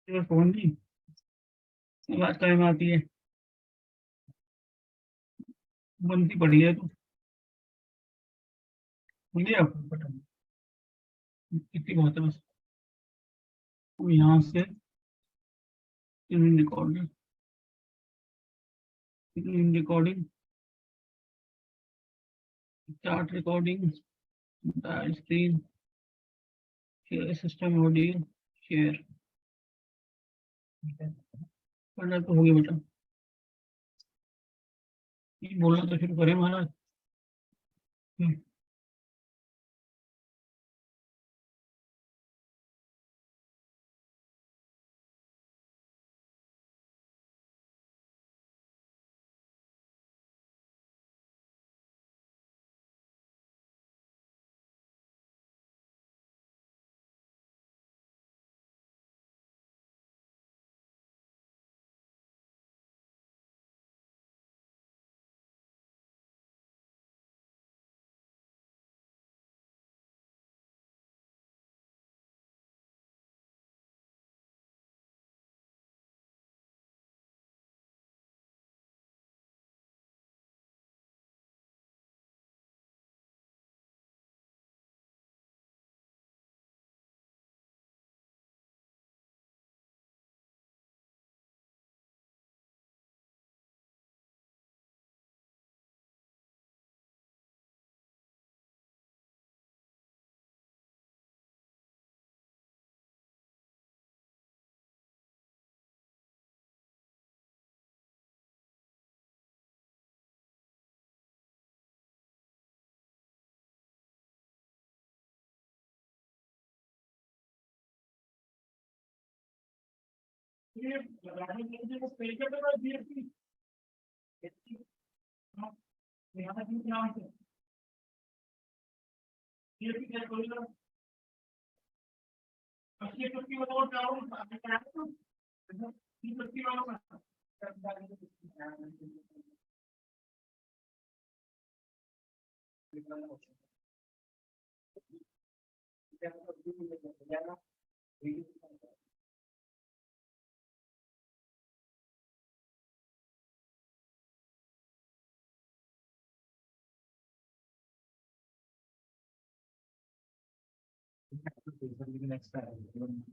तेरा फोन नहीं, आवाज कायम आती है। बनती पड़ी है तू। मुझे आपको पता नहीं, कितनी बात है बस। वो यहाँ से recording, recording, start recording, screen share, system audio share. करना तो होगी बेटा, ये बोलना तो शुरू करें महाराज। हम्म, ये लगाने के लिए वो पेज पे तो जीएसटी यहाँ की नाम से जीएसटी क्या बोलेगा? 80 वाला डाउन आता है तो 30 वाला next time.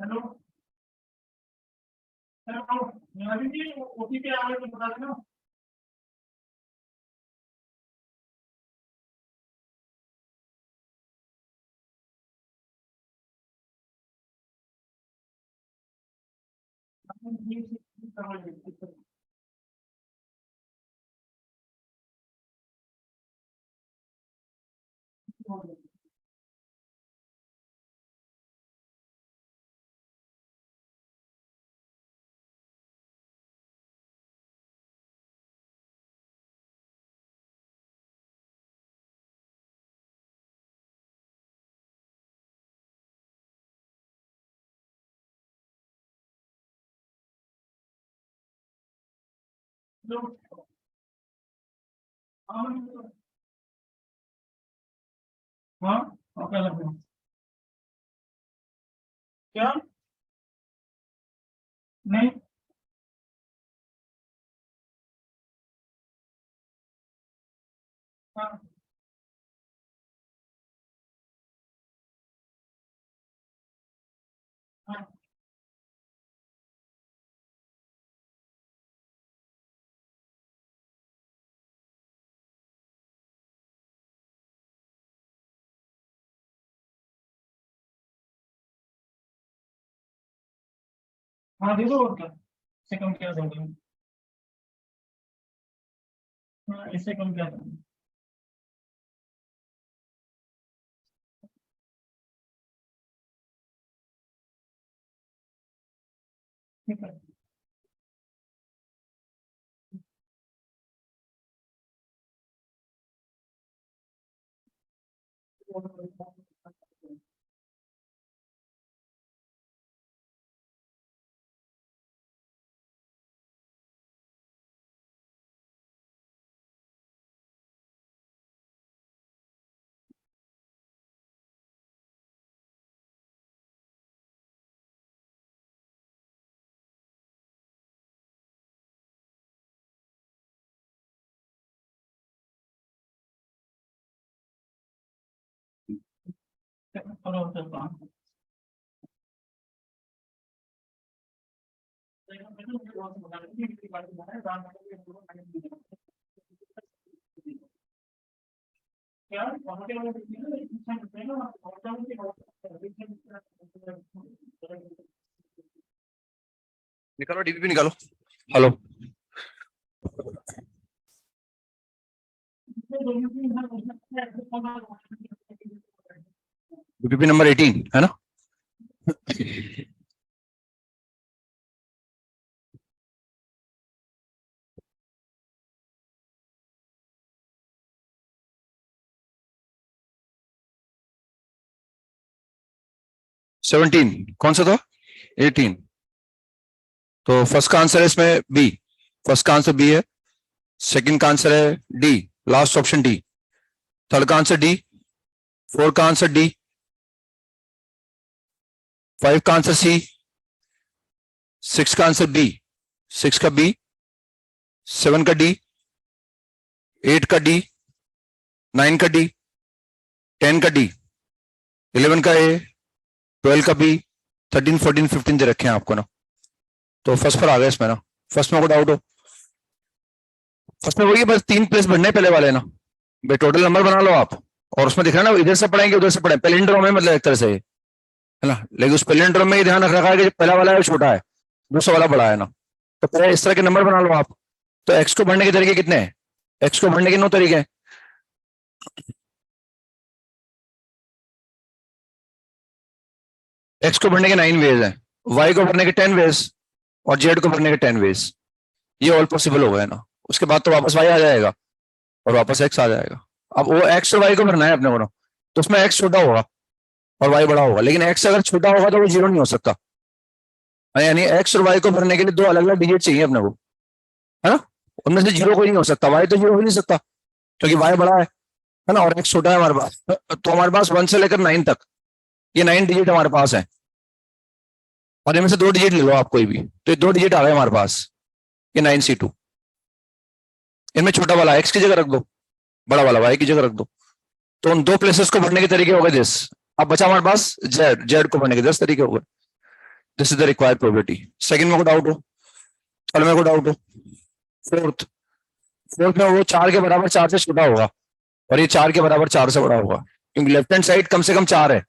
हेलो हेलो, निहारी जी, ओटीपी आ गया तो बता देना। हाँ, क्या लग रहा है? क्या? नहीं। हाँ हाँ हाँ, दे दो और क्या, इससे कम क्या दोगे? हाँ, इससे कम क्या दोगे? ठीक है। और चलता हूँ। क्या? निकालो डीपीपी निकालो। हेलो, डीपीपी नंबर 18 है ना? 17 कौन सा था? 18। तो फर्स्ट का आंसर है इसमें बी। फर्स्ट का आंसर बी है। सेकंड का आंसर है D, last option D. Third का आंसर डी। फोर का आंसर डी। फाइव का आंसर सी। सिक्स का आंसर बी। सिक्स का बी। सेवन का डी। एट का डी। नाइन का डी। 10 का डी। 11 का ए। 12 का बी। 13 14 15 दे रखे हैं आपको ना। तो फर्स्ट पर आ गया इसमें ना। फर्स्ट में को डाउट हो? फर्स्ट में वही बस 3 प्लेस भरने पहले वाले ना भाई। टोटल नंबर बना लो आप। और उसमें दिख रहा है ना, इधर से पढ़ेंगे उधर से पढ़े पेलिंड्रोम में, मतलब एक तरह से है ना। लेकिन उस पेलिंड्रोम में ये ध्यान रख रखा है कि जो पहला वाला है वो छोटा है, दूसरा वाला बड़ा है ना। तो पहले इस तरह के नंबर बना लो आप। तो एक्स को भरने के तरीके कितने हैं? एक्स को भरने के 9 तरीके हैं। एक्स को भरने के 9 वेज हैं। वाई को भरने के 10 वेज। और जेड को भरने के 10 वेज। ये ऑल पॉसिबल हो गए ना। उसके बाद तो वापस वाई आ जाएगा और वापस एक्स आ जाएगा। अब वो एक्स और वाई को भरना है अपने को ना। तो उसमें एक्स छोटा होगा और वाई बड़ा होगा, लेकिन एक्स अगर छोटा होगा तो वो जीरो नहीं हो सकता। यानी एक्स और वाई को भरने के लिए दो अलग अलग डिजिट चाहिए अपने को, है ना। उनमें से जीरो कोई नहीं हो सकता। वाई तो जीरो हो नहीं सकता क्योंकि वाई बड़ा है ना, और एक्स छोटा है हमारे पास। तो हमारे पास 1 से लेकर 9 तक ये 9 डिजिट हमारे पास है। और इनमें से दो डिजिट ले लो आप कोई भी, तो ये दो डिजिट आ गए हमारे पास, ये 9C2। इनमें छोटा वाला एक्स की जगह रख दो, बड़ा वाला वाई की जगह रख दो। तो उन दो प्लेसेस को भरने के तरीके हो गए दिस। अब बचा हमारे पास जेड। जेड को भरने के 10 तरीके हो गए। This is the required probability. Second में को डाउट हो, थर्ड में को डाउट हो, फोर्थ में वो 4 के बराबर 4 से छोटा होगा और ये 4 के बराबर 4 से बड़ा होगा, क्योंकि लेफ्ट हैंड साइड कम से कम 4 है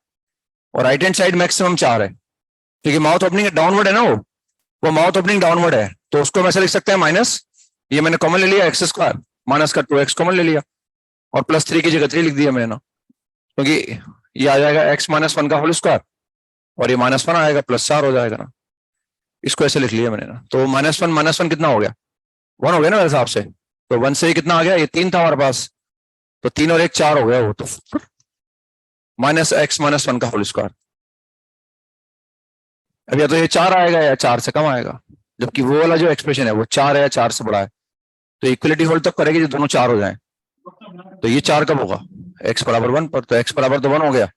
और राइट हैंड साइड मैक्सिमम 4 है, क्योंकि माउथ ओपनिंग डाउनवर्ड है ना, वो माउथ ओपनिंग डाउनवर्ड है, तो उसको हम ऐसे लिख सकते हैं माइनस, ये मैंने कॉमन ले लिया एक्स स्क्वायर, माइनस का 2x कॉमन ले लिया और प्लस 3 की जगह 3 लिख दिया मैंने ना, क्योंकि ये आ जाएगा x माइनस 1 का होल स्क्वायर और ये माइनस 1 आएगा, प्लस 4 हो जाएगा ना, इसको ऐसे लिख लिया मैंने ना। तो माइनस वन कितना हो गया, 1 हो गया ना मेरे हिसाब से, तो 1 से ही कितना आ गया, ये 3 था हमारे पास, तो 3 और 1 4 हो गया, वो तो माइनस एक्स माइनस 1 का होल स्क्वायर। अब या तो ये 4 आएगा या 4 से कम आएगा, जबकि वो वाला जो एक्सप्रेशन है वो 4 है या 4 से बड़ा है, तो इक्वलिटी होल्ड तक करेगी जो दोनों 4 हो जाए। तो ये 4 कब होगा, x बराबर 1 पर, तो x बराबर तो 1 हो गया,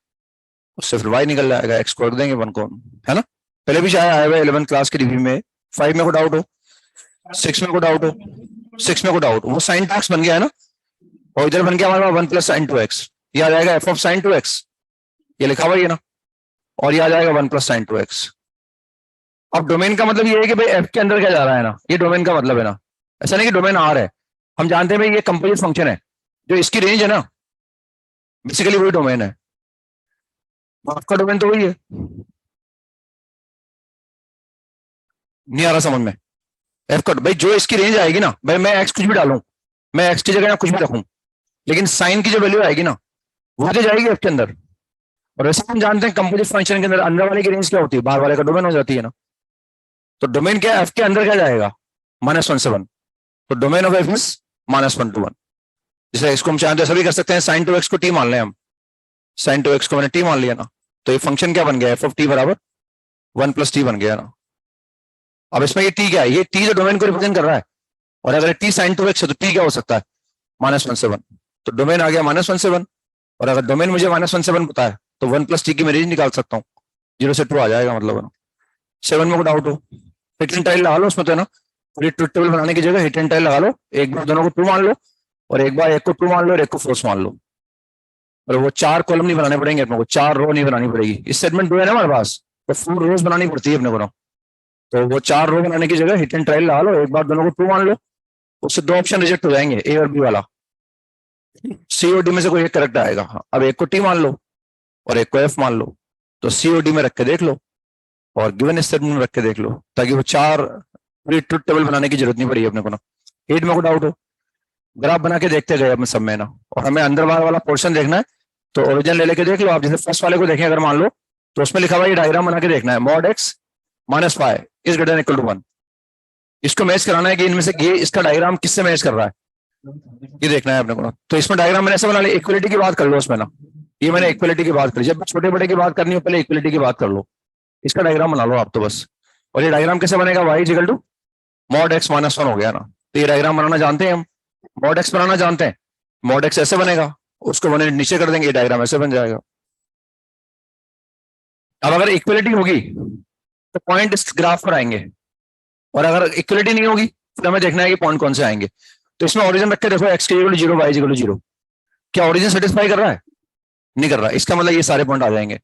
उससे फिर y निकल जाएगा, x को रख देंगे 1 को, है ना। पहले भी शायद आया हुआ 11th क्लास के रिव्यू में। 5 में को डाउट हो, 6 में को डाउट हो, 6 में को डाउट हो, वो साइन टैक्स बन गया है ना, और इधर बन गया हमारे पास 1 प्लस साइन 2x, ये आ जाएगा f ऑफ साइन 2x, ये लिखा हुआ है ना, और ये आ जाएगा 1 प्लस साइन 2x। अब डोमेन का मतलब ये है कि भाई f के अंदर क्या जा रहा है ना, ये डोमेन का मतलब है ना, ऐसा नहीं कि डोमेन R है, हम जानते हैं भाई ये कंपोजिट फंक्शन है, जो इसकी रेंज है ना बेसिकली वही डोमेन है, आपका डोमेन तो वही है, नहीं आ रहा समझ में। एफ का भाई जो इसकी रेंज आएगी ना, भाई मैं एक्स कुछ भी डालूं, मैं एक्स की जगह कुछ भी रखूं, लेकिन साइन की जो वैल्यू आएगी ना वो तो जाएगी एफ के अंदर। और वैसे हम जानते हैं कंपोजिट फंक्शन के अंदर अंदर वाले की रेंज क्या होती है, बाहर वाले का डोमेन हो जाती है ना, तो डोमेन क्या है, एफ के अंदर क्या जाएगा, -1 से 1, तो domain of F is -1 to 1। जैसे इसको हम चाहें तो ऐसा भी कर सकते हैं, साइन 2x को टी मान लें हम, साइन 2x को मैंने टी मान लिया ना, तो ये फंक्शन क्या बन गया, एफ ऑफ टी बराबर 1 प्लस टी बन गया ना। अब इसमें ये टी क्या है, ये टी जो डोमेन को रिप्रेजेंट कर रहा है, और अगर टी साइन 2x है तो टी क्या हो सकता है, -1 से 1, तो डोमेन आ गया -1 से 1, और अगर डोमेन मुझे -1 से 1 पता है तो 1 प्लस टी की मैं रेंज निकाल सकता हूँ, 0 से 2 आ जाएगा मतलब है ना। 7 में को डाउट हो, हिट एंड टाइल लगा लो उसमें, तो है ना पूरी ट्रुथ टेबल बनाने की जगह हिट एंड टाइल लगा लो, एक बार दोनों को ट्रू मान लो और एक बार एक को ट्रू मान लो और एक को फॉल्स मान लो, और वो 4 कॉलम नहीं बनाने पड़ेंगे अपने को, 4 रो नहीं बनानी पड़ेगी, इस सेगमेंट 2 है ना हमारे पास, तो 4 रोज बनानी पड़ती है अपने को ना, तो वो 4 रो बनाने की जगह हिट एंड ट्रायल लगा लो, एक बार दोनों को ट्रू मान लो, उससे 2 ऑप्शन रिजेक्ट हो जाएंगे, ए और बी वाला, सी और डी में से कोई एक करेक्ट आएगा। अब एक को टी मान लो और एक को एफ मान लो, तो सी और डी में रख के देख लो और गिवन स्टेटमेंट में रख के देख लो, ताकि वो 4 पूरी ट्रुथ टेबल बनाने की जरूरत नहीं पड़ी अपने को ना। 8 में को डाउट हो, ग्राफ बना के देखते गए अपने सब में ना, और हमें अंदर बाहर वाला पोर्शन देखना है, तो ओरिजिन ले लेके देख लो आप, जैसे फर्स्ट वाले को देखें अगर मान लो, तो उसमें लिखा हुआ ये डायग्राम बना के देखना है, mod x minus five is greater than equal to 1, इसको मैच कराना है कि इनमें से ये इसका डायग्राम किससे मैच कर रहा है, ये देखना है अपने को ना। तो इसमें डायग्राम मैंने ऐसा बना लिया, इक्वलिटी की बात कर लो उसमें ना, ये मैंने इक्वलिटी की बात करी, जब छोटे बड़े की बात करनी हो पहले इक्वलिटी की बात कर लो, इसका डायग्राम बना लो आप तो बस। और ये डायग्राम कैसे बनेगा, y equal to mod x minus 1 हो गया ना, तो ये डायग्राम बनाना जानते हैं हम, मॉड x बनाना जानते हैं, मॉड x ऐसे बनेगा, उसको बने नीचे कर देंगे, ये डायग्राम ऐसे बन जाएगा। अब अगर इक्वलिटी होगी तो पॉइंट इस ग्राफ पर आएंगे, और अगर इक्वलिटी नहीं होगी तो हमें देखना है कि पॉइंट कौन से आएंगे। तो इसमें ओरिजिन रख के देखो, x equal to 0 y equal to 0, क्या ओरिजिन सेटिस्फाई कर रहा है, नहीं कर रहा है, इसका मतलब ये सारे पॉइंट आ जाएंगे,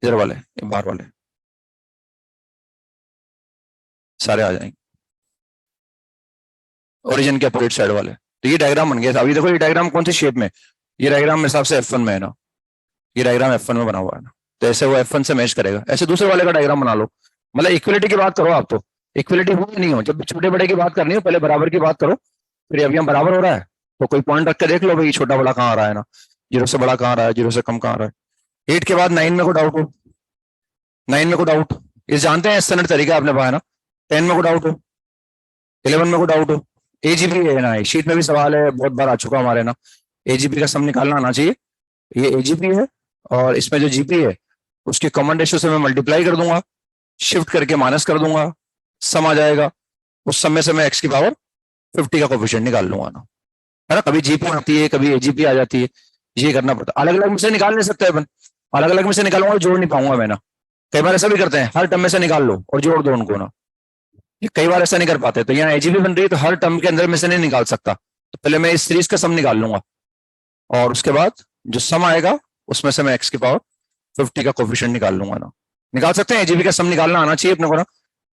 इधर वाले बाहर वाले सारे आ जाएंगे, ओरिजिन के अपोजिट साइड वाले। तो ये डायग्राम बन गया था। अभी देखो ये डायग्राम कौन सी शेप में, ये डायग्राम मेरे हिसाब से F1 में है ना, ये डायग्राम F1 में बना हुआ है ना, तो ऐसे वो F1 से मैच करेगा। ऐसे दूसरे वाले का डायग्राम बना लो, मतलब इक्वलिटी की बात करो आप, तो इक्वलिटी हो नहीं हो, जब भी छोटे बड़े की बात करनी हो पहले बराबर की बात करो, फिर अभी हम बराबर हो रहा है तो कोई पॉइंट रख के देख लो भाई छोटा बड़ा कहाँ आ रहा है ना, 0 से बड़ा कहाँ आ रहा है, 0 से कम कहाँ आ रहा है। 8 के बाद 9 में को डाउट हो, 9 में को डाउट, ये जानते हैं स्टैंडर्ड तरीका आपने पाया ना। 10 में को डाउट हो, 11 में को डाउट हो, एजीपी है ना, शीट में भी सवाल है, बहुत बार आ चुका हमारे ना, एजीपी का सम निकालना आना चाहिए, ये एजीपी है और इसमें जो जीपी है उसके कॉमन रेशियो से मैं मल्टीप्लाई कर दूंगा, शिफ्ट करके माइनस कर दूंगा, सम आ जाएगा, उस सम में से मैं एक्स की पावर 50 का कोफिशिएंट निकाल लूंगा ना, है ना। कभी जीपी आती है कभी एजीपी आ जाती है, ये करना पड़ता है। अलग अलग में से निकाल नहीं सकते अपन, अलग अलग में से निकालूंगा जोड़ नहीं पाऊंगा मैं ना, कई बार ऐसा भी करते हैं हर टर्म में से निकाल लो और जोड़ दो उनको ना, ये कई बार ऐसा नहीं कर पाते, तो यहाँ एजीपी बन रही है तो हर टर्म के अंदर में से नहीं निकाल सकता, तो पहले मैं इस सीरीज का सम निकाल लूंगा और उसके बाद जो सम आएगा उसमें से मैं एक्स की पावर 50 का कोफिशिएंट निकाल लूंगा ना, निकाल सकते हैं, एजीबी का सम निकालना आना चाहिए अपने को ना।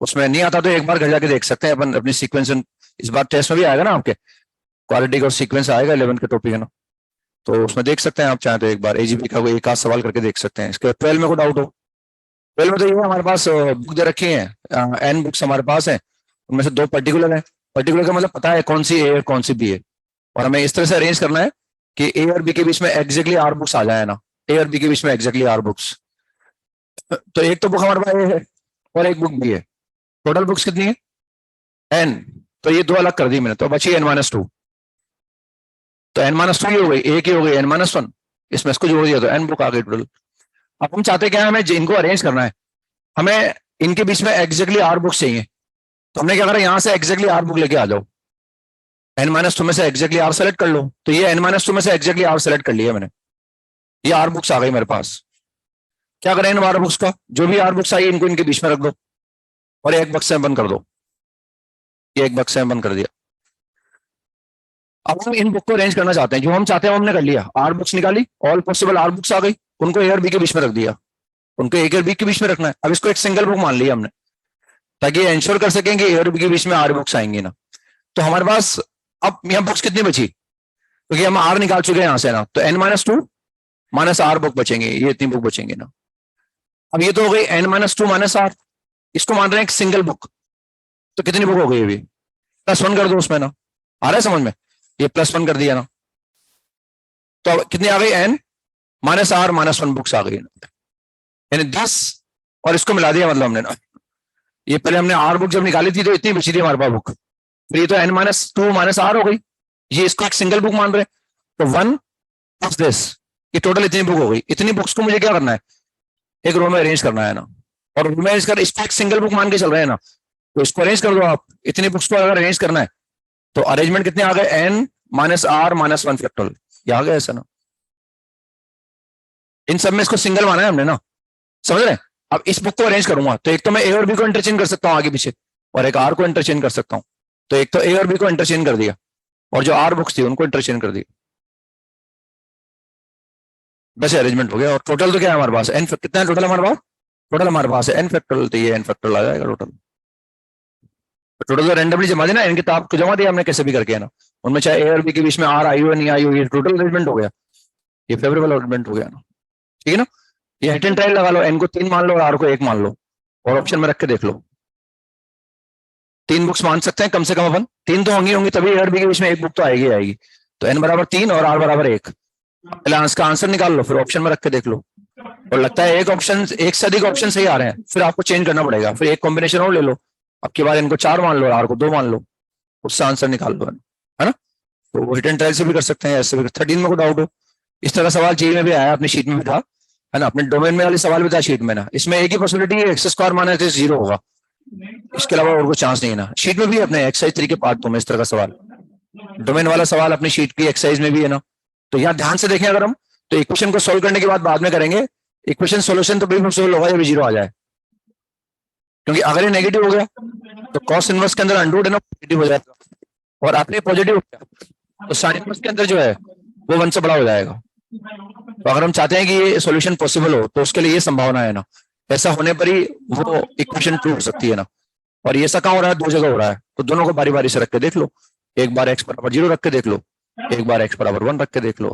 उसमें नहीं आता तो एक बार घर जाके देख सकते हैं अपन अपनी सीक्वेंस। इस बार टेस्ट में भी आएगा ना आपके, क्वालिटी का सीक्वेंस आएगा 11 के टॉपिक है ना, तो उसमें देख सकते हैं आप चाहे तो एक बार एजीबी का कोई एक आध सवाल करके देख सकते हैं। इसके 12 में कोई डाउट हो? 12 में तो ये हमारे पास बुक दे रखी है, एन बुक्स हमारे पास है, उनमें से 2 पर्टिकुलर है। पर्टिकुलर का मतलब पता है कौन सी ए और कौन सी बी है, और हमें इस तरह से अरेंज करना है कि ए और बी के बीच में एग्जैक्टली आर बुक्स आ जाए ना, ए और बी के बीच में एग्जैक्टली आर बुक्स। तो एक तो बुक हमारे पास ए है और एक बुक बी है, टोटल बुक्स कितनी है? एन। तो ये 2 अलग कर दी मैंने, तो बची n-2। तो n-2 ही हो गई, ए की हो गई n-1, इसमें इसको जोड़ दिया तो n बुक आ गई टोटल। अब हम चाहते क्या है, हमें इनको अरेंज करना है, हमें इनके बीच में एग्जैक्टली आर बुक्स चाहिए। तो हमने क्या करा, यहां से एग्जैक्टली आर बुक लेके आ जाओ, n-2 में से एग्जैक्टली आर सेलेक्ट कर लो। तो ये n-2 में से एग्जैक्टली आर सेलेक्ट कर लिया मैंने, ये आर बुक्स आ गई मेरे पास। क्या करें इन आर बुक्स का, जो भी आर बुक्स आई इनको इनके बीच में रख दो और एक बक्से में बंद कर दो। ये एक बक्से में बंद कर दिया। अब हम इन बुक को अरेंज करना चाहते हैं, जो हम चाहते हैं हमने कर लिया, आर बुक्स निकाली, ऑल पॉसिबल आर बुक्स आ गई, उनको ए और बी के बीच में रख दिया, उनको ए और बी के बीच में रखना है। अब इसको एक सिंगल बुक मान लिया हमने, ताकि इंश्योर कर सकें कि ए और बी के बीच में आर बुक्स आएंगे ना। तो हमारे पास अब यहाँ बुक्स कितनी बची, क्योंकि हम आर निकाल चुके हैं यहां से ना, तो n-2 माइनस आर बुक बचेंगे, ये इतनी बुक बचेंगे ना। अब ये तो हो गई n-2 माइनस आर, इसको मान रहे हैं एक सिंगल बुक, तो कितनी बुक हो गई अभी? +1 कर दो उसमें ना, आ रहा है समझ में? ये +1 कर दिया ना, तो अब कितनी आ गई? n-r-1 बुक्स आ गई, यानी 10, और इसको मिला दिया मतलब हमने ना। ये पहले हमने आर बुक जब निकाली थी तो इतनी बची थी हमारे पास बुक, फिर ये तो n-2 माइनस आर हो गई, ये इसको एक सिंगल बुक मान रहे, तो 1 + दिस, ये टोटल इतनी बुक हो गई। इतनी बुक्स को मुझे क्या करना है, एक रो में अरेंज करना है ना, और रो में अरेंज कर, इसको एक सिंगल बुक मान के चल रहे हैं ना, तो इसको अरेंज कर दो आप। इतनी बुक्स को अगर अरेंज करना है तो अरेंजमेंट कितने आ गए, n-r-1 फैक्टोरियल, ये आ गया ऐसा ना। इन सब में इसको सिंगल माना है हमने ना, समझ रहे हैं? अब इस बुक को अरेंज करूंगा तो एक तो मैं ए और बी को इंटरचेंज कर सकता हूँ आगे पीछे, और एक आर को इंटरचेंज कर सकता हूँ। तो एक तो ए और बी को इंटरचेंज कर दिया, और जो आर बुक्स थी उनको इंटरचेंज कर दिया, वैसे अरेंजमेंट हो गया। और टोटल तो क्या है हमारे पास, एन कितना है टोटल हमारे पास? टोटल हमारे पास है n फैक्टोरियल, तो ये n फैक्टोरियल आ जाएगा टोटल। टोटल तो रैंडमली जमा देना, इनके ताब को जमा दिया हमने कैसे भी करके है ना, उनमें चाहे ए और बी के बीच में आर आई हो नहीं आई हो, ये टोटल अरेंजमेंट हो गया, ये फेवरेबल अरेंजमेंट हो गया ना, ठीक है ना। ये हिट एंड ट्रायल लगा लो, एन को 3 मान लो और आर को 1 मान लो, और ऑप्शन में रख के देख लो। 3 बुक्स मान सकते हैं कम से कम अपन, 3 तो होंगी तभी ए और बी के बीच में एक बुक तो आएगी आएगी। तो n = 3 और r = 1, पहले इसका आंसर निकाल लो, फिर ऑप्शन में रख के देख लो, और लगता है एक ऑप्शन, एक से अधिक ऑप्शन सही आ रहे हैं, फिर आपको चेंज करना पड़ेगा, फिर एक कॉम्बिनेशन और ले लो, अब की बार इनको 4 मान लो, आर को 2 मान लो, उससे आंसर निकाल लो, है ना। तो वो हिट एंड ट्रायल से भी कर सकते हैं, ऐसे भी। 13 में कोई डाउट हो? इस तरह सवाल जेईई में भी आया, अपनी शीट में भी था, है ना, अपने डोमेन में वाले सवाल भी था शीट में ना। इसमें एक ही पॉसिबिलिटी है, x² - 0 होगा, इसके अलावा और कोई चांस नहीं है ना। शीट में भी अपने एक्सरसाइज 3 के पार्ट 2 में इस तरह का सवाल, डोमेन वाला सवाल अपनी शीट की एक्सरसाइज में भी है ना। तो यहाँ ध्यान से देखें, अगर हम तो इक्वेशन को सोल्व करने के बाद में करेंगे, इक्वेशन सोल्यूशन तो बिल्कुल सोल्व होगा जब 0 आ जाए, क्योंकि अगर ये नेगेटिव हो गया तो कॉस इनवर्स के अंदर अंडररूट है ना, पॉजिटिव हो जाएगा, और आपने पॉजिटिव हो गया तो साइन इनवर्स के अंदर जो है वो 1 से बड़ा हो जाएगा। तो अगर हम चाहते हैं कि ये सॉल्यूशन पॉसिबल हो तो उसके लिए ये संभावना है ना, ऐसा होने पर ही वो इक्वेशन ट्रू हो सकती है ना। और ये ऐसा कहाँ हो रहा है, 2 जगह हो रहा है, तो दोनों को बारी बारी से रख के देख लो, एक बार x = 0 रख के देख लो, एक बार x = 1 रख के देख लो,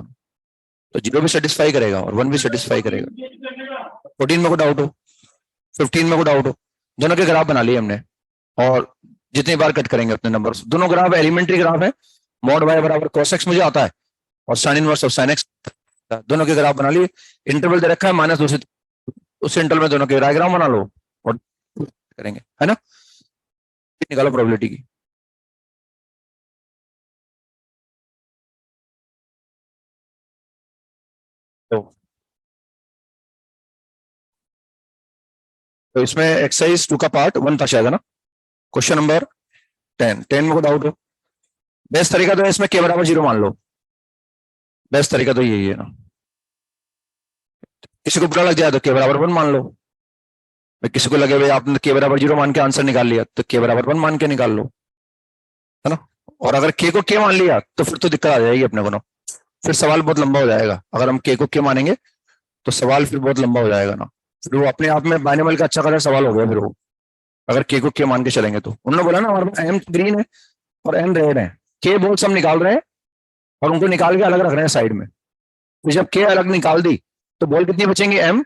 तो 0 भी सेटिस्फाई करेगा और 1 भी सेटिस्फाई करेगा। 14 में कोई डाउट हो? 15 में कोई डाउट हो? दोनों के ग्राफ बना लिए हमने, और जितनी बार कट करेंगे अपने नंबर, दोनों ग्राफ एलिमेंट्री ग्राफ है, mod y = cos x मुझे आता है, और sine inverse of sin x, दोनों के ग्राफ बना लिए, इंटरवल दे रखा है -2 से, उस इंटरवल में दोनों के डायग्राम बना लो और करेंगे, है ना। निकालो प्रोबेबिलिटी की। तो इसमें एक्सरसाइज 2 का पार्ट 1 था शायद, है ना। क्वेश्चन नंबर 10 में कोई डाउट हो? बेस्ट तरीका तो है इसमें k = 0 मान लो, बेस्ट तरीका तो यही है ना। किसी को बुरा लग जाए तो k = 1 मान लो, किसी को लगे भाई आपने k = 0 मान के आंसर निकाल लिया तो k = 1 मान के निकाल लो, है ना। और अगर k को k मान लिया तो फिर तो दिक्कत आ जाएगी अपने को ना, फिर सवाल बहुत लंबा हो जाएगा। अगर हम k को k मानेंगे तो सवाल फिर बहुत लंबा हो जाएगा ना। फिर वो अपने आप में बाइनोमियल का अच्छा खासा सवाल हो गया फिर वो, अगर के को के मान के चलेंगे तो। उन्होंने बोला ना हमारे पास एम ग्रीन है और एन रेड है, के बोल्स हम निकाल रहे हैं और उनको निकाल के अलग रख रहे हैं साइड में। तो जब के अलग निकाल दी तो बॉल कितनी बचेंगी, एम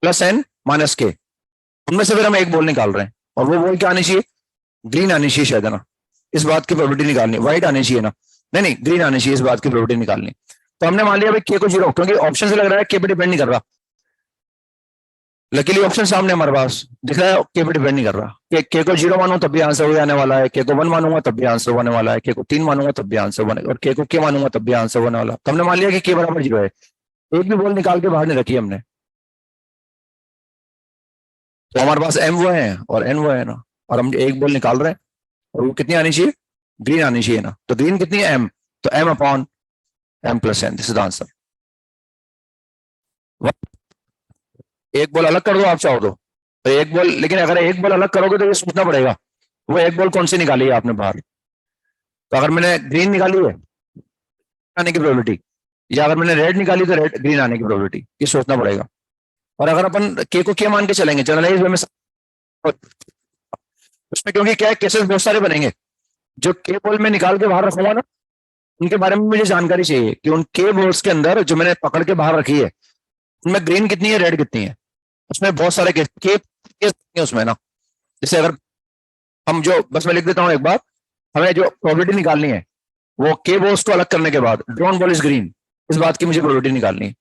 प्लस एन माइनस के। उनमें से फिर हम एक बॉल निकाल रहे हैं और वो बॉल क्या आनी चाहिए, ग्रीन आनी चाहिए शायद, है ना। इस बात की प्रोबेबिलिटी निकालनी, व्हाइट आनी चाहिए ना, नहीं नहीं ग्रीन आनी चाहिए, इस बात की प्रोबेबिलिटी निकालनी। तो हमने मान लिया भाई के को 0, क्योंकि ऑप्शन से लग रहा है के पे डिपेंड नहीं कर रहा। लकीली ऑप्शन सामने हमारे पास दिख रहा है, के पे डिपेंड नहीं कर रहा। के को 0 मानूं तब भी आंसर हो जाने वाला है, के को 1 मानूंगा तब भी आंसर होने वाला है, के को 3 मानूंगा तब भी आंसर होने, और के को के मानूंगा तब भी आंसर होने वाला। तो हमने मान लिया कि के बराबर 0 है। एक भी बॉल निकाल के बाहर नहीं रखी हमने। तो हमारे पास एम वो है और एन वो है ना, और हम एक बॉल निकाल रहे हैं और वो कितनी आनी चाहिए, ग्रीन आनी चाहिए ना। तो ग्रीन कितनी है, एम, तो M upon M plus N, this is the answer. एक बॉल अलग कर दो आप चाहो तो एक बॉल, लेकिन अगर एक बॉल अलग करोगे तो ये सोचना पड़ेगा वो एक बॉल कौन सी निकाली है आपने बाहर। तो अगर मैंने ग्रीन निकाली है आने की प्रोबेबिलिटी, या अगर मैंने रेड निकाली तो रेड ग्रीन आने की प्रोबेबिलिटी, ये सोचना पड़ेगा। और अगर अपन के को क्या मान के चलेंगे जनरलाइज वे में, उसमें क्योंकि क्या है केसेस बहुत सारे बनेंगे, जो के बॉल में निकाल के बाहर रखूंगा ना उनके बारे में मुझे जानकारी चाहिए कि उन के बॉल्स के अंदर जो मैंने पकड़ के बाहर रखी है उनमें ग्रीन कितनी है, रेड कितनी है। उसमें बहुत सारे केस उसमें ना। जैसे अगर हम जो, बस मैं लिख देता हूँ एक बार, हमें जो प्रोबेबिलिटी निकालनी है वो के बॉल्स को अलग करने के बाद ड्रॉन बॉल इज ग्रीन, इस बात की मुझे प्रोबेबिलिटी निकालनी है।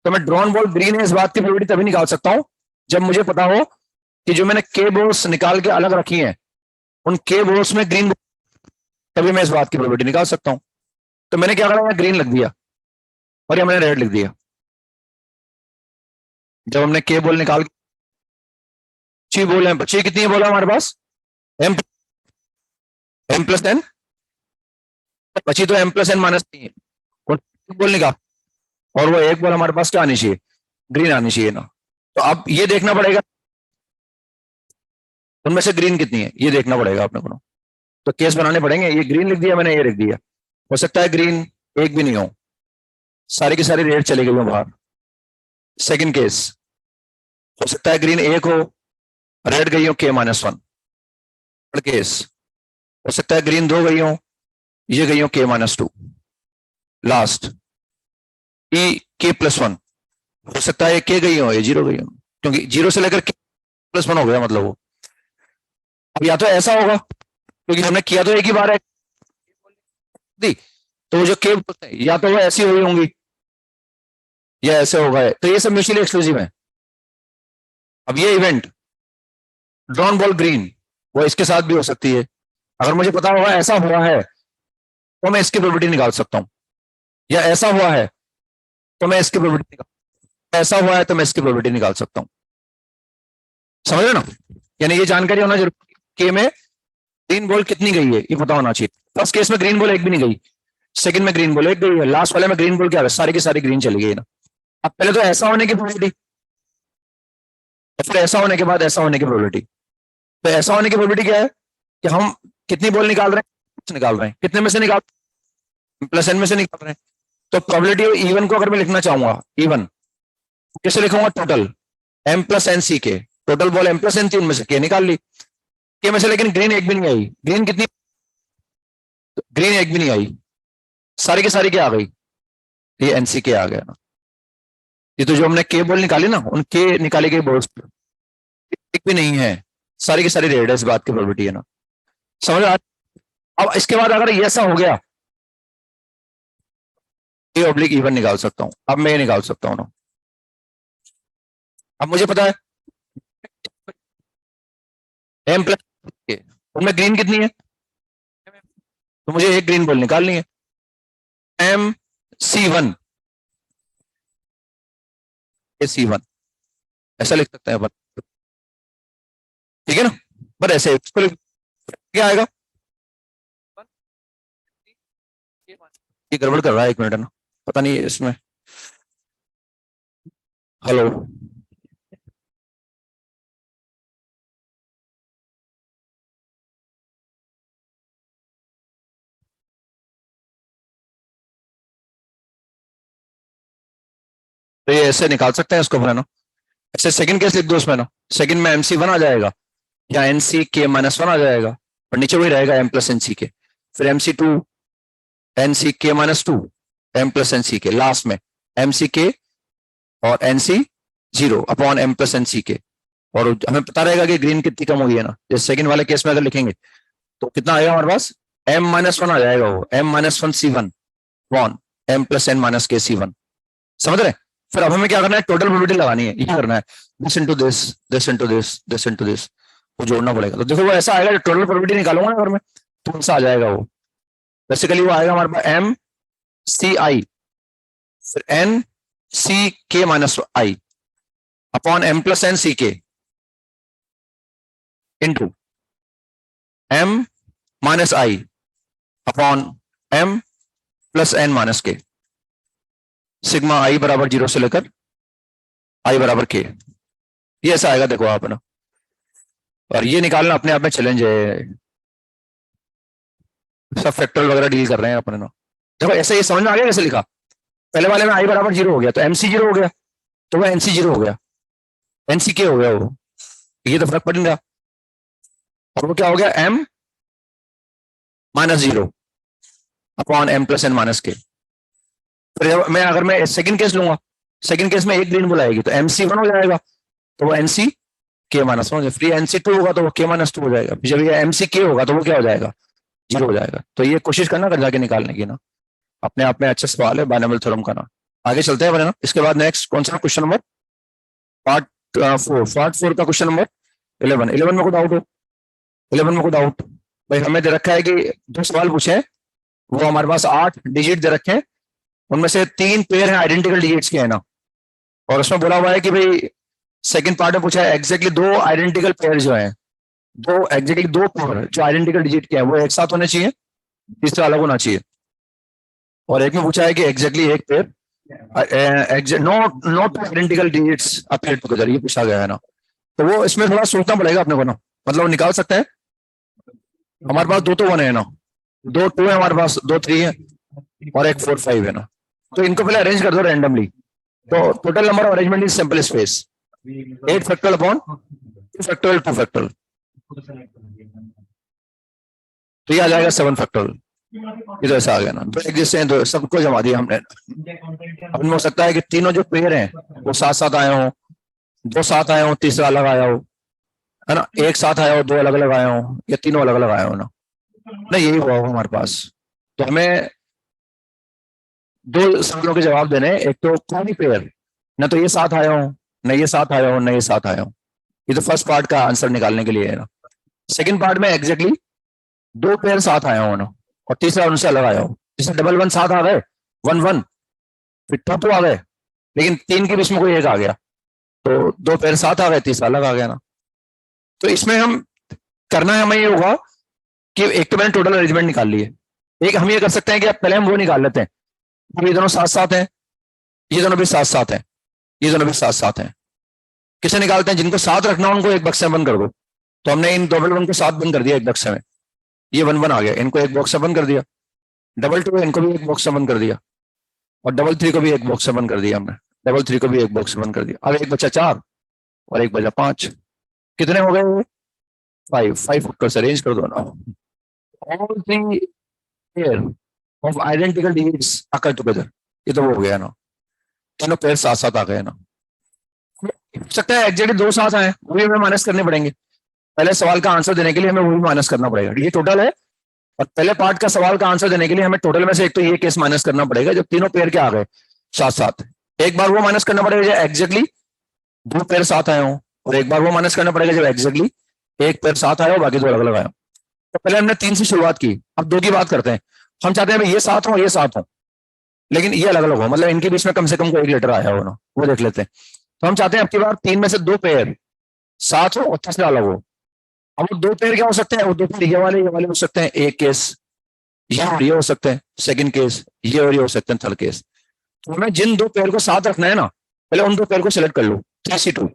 तो मैं ड्रॉन बॉल ग्रीन है इस बात की प्रोबेबिलिटी तभी निकाल सकता हूं जब मुझे पता हो कि जो मैंने के बॉल्स निकाल के अलग रखी हैं उन के बॉल्स में ग्रीन, तभी मैं इस बात की प्रोबेबिलिटी निकाल सकता हूं। तो मैंने क्या करा, ग्रीन लिख दिया और या मैंने रेड लिख दिया। जब हमने के बॉल निकाल, ची बॉल है, ची कितनी है बोला हमारे पास, एम, एम प्लस एन, बची तो एम प्लस एन माइनस नहीं है, बॉल निकाल, और वो एक बॉल हमारे पास क्या आनी चाहिए, ग्रीन आनी चाहिए ना। तो अब ये देखना पड़ेगा उनमें से ग्रीन कितनी है, ये देखना पड़ेगा अपने को। तो केस बनाने पड़ेंगे, ये ग्रीन लिख दिया मैंने, ये लिख दिया, हो सकता है ग्रीन एक भी नहीं हो, सारी की सारी रेड चली गई हो बाहर। सेकंड केस, हो सकता है ग्रीन एक हो, रेड गई हो के माइनस 1। थर्ड केस, हो सकता है ग्रीन 2 गई हो, ये गई हो के माइनस 2। लास्ट ई के प्लस 1, हो सकता है के गई हो, ये 0 गई हो, क्योंकि 0 से लेकर के प्लस 1 हो गया मतलब वो। अब या तो ऐसा होगा क्योंकि हमने किया तो एक ही बार है, तो वो जो के या तो वो ऐसी हुई होंगी या ऐसे होगा, तो ये सब म्यूचुअली एक्सक्लूसिव है। अब ये इवेंट ड्रॉन बॉल ग्रीन वो इसके साथ भी हो सकती है। अगर मुझे पता होगा ऐसा हुआ है तो मैं इसकी प्रोबेबिलिटी निकाल सकता हूं, या ऐसा हुआ है तो मैं इसकी प्रोबेबिलिटी निकाल, ऐसा हुआ है तो मैं इसकी प्रोबेबिलिटी निकाल सकता हूं। समझ रहे ना, यानी ये जानकारी होना जरूरी के में ग्रीन बॉल कितनी गई है ये पता होना चाहिए। फर्स्ट केस में ग्रीन बॉल एक भी नहीं गई, सेकंड में ग्रीन बॉल एक गई है, लास्ट वाले में ग्रीन बॉल क्या है, सारी की सारी ग्रीन चली गई ना। अब पहले तो ऐसा होने की प्रोबेबिलिटी, फिर ऐसा होने के बाद ऐसा होने की प्रोबेबिलिटी। तो ऐसा होने की प्रोबेबिलिटी क्या है कि हम कितनी बॉल निकाल रहे हैं, निकाल रहे हैं कितने में से निकाल, प्लस एन में से निकाल रहे हैं। तो प्रोबेबिलिटी इवन को अगर मैं लिखना चाहूंगा, इवन कैसे लिखूंगा, total m plus n c के, total ball m plus n थी उनमें से के निकाल ली, के में से लेकिन ग्रीन एक भी नहीं आई। ग्रीन कितनी, ग्रीन एक भी नहीं आई, सारी की सारी क्या आ गई, ये एनसी के आ गया ना। ये तो जो हमने के बॉल निकाली ना उन के निकाली गई बॉल्स एक भी नहीं है, सारी की सारी रेड है, इस बात की प्रोबेबिलिटी है ना। समझ आ। अब इसके बाद अगर ये ऐसा हो गया, ये ऑब्लिक इवन निकाल सकता हूं, अब मैं ये निकाल सकता हूं ना। अब मुझे पता है एम प्लस के, उनमें ग्रीन कितनी है, तो मुझे एक ग्रीन बॉल निकालनी है, एम C1, C1 ऐसा लिख सकते हैं अपन, ठीक है ना। पर ऐसे क्या आएगा, ये गड़बड़ कर रहा है, एक मिनट है ना, पता नहीं इसमें, हेलो। तो ये ऐसे निकाल सकते हैं इसको, है ना। ऐसे सेकंड केस लिख दो उसमें ना, सेकंड में MC1 आ जाएगा या NCK-1 आ जाएगा, और नीचे वही रहेगा M प्लस NCK, फिर MC2 NCK-2 M plus NCK, last में MCK और NC0 upon M plus NCK, और हमें पता रहेगा कि ग्रीन कितनी कम हुई है ना। जैसे सेकंड वाले केस में अगर लिखेंगे तो कितना आएगा हमारे पास, M-1 आ जाएगा, वो M-1C1 upon M plus N-K-C1, समझ रहे? फिर अब हमें क्या करना है, टोटल प्रोबेबिलिटी लगानी है, ये करना है this into this, this into this, this into this, वो जोड़ना पड़ेगा। तो देखो वो ऐसा आएगा, टोटल प्रोबेबिलिटी निकालूंगा ना अगर मैं, तो ऐसा आ जाएगा वो, बेसिकली वो आएगा हमारे पास MCI फिर NCK-I upon M plus NCK into M-I upon M plus N-K, sigma I बराबर 0 से लेकर I बराबर K, ये ऐसा आएगा देखो आप ना। और ये निकालना अपने आप में चैलेंज है, सब फैक्टर वगैरह डील कर रहे हैं अपने ना। देखो ऐसे ये समझ में आ गया कैसे लिखा, पहले वाले में I बराबर 0 हो गया तो MC 0 हो गया, तो वह NC 0 हो गया, NCK हो गया वो, ये तो फर्क पड़ नहीं रहा। और वो क्या हो गया, M-0 upon M plus N-K। फिर मैं अगर मैं सेकंड केस लूंगा, सेकंड केस में एक ग्रीन बुल आएगी तो MC1 हो जाएगा, तो वो NCK-1 हो जाएगा, फिर NC2 होगा तो वो K-2 हो जाएगा, जब ये MCK होगा तो वो क्या हो जाएगा, 0 हो जाएगा। तो ये कोशिश करना कर जाके निकालने की ना, अपने आप में अच्छा सवाल है बाइनोमियल थ्योरम का ना। आगे चलते हैं ना, इसके बाद नेक्स्ट कौन सा क्वेश्चन नंबर, पार्ट 4 का क्वेश्चन नंबर 11 में कोई डाउट हो, 11 में कोई डाउट भाई, हमें दे रखा है कि 2 सवाल पूछे, वो हमारे पास 8 डिजिट दे रखे हैं, उनमें से 3 पेयर हैं आइडेंटिकल डिजिट्स के है ना, और उसमें बोला हुआ है कि भाई सेकंड पार्ट में पूछा है एग्जैक्टली 2 आइडेंटिकल पेयर जो हैं, 2 पेयर जो आइडेंटिकल डिजिट के हैं वो एक साथ होने चाहिए, तीसरा अलग होना चाहिए। और एक में पूछा है कि एग्जैक्टली एक pair not identical digits appear together, ये पूछा गया है ना। तो वो इसमें थोड़ा सोचना पड़ेगा अपने को ना, मतलब निकाल सकते हैं, हमारे पास 2 तो 1 है ना, 2 2 है हमारे पास, 2 3 है और एक 4 5 है ना, तो इनको पहले अरेंज कर दो रैंडमली। तो total number of arrangement is simple space 8 factorial upon 2 factorial 2 factorial, तो ये आ जाएगा 7 फैक्टोरियल, ये तो ऐसा आ गया ना। तो एग्जिस्टेंस तो सबको जमा दिया हमने। अब हो सकता है कि तीनों जो पेयर हैं वो साथ साथ आए हों, 2 साथ आए हों, तीसरा अलग आया हो, है ना, एक साथ आया हो, 2 अलग अलग आए हो, या तीनों अलग अलग आए हो ना, नहीं यही हुआ हो हमारे पास। तो हमें 2 सवालों के जवाब देने, एक तो कोई पेयर ना तो ये साथ आया हो, न ये साथ आया हो, न ये साथ आया हो, ये तो फर्स्ट पार्ट का आंसर निकालने के लिए है ना। सेकंड पार्ट में एग्जैक्टली 2 पेयर साथ आया हो ना, और तीसरा उनसे अलग आया हो, जैसे 1 1 साथ आ गए 1 1, फिर 2 2 आ गए, लेकिन 3 के बीच में कोई एक आ गया, तो 2 पेयर साथ आ गए, तीसरा अलग आ गया ना। तो इसमें हम करना है, हमें ये होगा कि एक तो मैंने टोटल अरेंजमेंट निकाल ली है, एक हम ये कर सकते हैं कि पहले हम वो निकाल लेते हैं, ये दोनों साथ साथ हैं, ये दोनों भी साथ साथ हैं, ये दोनों भी साथ साथ हैं। किसे निकालते हैं, जिनको साथ रखना उनको एक बक्से में बंद कर दो। तो हमने इन डबल 1 को साथ बंद कर दिया एक बक्से में, ये 1 1 आ गया, इनको एक बॉक्स में बंद कर दिया, डबल 2 इनको भी एक बॉक्स में बंद कर दिया, और डबल 3 को भी एक बॉक्स में बंद कर दिया हमने, डबल 3 को भी एक बॉक्स में बंद कर दिया। अब एक बचा 4 और एक बचा 5, कितने हो गए 5 फैक्टर्स अरेंज कर दो ना। All 3 pair of identical digits occur together, ये तो वो हो गया ना, दोनों पेयर साथ साथ आ गए ना। हो सकता है एग्जैक्टली 2 साथ आए, वो भी हमें माइनस करने पड़ेंगे, पहले सवाल का आंसर देने के लिए हमें वो भी माइनस करना पड़ेगा, ये टोटल है, और पहले पार्ट का सवाल का आंसर देने के लिए हमें टोटल में से एक तो ये केस माइनस करना पड़ेगा जब तीनों पेयर के आ गए साथ साथ, एक बार वो माइनस करना पड़ेगा जब एग्जैक्टली 2 पेयर साथ आए हों, और एक बार वो माइनस करना पड़ेगा जब एग्जैक्टली एक पेयर साथ आया हो, बाकी 2 अलग अलग आए हो। तो पहले हमने 3 से शुरुआत की, अब 2 की बात करते हैं। हम चाहते हैं ये साथ हो, ये साथ हो, लेकिन ये अलग अलग हो, मतलब इनके बीच में कम से कम कोई एक लेटर आया हो ना, वो देख लेते हैं। तो हम चाहते हैं अब की बार 3 में से 2 पेयर साथ हो और तीसरा अलग हो। अब वो 2 पेयर क्या हो सकते हैं, वो 2 पेयर ये वाले हो सकते हैं, एक केस ये और ये हो सकते हैं, सेकंड केस ये और ये हो सकते हैं, थर्ड केस। तो हमें जिन 2 पेयर को साथ रखना है ना, पहले उन 2 पेयर को सिलेक्ट कर लो, 3C2।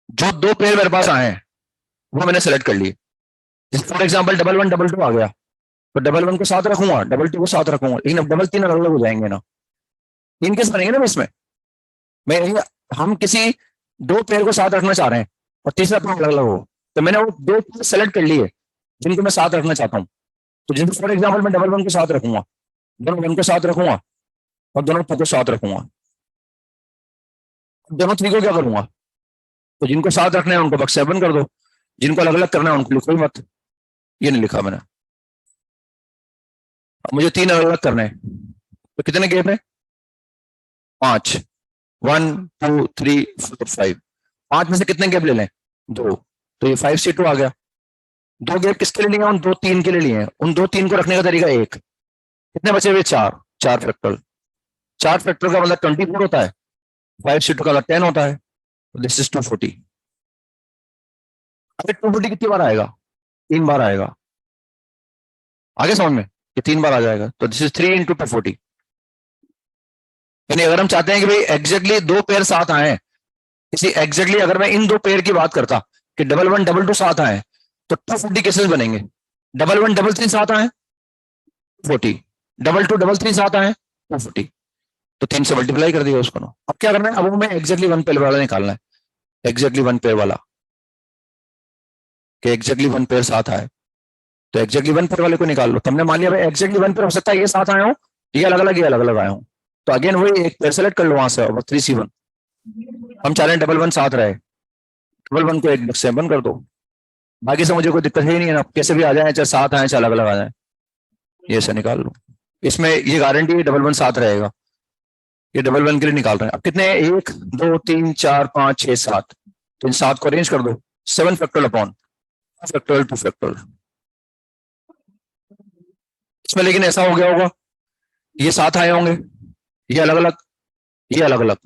जो 2 पेयर मेरे पास आए हैं वो मैंने सेलेक्ट कर लिए, फॉर एग्जाम्पल 1 1 2 2 आ गया, तो 1 1 को साथ रखूंगा, 2 2 को साथ रखूंगा, लेकिन अब 3 अलग अलग हो जाएंगे ना, 3 केस बनेंगे ना इसमें, हम किसी दो पेयर को साथ रखना चाह रहे हैं और तीसरा पेयर अलग अलग हो, तो मैंने वो दो पेयर सेलेक्ट कर लिए जिनको मैं साथ रखना चाहता हूँ। तो जिनको फॉर एग्जाम्पल मैं डबल वन को साथ रखूंगा, दोनों वन को साथ रखूंगा और दोनों टू को साथ रखूंगा। दोनों थ्री को क्या करूंगा, तो जिनको साथ रखना है उनको बस 7 कर दो, जिनको अलग अलग करना है उनको लिखो ही मत। ये नहीं लिखा मैंने। अब मुझे 3 अलग अलग करने हैं, तो कितने गैप है, 5, 1 2 3 4 5। 5 में से कितने गैप ले लें, 2, तो ये 5C2 आ गया। 2 गैप किसके लिए लिए हैं, उन 2 3 के लिए लिए हैं। उन 2 3 को रखने का तरीका एक, कितने बचे हुए 4, 4 फैक्टर। 4 फैक्टर का मतलब 24 होता है, 5C2 का 10 होता है, दिस इज 240। अरे 240 कितनी बार आएगा, 3 बार आएगा। आगे समझ में, ये 3 बार आ जाएगा, तो दिस इज 3 इंटू 240। यानी अगर हम चाहते हैं कि भाई एग्जैक्टली 2 पेयर साथ आए, इसी एग्जैक्टली अगर मैं इन 2 पेयर की बात करता कि डबल 1 डबल 2 साथ आए, तो 240 केसेस बनेंगे। डबल 1 डबल 3 साथ आए 40, डबल 2 डबल 3 साथ आए 240, तो 3 से मल्टीप्लाई कर दिया उसको ना। अब क्या करना है, अब हमें एग्जैक्टली 1 पेयर वाला निकालना है, एग्जैक्टली 1 पेयर वाला, कि एग्जैक्टली 1 पेयर साथ आए, तो एग्जैक्टली 1 पेयर वाले को निकाल लो। तुमने मान लिया भाई एग्जैक्टली 1 पेयर हो सकता है ये साथ आए हो, ये अलग अलग आए हो, तो अगेन वही एक पेयर सेलेक्ट कर लो वहां से, 3C1। हम चाह रहे हैं डबल 1 साथ रहे, डबल 1 को एक से बंद कर दो, बाकी से मुझे कोई दिक्कत ही नहीं है ना, कैसे भी आ जाए, चाहे साथ आए चाहे अलग अलग आ जाए, ये से निकाल लो। इसमें ये गारंटी है डबल 1 साथ रहेगा, ये डबल 1 के लिए निकाल रहे हैं। अब कितने, 1 2 3 4 5 6 7, तो इन 7 को अरेंज कर दो, 7 फैक्टोरियल अपॉन फैक्टोरियल 2 फैक्टोरियल। इसमें लेकिन ऐसा हो गया होगा, ये साथ आए होंगे, ये अलग अलग, ये अलग अलग,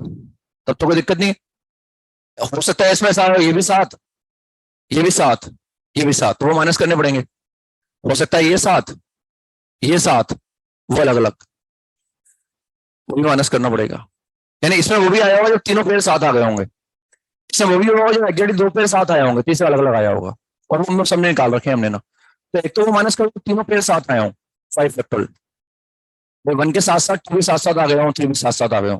तब तो कोई दिक्कत नहीं है। हो सकता है इसमें ऐसा ये भी साथ, ये भी साथ, ये भी साथ, तो वो माइनस करने पड़ेंगे। हो सकता है ये साथ, ये साथ, वो अलग अलग, वो भी माइनस करना पड़ेगा। यानी इसमें वो भी आया होगा जब तीनों पेयर साथ आ गए होंगे, इसमें वो भी होगा जब एग्जैक्टली 2 पेयर साथ आए होंगे, तीसरा अलग अलग आया होगा, और हम लोग सबने निकाल रखे हैं हमने ना। तो एक तो वो माइनस करो तीनों पेयर साथ आए हों 5 फैक्टोरियल, 1 के साथ साथ 2 भी साथ साथ आ गए हों, 3 भी साथ साथ आ गए हों।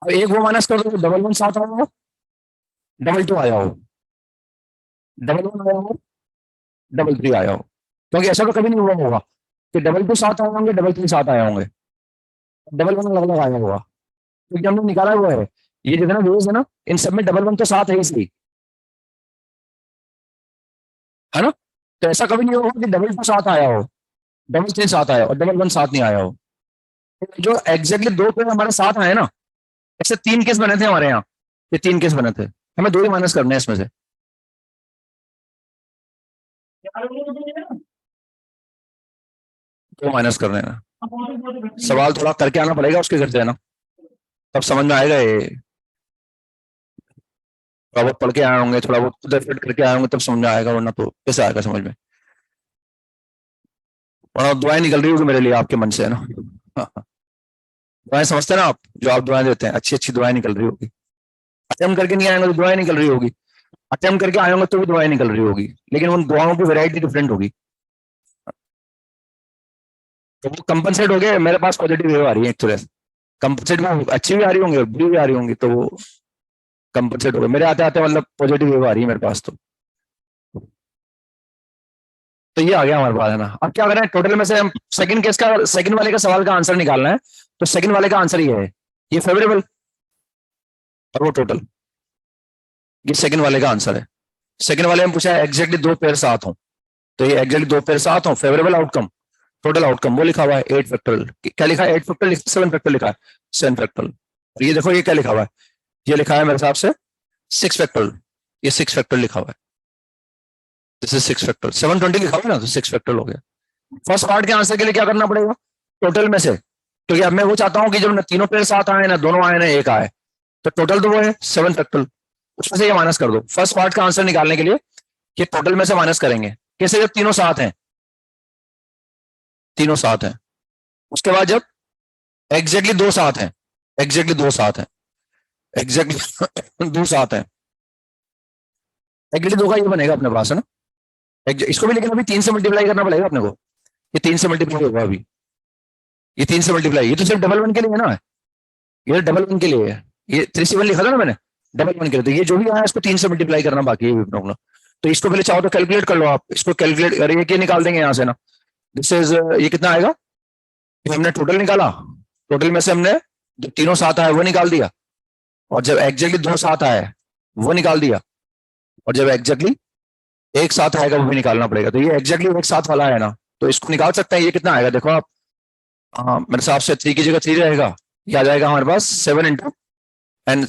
अब एक वो माइनस कर दो, डबल 1 साथ आया हो, डबल 2 आया हो, डबल 1 आया हो, डबल 3 आया हो, क्योंकि ऐसा तो कभी नहीं हुआ होगा कि डबल 2 साथ आए होंगे, डबल 3 साथ आए होंगे, डबल 1 अलग अलग आया होगा, क्योंकि हमने निकाला हुआ है ये जितना वेज है ना, इन सब में डबल 1 तो साथ है इसलिए, है ना। तो ऐसा कभी नहीं होगा कि डबल 2 साथ आया हो, डबल 3 साथ आया और डबल 1 साथ नहीं आया हो। जो एग्जैक्टली 2 पेयर हमारे साथ आए ना, ऐसे 3 केस बने थे हमारे यहाँ, ये 3 केस बने थे, हमें 2 ही माइनस करने हैं इसमें से। तो माइनस करने हैं, सवाल थोड़ा करके आना पड़ेगा उसके घर से, है ना, तब समझ में आएगा। ये थोड़ा बहुत पढ़ के आए होंगे, थोड़ा बहुत उधर फिट करके आए होंगे, तब समझ में आएगा, वरना तो कैसे आएगा समझ में। और दुआएं निकल रही होगी मेरे लिए आपके मन से, है ना। दुआएं समझते हैं ना आप, जो आप दुआएं देते हैं, अच्छी अच्छी दुआएं निकल रही होगी। अटेम्प्ट करके नहीं आएंगे तो दुआएं निकल रही होगी, अटेम्प्ट करके आए होंगे तो भी दुआएं निकल रही होगी, लेकिन उन दुआओं की वैरायटी डिफरेंट होगी। तो वो कंपनसेट हो गए, मेरे पास पॉजिटिव वेव आ रही है एक तरह से, कंपनसेट में अच्छी भी आ रही होंगी, बुरी भी आ रही होंगी, तो वो कंपनसेट हो गए मेरे आते आते, मतलब पॉजिटिव वेव आ रही है मेरे पास। तो ये आ गया हमारे पास, है ना। अब क्या करें, टोटल में से हम सेकंड केस का, सेकंड वाले का सवाल का आंसर निकालना है, तो सेकंड वाले का आंसर ये है, ये फेवरेबल और वो टोटल, ये सेकंड वाले का आंसर है। सेकंड वाले में पूछा है एग्जैक्टली 2 पेयर साथ हों, तो ये एग्जैक्टली 2 पेयर साथ हों, फेवरेबल आउटकम, टोटल आउटकम, वो लिखा हुआ है 8 फैक्टोरियल। क्या लिखा है, 8 फैक्टोरियल, 7 फैक्टोरियल लिखा है, 7 फैक्टोरियल। और ये देखो ये क्या लिखा हुआ है, ये लिखा है मेरे हिसाब से 6 फैक्टोरियल, ये 6 फैक्टोरियल लिखा हुआ है, दिस इज 6 फैक्टोरियल। 720 लिखा हुआ है ना, तो 6 फैक्टोरियल हो गया। फर्स्ट पार्ट के आंसर के लिए क्या करना पड़ेगा, टोटल में से, क्योंकि अब मैं वो चाहता हूं कि जब ना तीनों पेयर साथ आए ना दोनों आए ना एक आए, तो टोटल तो वो है 7 फैक्टोरियल, उसमें से ये माइनस कर दो। फर्स्ट पार्ट का आंसर निकालने के लिए ये टोटल में से माइनस करेंगे, कैसे, जब तीनों साथ हैं, तीनों साथ हैं। उसके बाद जब एग्जैक्टली 2 साथ हैं, एग्जैक्टली 2 साथ हैं, एग्जैक्टली 2 साथ हैं, एग्जैक्टली 2 का ये बनेगा अपने पास, है ना। इसको भी लेकिन अभी 3 से मल्टीप्लाई करना पड़ेगा अपने को, ये 3 से मल्टीप्लाई होगा अभी, ये 3 से मल्टीप्लाई, ये तो सिर्फ डबल 1 के लिए है ना, ये डबल 1 के लिए है, ये 3C1 लिखा था ना मैंने, डबल वन किया, तो ये जो भी आया इसको 3 से मल्टीप्लाई करना बाकी है प्रॉब्लम। तो इसको पहले चाहो तो कैलकुलेट कर लो आप, इसको कैलकुलेट अरे ये निकाल देंगे यहाँ से ना, दिस इज ये कितना आएगा, ये हमने टोटल निकाला, टोटल में से हमने जो तीनों साथ आया वो निकाल दिया, और जब एग्जैक्टली दो साथ आए वो निकाल दिया, और जब एग्जैक्टली एक साथ आएगा वो भी निकालना पड़ेगा। तो ये एग्जैक्टली एक साथ वाला है ना, तो इसको निकाल सकते हैं। ये कितना आएगा देखो आप, मेरे हिसाब से 3 की जगह 3 रहेगा, ये आ जाएगा हमारे पास 7 इंटू एंड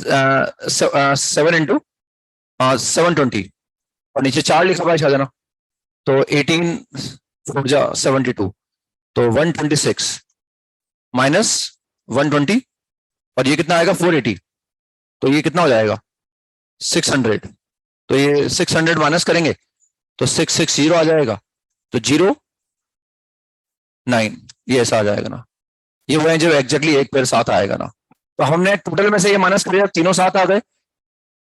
7 इंटू 720, और नीचे 4 लिखा हुआ है शायद ना, तो 18 72, तो 126 माइनस 120, और ये कितना आएगा 480, तो ये कितना हो जाएगा 600, तो ये 600 माइनस करेंगे तो 660 आ जाएगा, तो 09, ये ऐसा आ जाएगा ना, ये वो है जब एग्जैक्टली एक पेयर साथ आएगा ना। तो हमने टोटल में से ये माइनस कर दिया, तीनों साथ आ गए,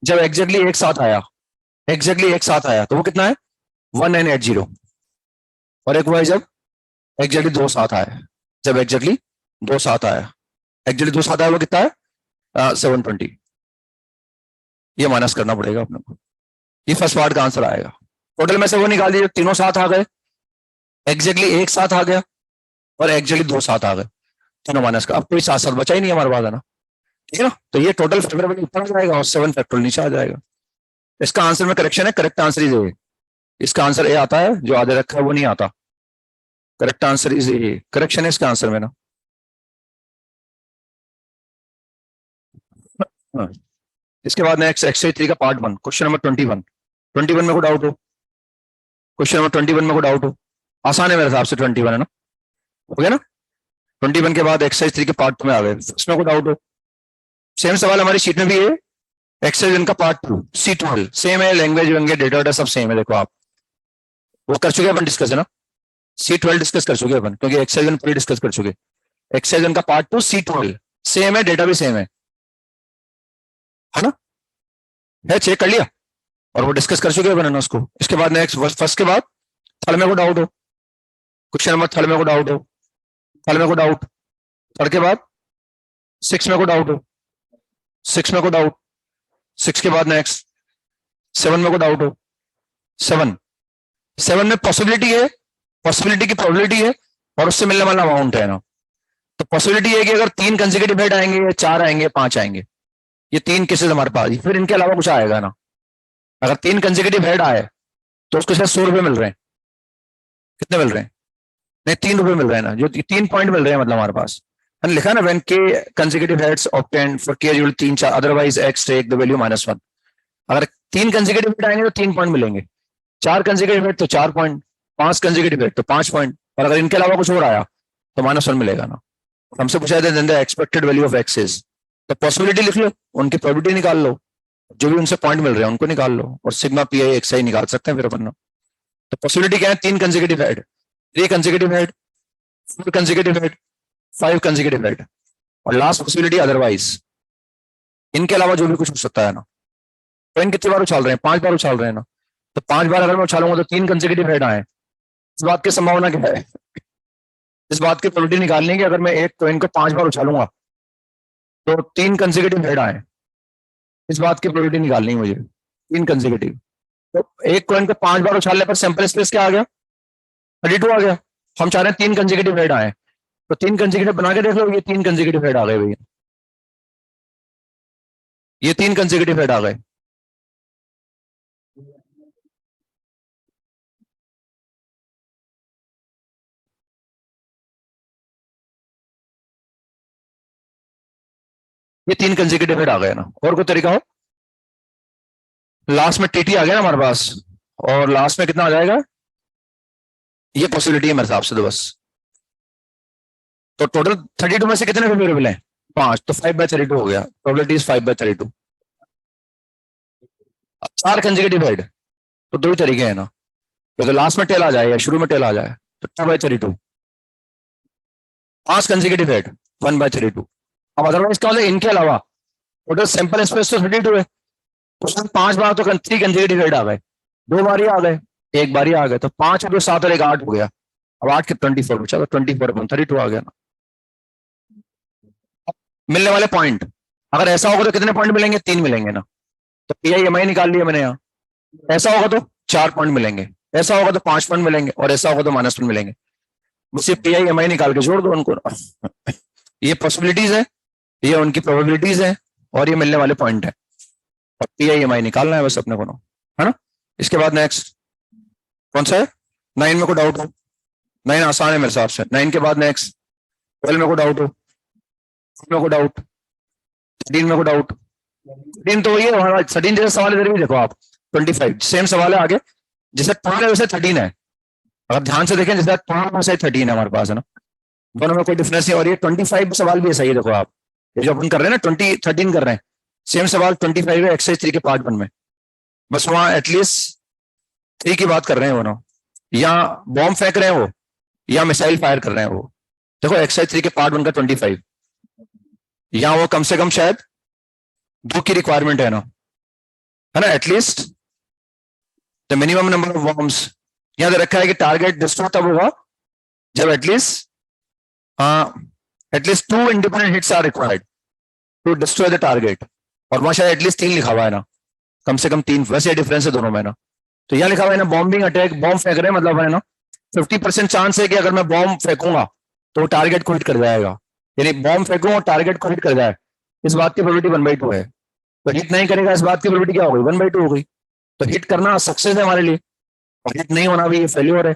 जब एग्जैक्टली एक साथ आया, एग्जैक्टली एक साथ आया तो वो कितना है 1980, और एक वो है जब एग्जैक्टली दो साथ आए, जब एग्जैक्टली दो साथ आया, एग्जैक्टली दो साथ आया वो कितना है 720, ये माइनस करना पड़ेगा अपने को, ये फर्स्ट पार्ट का आंसर आएगा। टोटल में से वो निकाल दिया, तीनों साथ आ गए, एग्जैक्टली एक साथ आ गया, और एग्जैक्टली दो साथ आ गए, तीनों माइनस का, अब कोई साथ साथ बचा ही नहीं हमारे पास है ना, ठीक है ना। तो ये टोटल फैक्टोरियल ऊपर आ जाएगा और 7 फैक्टोरियल नीचे आ जाएगा। इसका आंसर में करेक्शन है, करेक्ट आंसर इज ए, इसका आंसर ए आता है, जो आधे रखा है वो नहीं आता, correct answer is a, correction है इसका आंसर में ना। इसके बाद नेक्स्ट एक्सरसाइज 3 का पार्ट 1 क्वेश्चन नंबर 21 में को डाउट हो, क्वेश्चन नंबर 21 में को डाउट हो, आसान है मेरे हिसाब से 21 है ना, हो गया ना। 21 के बाद एक्सरसाइज 3 के पार्ट 2 में आ गए, इसमें को डाउट हो, सेम सवाल हमारी शीट में भी है, एक्सरसाइज इनका पार्ट 2 C12 सेम है, लैंग्वेज वेंगे डेटा वेटा सब सेम है, देखो आप वो कर चुके अपन डिस्कस है ना, C12 डिस्कस कर चुके अपन, क्योंकि एक्सरसाइज पूरी डिस्कस कर चुके, एक्सरसाइज इनका पार्ट 2 C12 सेम है, डेटा भी सेम है ना, है चेक कर लिया, और वो डिस्कस कर चुके अपन उसको। इसके बाद नेक्स्ट फर्स्ट के बाद थर्ड में को डाउट हो, क्वेश्चन नंबर थर्ड में को डाउट हो, थर्ड में को डाउट, थर्ड के बाद 6 में को डाउट हो, 6 में को डाउट, 6 के बाद नेक्स्ट 7 में को डाउट हो, 7 में पॉसिबिलिटी है, पॉसिबिलिटी की प्रोबेबिलिटी है, और उससे मिलने वाला अमाउंट है ना। तो पॉसिबिलिटी है कि अगर 3 कंसेक्यूटिव हेड आएंगे, 4 आएंगे, 5 आएंगे, ये 3 केसेस हमारे पास, फिर इनके अलावा कुछ आएगा ना। अगर 3 कंसेक्यूटिव हेड आए तो उसको शायद 100 रुपए मिल रहे हैं, कितने मिल रहे हैं, नहीं 3 रुपए मिल रहे हैं ना, जो 3 पॉइंट मिल रहे हैं मतलब हमारे पास, मैंने लिखा ना, when K consecutive heads obtained for K equal 3 4 otherwise X take the value -1। अगर 3 कंसेक्यूटिव हेड आएंगे तो 3 पॉइंट मिलेंगे, 4 कंसेक्यूटिव हेड तो 4 पॉइंट, 5 कंसेक्यूटिव हेड तो 5 पॉइंट, और अगर इनके अलावा कुछ और आया तो -1 मिलेगा ना। हमसे पूछा जाता है expected value of x is, तो पॉसिबिलिटी लिख लो, उनकी प्रोबेबिलिटी निकाल लो, जो भी उनसे पॉइंट मिल रहे हैं उनको निकाल लो, और सिग्मा पी आई एक्स आई निकाल सकते हैं फिर अपन। तो पॉसिबिलिटी क्या है, 3 consecutive head, 3 consecutive head, 4 consecutive head, 5 consecutive head, और लास्ट पॉसिबिलिटी अदरवाइज, इनके अलावा जो भी कुछ हो सकता है ना। तो इन कितनी बार उछाल रहे हैं, 5 बार उछाल रहे हैं ना, तो 5 बार अगर मैं उछालूंगा तो 3 कंसेक्यूटिव हेड आए, इस बात की संभावना क्या है, इस बात की प्रोबेबिलिटी निकालनी है कि अगर मैं एक कॉइन को 5 बार उछालूंगा तो 3 कंसेक्यूटिव हेड आए, इस बात की प्रोबेबिलिटी निकालनी है मुझे, 3 कंसेक्यूटिव। तो एक कॉइन को 5 बार उछालने पर सैंपल स्पेस क्या आ गया, 32 आ गया। हम चाह रहे हैं 3 कंसेक्यूटिव हेड आए, तो 3 कंसेक्यूटिव बना के देख लो, ये 3 कंसेक्यूटिव हेड आ गए भैया, ये 3 कंसेक्यूटिव हेड आ गए। ये 3 कंसेक्यूटिव हेड आ गए ना, और कोई तरीका हो, लास्ट में टीटी आ गया ना हमारे पास, और लास्ट में कितना आ जाएगा, ये पॉसिबिलिटी है मेरे हिसाब से, तो बस तो टोटल 32 में से कितने फेवरेबल हैं, 5, तो 5/32 हो गया, प्रोबेबिलिटी इज 5/32। 4 कंसेक्यूटिव हेड, तो 2 ही तरीके हैं ना, तो लास्ट में टेल आ जाए या शुरू में टेल आ जाए, तो 2/32। 5 कंसेक्यूटिव हेड 1/32। अब अदरवाइज क्या होता है, इनके अलावा टोटल सैंपल स्पेस तो 32 है, उसमें 5 बार तो 3 कंसेक्यूटिव हेड आ गए, 2 बार ही आ गए, 1 बार ही आ गए, तो 5 और 7 और 1 8 हो गया। अब 8 के 24 बचा, तो 24/32 आ गया ना। मिलने वाले पॉइंट, अगर ऐसा होगा तो कितने पॉइंट मिलेंगे? 3 मिलेंगे ना। तो PIMI निकाल लिया मैंने यहाँ। ऐसा होगा तो 4 पॉइंट मिलेंगे, ऐसा होगा तो 5 पॉइंट मिलेंगे, और ऐसा होगा तो -1 मिलेंगे। मुझसे PIMI निकाल के जोड़ दो उनको। ये पॉसिबिलिटीज है, ये उनकी प्रोबेबिलिटीज है, और ये मिलने वाले पॉइंट है। और PIMI निकालना है बस अपने को, है ना। इसके बाद नेक्स्ट कौन सा है? 9 में को डाउट हो? 9 आसान है मेरे हिसाब से। 9 के बाद नेक्स्ट 12 में को डाउट हो? 12 में को डाउट? 13 में को डाउट? 13 तो वही है हमारा 13 जैसा सवाल इधर भी देखो आप। 25 सेम सवाल है आगे, जैसे 12 है वैसे 13 है। अगर ध्यान से देखें जैसे 12 वैसे 13 है हमारे पास, है ना। दोनों में कोई डिफरेंस नहीं। और ये 25 सवाल भी ऐसा ही है, देखो आप ये जो अपन कर रहे हैं ना 13 कर रहे हैं, सेम सवाल 25 है एक्सरसाइज 3 के पार्ट 1 में। बस वहां एटलीस्ट 3 की बात कर रहे हैं वो ना, या बॉम्ब फेंक रहे हैं वो, या मिसाइल फायर कर रहे हैं वो। देखो एक्सरसाइज 3 के पार्ट 1 का 25, या वो कम से कम शायद 2 की रिक्वायरमेंट है ना, at least the minimum number of bombs. यहां रखा है कि टारगेट डिस्ट्रॉय तब होगा जब at least 2 independent hits are required to destroy the target. और वहां शायद एटलीस्ट 3 लिखा हुआ है ना, कम से कम 3। वैसे डिफरेंस है दोनों में ना। तो यहां लिखा हुआ है ना बॉम्बिंग अटैक, बॉम्ब फेंक रहे हैं, मतलब है ना 50% चांस है कि अगर मैं बॉम्ब फेंकूंगा तो टारगेट को हिट कर जाएगा। यानी बॉम्ब फेंकूं और टारगेट को हिट कर जाए, इस बात की प्रोबेबिलिटी 1/2 है। तो हिट नहीं करेगा, इस बात की प्रोबेबिलिटी क्या हो गई? 1/2 हो गई। तो हिट करना सक्सेस है हमारे लिए, और हिट नहीं होना भी ये फेल्योर है।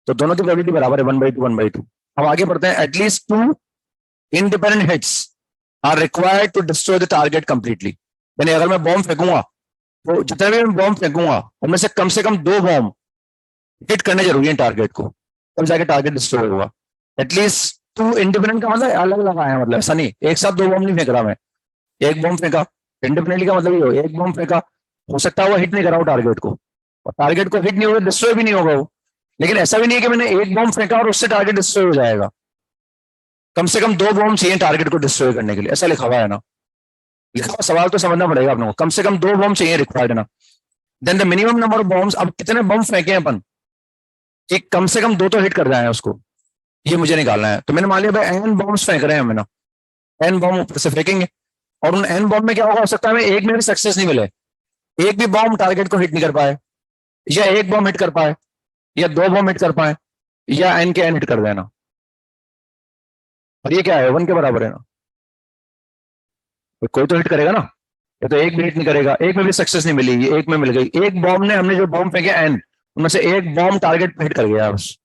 तो दोनों की प्रोबेबिलिटी बराबर है, 1/2 1/2। अब आगे बढ़ते हैं। At least 2 independent hits are required to destroy the target completely. यानी अगर मैं बॉम्ब फेंकूंगा तो जितने भी मैं बॉम्ब फेंकूंगा उनमें से कम 2 बॉम्ब हिट करने जरूरी है टारगेट को, तब जाके टारगेट डिस्ट्रॉय होगा। एटलीस्ट 2 इंडिपेंडेंट का मतलब अलग अलग आया, मतलब ऐसा नहीं एक साथ 2 बॉम्ब नहीं फेंक रहा मैं। एक बॉम्ब फेंका इंडिपेंडेंटली का मतलब ये हो, एक बॉम्ब फेंका हो सकता है वो हिट नहीं करा हो टारगेट को, और टारगेट को हिट नहीं होगा, डिस्ट्रॉय भी नहीं होगा वो। लेकिन ऐसा भी नहीं है कि मैंने एक बॉम्ब फेंका और उससे टारगेट डिस्ट्रॉय हो जाएगा। कम से कम 2 बॉम्ब चाहिए टारगेट को डिस्ट्रॉय करने के लिए, ऐसा लिखा हुआ है ना। लिखा हुआ सवाल तो समझना पड़ेगा अपने को, कम से कम 2 बॉम्ब चाहिए रिक्वायर्ड है ना। Then the minimum number of bombs, अब कितने बॉम्ब फेंके अपन कि कम से कम 2 तो हिट कर जाए उसको, ये मुझे निकालना है। तो मैंने मान लिया भाई n बॉम्ब्स फेंक रहे हैं हम ना, n बॉम्ब ऊपर से फेंकेंगे, और उन n बॉम्ब में क्या होगा, हो सकता है एक में भी सक्सेस नहीं मिले, एक भी बॉम्ब टारगेट को हिट नहीं कर पाए, या एक बॉम्ब हिट कर पाए, या 2 बॉम्ब हिट कर पाए, या n के n हिट कर देना। और ये क्या है 1 के बराबर है ना, कोई तो हिट करेगा ना। ये तो एक भी हिट नहीं करेगा, एक में भी सक्सेस नहीं मिली, ये एक में मिल गई। एक बॉम्ब ने, हमने जो बॉम्ब फेंके n, उनमें से एक बॉम्ब टारगेट पे हिट कर गया बस।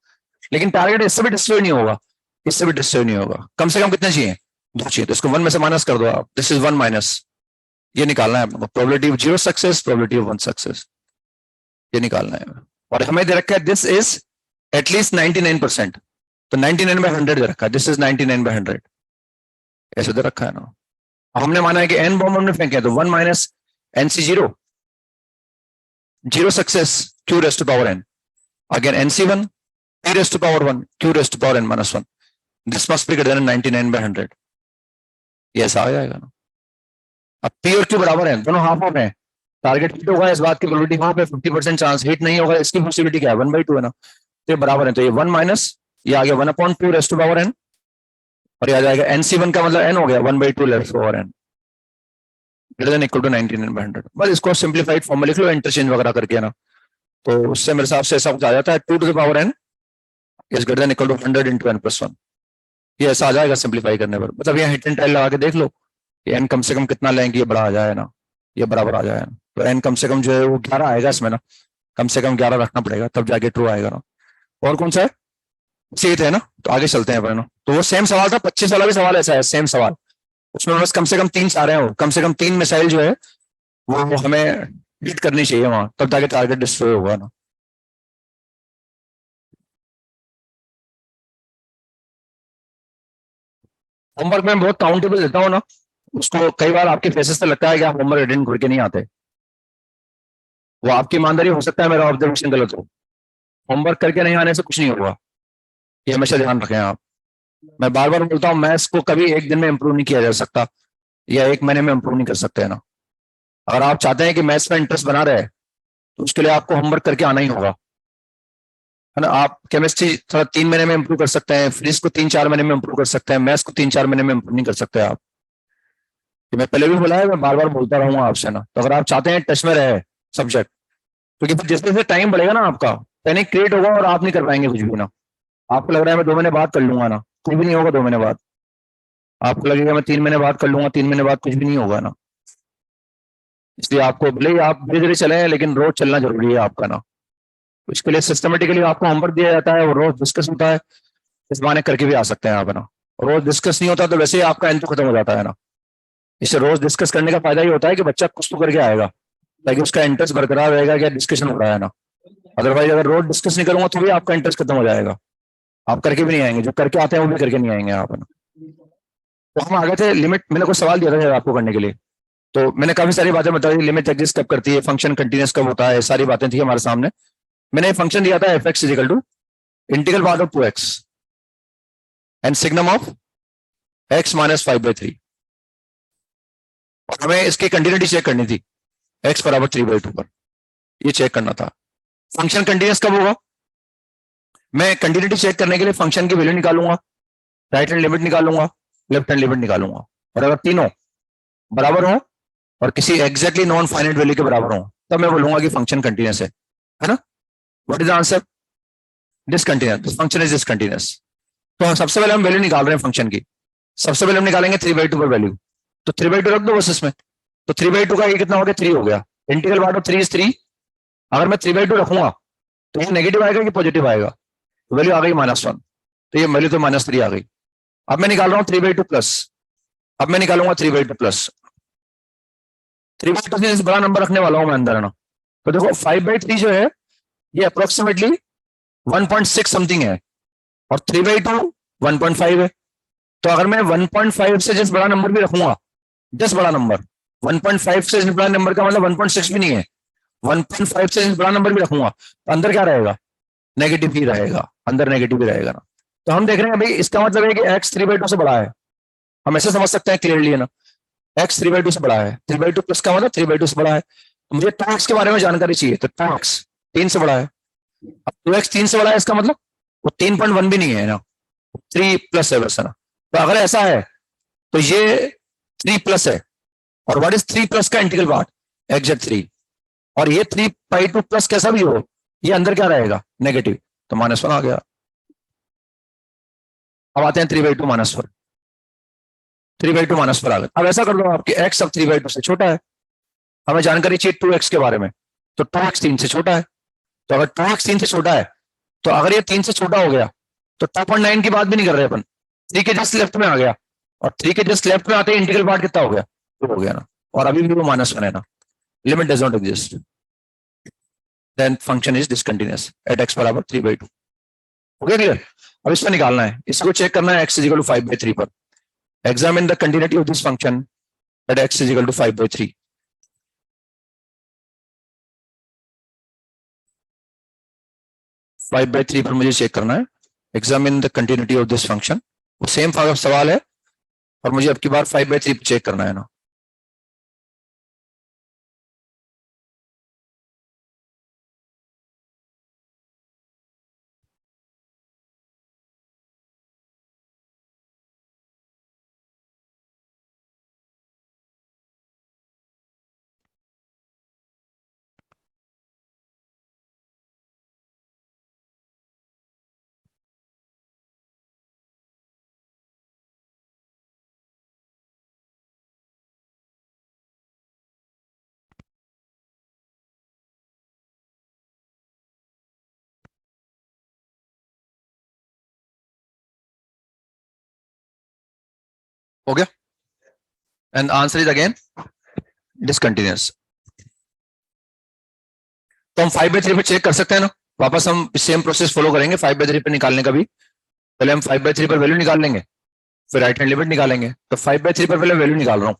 लेकिन टारगेट इससे भी डिस्ट्रॉय नहीं होगा, इससे भी डिस्ट्रॉय नहीं होगा। कम से कम कितने चाहिए? 2 चाहिए। तो इसको 1 में से माइनस कर दो आप, दिस इज 1 माइनस। ये निकालना है आपको, probability of 0 success, probability of 1 success, ये निकालना है। और हमें दे रखा है दिस इज एटलीस्ट 99%, तो 99/100 दे रखा है, दिस इज 99/100, ऐसे दे रखा है ना। हमने माना है कि n बॉम्ब हमने फेंके तो 1 minus NC 0 success, q raise to power n, again NC 1 p raise to power 1 q raise to power n minus 1, this must be greater than 99/100, ये ऐसा आ जाएगा ना। अब p और q बराबर है, दोनों हाफ हाफ है, टारगेट हिट होगा इस बात की प्रोबेबिलिटी हाफ है, 50% चांस हिट नहीं होगा इसकी पॉसिबिलिटी क्या है 1/2 है ना। तो ये बराबर है, तो ये 1 माइनस ये आ गया 1/2 रेज़ टू पावर n, और ये आ जाएगा NC1 का मतलब n हो गया 1/2 raise to power n greater than equal to 99/100। बस इसको सिंप्लीफाइड फॉर्म में लिख लो इंटरचेंज वगैरह करके ना, तो उससे मेरे हिसाब से ऐसा कुछ आ जाता है 2 to the power n is greater than equal to 100 into n plus 1, ये ऐसा आ जाएगा सिंप्लीफाई करने पर। मतलब यहाँ हिट एंड टेल लगा के देख लो कि n कम से कम कितना लेंगे, ये बड़ा आ जाए ना, ये बराबर आ जाए ना। तो n कम से कम जो है वो 11 आएगा इसमें ना, कम से कम 11 रखना पड़ेगा तब जाके ट्रू आएगा ना। और कौन सा है? सीट है ना, तो आगे चलते हैं अपन ना। तो वो सेम सवाल था, 25 वाला भी सवाल ऐसा है, सेम सवाल, उसमें बस कम से कम 3 सारे हैं, कम से कम 3 मिसाइल जो है वो हमें हिट करनी चाहिए वहां, तब जाके टारगेट डिस्ट्रॉय होगा ना। होमवर्क में बहुत काउंटेबल देता हूँ ना, उसको कई बार आपके फेसेस से लगता है कि आप होमवर्क अटेंड करके नहीं आते, वो आपकी ईमानदारी हो सकता है, मेरा ऑब्जर्वेशन गलत हो। होमवर्क करके नहीं आने से कुछ नहीं होगा, ये हमेशा ध्यान रखें आप। मैं बार बार बोलता हूँ मैथ्स को कभी एक दिन में इंप्रूव नहीं किया जा सकता, या 1 महीने में इंप्रूव नहीं कर सकते है ना। अगर आप चाहते हैं कि मैथ्स में इंटरेस्ट बना रहे तो उसके लिए आपको होमवर्क करके आना ही होगा, है ना। आप केमिस्ट्री थोड़ा 3 महीने में इंप्रूव कर सकते हैं, फिजिक्स को 3-4 महीने में इंप्रूव कर सकते हैं, मैथ्स को 3-4 महीने में इंप्रूव नहीं कर सकते आप, कि मैं पहले भी बोला है, मैं बार बार बोलता रहूंगा आपसे ना। तो अगर आप चाहते हैं टच में रहे सब्जेक्ट, क्योंकि फिर जैसे जैसे टाइम बढ़ेगा ना आपका, पैनिक क्रिएट होगा और आप नहीं कर पाएंगे कुछ भी ना। आपको लग रहा है मैं 2 महीने बाद कर लूंगा ना, कुछ भी नहीं होगा 2 महीने बाद। आपको लगेगा मैं 3 महीने बाद कर लूंगा, 3 महीने बाद कुछ भी नहीं होगा ना। इसलिए आपको भले ही आप धीरे धीरे चले, लेकिन रोज चलना जरूरी है आपका ना। इसके लिए सिस्टमेटिकली आपको होमवर्क दिया जाता है और रोज डिस्कस होता है। इस बहाने करके भी आ सकते हैं आप ना। रोज डिस्कस नहीं होता तो वैसे ही आपका एंथ खत्म हो जाता है ना। इससे रोज डिस्कस करने का फायदा ये होता है कि बच्चा कुछ तो करके आएगा, ताकि उसका इंटरेस्ट बरकरार रहेगा कि डिस्कशन हो रहा है ना। अदरवाइज अगर रोज डिस्कस नहीं करूंगा तो भी आपका इंटरेस्ट खत्म हो जाएगा, आप करके भी नहीं आएंगे। जो करके आते हैं वो भी करके नहीं आएंगे आप ना। तो हम आगे थे लिमिट, मैंने कुछ सवाल दिया था आपको करने के लिए। तो मैंने काफी सारी बातें बताई, लिमिट एग्जिस्ट कब करती है, फंक्शन कंटिन्यूस कब होता है, सारी बातें थी हमारे सामने। मैंने फंक्शन दिया था F X is equal to integral part of 2x and signum of x minus 5/3। और हमें इसकी कंटिन्यूटी चेक करनी थी x बराबर 3/2 पर, ये चेक करना था। फंक्शन कंटिन्यूस कब होगा? मैं कंटिन्यूटी चेक करने के लिए फंक्शन की वैल्यू निकालूंगा, राइट हैंड लिमिट निकालूंगा, लेफ्ट हैंड लिमिट निकालूंगा, और अगर तीनों बराबर हो और किसी एग्जैक्टली नॉन फाइनाइट वैल्यू के बराबर हो, तब मैं बोलूंगा कि फंक्शन कंटिन्यूस है ना। What is the answer? Discontinuous, function is discontinuous. तो सबसे पहले हम वैल्यू निकाल रहे हैं फंक्शन की। सबसे पहले हम निकालेंगे 3/2 पर वैल्यू, तो 3/2 रख दो बस इसमें। तो 3/2 का ये कितना हो गया? 3 हो गया। Integral part of 3 is 3। अगर मैं 3/2 रखूंगा तो ये नेगेटिव आएगा कि पॉजिटिव आएगा? तो वैल्यू आ गई -1, तो ये वैल्यू तो -3 आ गई। अब मैं निकाल रहा हूँ 3/2 प्लस। अब मैं निकालूंगा 3/2 प्लस। 3/2 से बड़ा नंबर रखने वाला हूं मैं अंदर है ना। तो देखो 5/3 जो है ये अप्रोक्सीमेटली 1.6 समथिंग है, और 3/2 1.5 है। तो अगर मैं 1.5 से जिस बड़ा नंबर भी रखूंगा, जिस बड़ा नंबर 1.5 से जिस बड़ा नंबर का मतलब 1.6 भी नहीं है, 1.5 से जिस बड़ा नंबर भी रखूंगा तो अंदर क्या रहेगा? नेगेटिव ही रहेगा, अंदर नेगेटिव ही रहेगा ना। तो हम देख रहे हैं भाई, इसका मतलब है कि x 3/2 से बड़ा है। हम ऐसे समझ सकते हैं क्लियरली है ना, x 3/2 से बड़ा है। 3/2 प्लस का मतलब 3/2 से बड़ा है। तो मुझे 2x के बारे में जानकारी चाहिए, तो 2x 3 से बड़ा है। अब 2x 3 से बड़ा है, इसका मतलब वो 3.1 भी नहीं है ना, 3 प्लस है बस है ना। तो अगर ऐसा है तो ये 3 प्लस है। और व्हाट इज 3 प्लस का इंटीग्रल पार्ट? एग्जैक्ट 3। और ये 3/2 प्लस कैसा भी हो, ये अंदर क्या रहेगा? नेगेटिव, तो -1 आ गया। अब आते हैं 3/2 -1। 3/2 -1 आ गया। अब ऐसा कर लो आपके x अब 3/2 से छोटा है। हमें जानकारी चाहिए 2x के बारे में, तो 2x 3 से छोटा है। तो अगर 2x 3 से छोटा है, तो अगर ये 3 से छोटा हो गया तो 2.9 की बात भी नहीं कर रहे अपन, 3 के जस्ट लेफ्ट में आ गया। और 3 के जस्ट लेफ्ट में आते ही इंटीग्रल पार्ट कितना हो गया? 2 हो गया ना। और अभी भी वो -1 है ना, limit does not exist, then function is discontinuous at x बराबर 3/2। Okay clear? अब इसमें निकालना है, इसको चेक करना है x इज इक्वल टू 5/3 पर। Examine the continuity of this function at x is equal to 5/3। Five by three पर मुझे चेक करना है, examine the continuity of this function. वो सेम सवाल है और मुझे अब की बार 5/3 चेक करना है ना। हो गया, and answer is again discontinuous. तो हम 5/3 पे चेक कर सकते हैं ना। वापस हम सेम प्रोसेस फॉलो करेंगे 5/3 पे निकालने का भी। पहले हम 5/3 पर वैल्यू निकाल लेंगे, फिर राइट हैंड लिमिट निकालेंगे। तो 5/3 पर पहले वैल्यू निकाल रहा हूँ,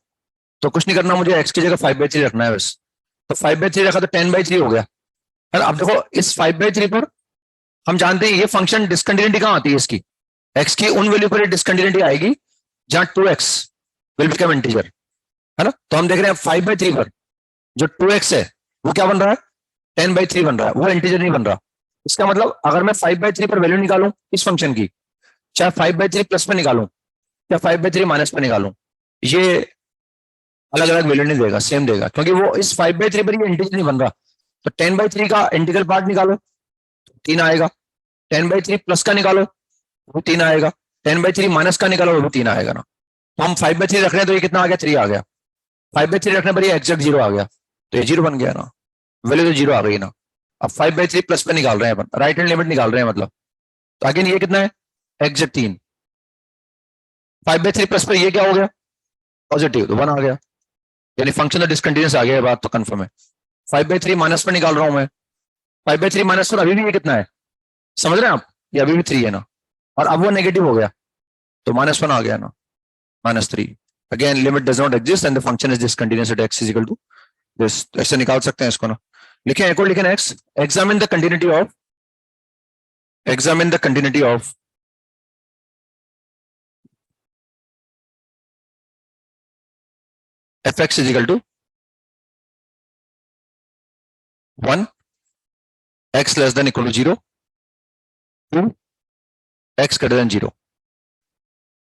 तो कुछ नहीं करना, मुझे x की जगह 5/3 रखना है बस। तो 5/3 रखा तो 10/3 हो गया है ना। अब देखो इस 5/3 पर हम जानते हैं ये फंक्शन डिसकंटिन्यूटी कहाँ आती है इसकी, x की उन वैल्यू पर डिसकंटिन्यूटी आएगी जहां 2x विल बिकम इंटीजर, है ना। तो हम देख रहे हैं 5/3 पर जो 2x है वो क्या बन रहा है? 10/3 बन रहा है, वो इंटीजर नहीं बन रहा। इसका मतलब अगर मैं 5/3 पर वैल्यू निकालूं इस फंक्शन की, चाहे 5/3 प्लस पे निकालूं या 5/3 माइनस पे निकालूं, ये अलग अलग वैल्यू नहीं देगा, सेम देगा, क्योंकि वो इस 5/3 पर ये इंटीजर नहीं बन रहा। तो 10/3 का इंटीग्रल पार्ट निकालो, 3 आएगा। 10/3 प्लस का निकालो, वो 3 आएगा। 10/3 माइनस का निकालो, वो भी 3 आएगा ना। तो हम 5/3 रख रहे हैं तो ये कितना आ गया, 3 आ गया। 5/3 रखने पर ये एग्जैक्ट 0 आ गया, तो ये 0 बन गया ना, वैल्यू तो 0 आ गई ना। अब 5/3 प्लस पे निकाल रहे हैं अपन, राइट हैंड लिमिट निकाल रहे हैं मतलब। तो अगेन ये कितना है, एग्जैक्ट 3। 5/3 प्लस पे ये क्या हो गया, पॉजिटिव, तो 1 आ गया, यानी फंक्शन तो डिसकंटिन्यूस आ गया, बात तो कंफर्म है। 5/3 माइनस पर निकाल रहा हूं मैं, 5/3 माइनस पर अभी भी ये कितना है, समझ रहे हैं आप, ये अभी भी 3 है ना, और अब वो नेगेटिव हो गया तो -1 आ गया ना, -3। Again limit does not exist and the function is discontinuous at x equal to this. ऐसे निकाल सकते हैं इसको ना, लिखें एक और लिखें next, examine the continuity of fx is equal to 1, x less than equal to 0, 2, x greater than 0,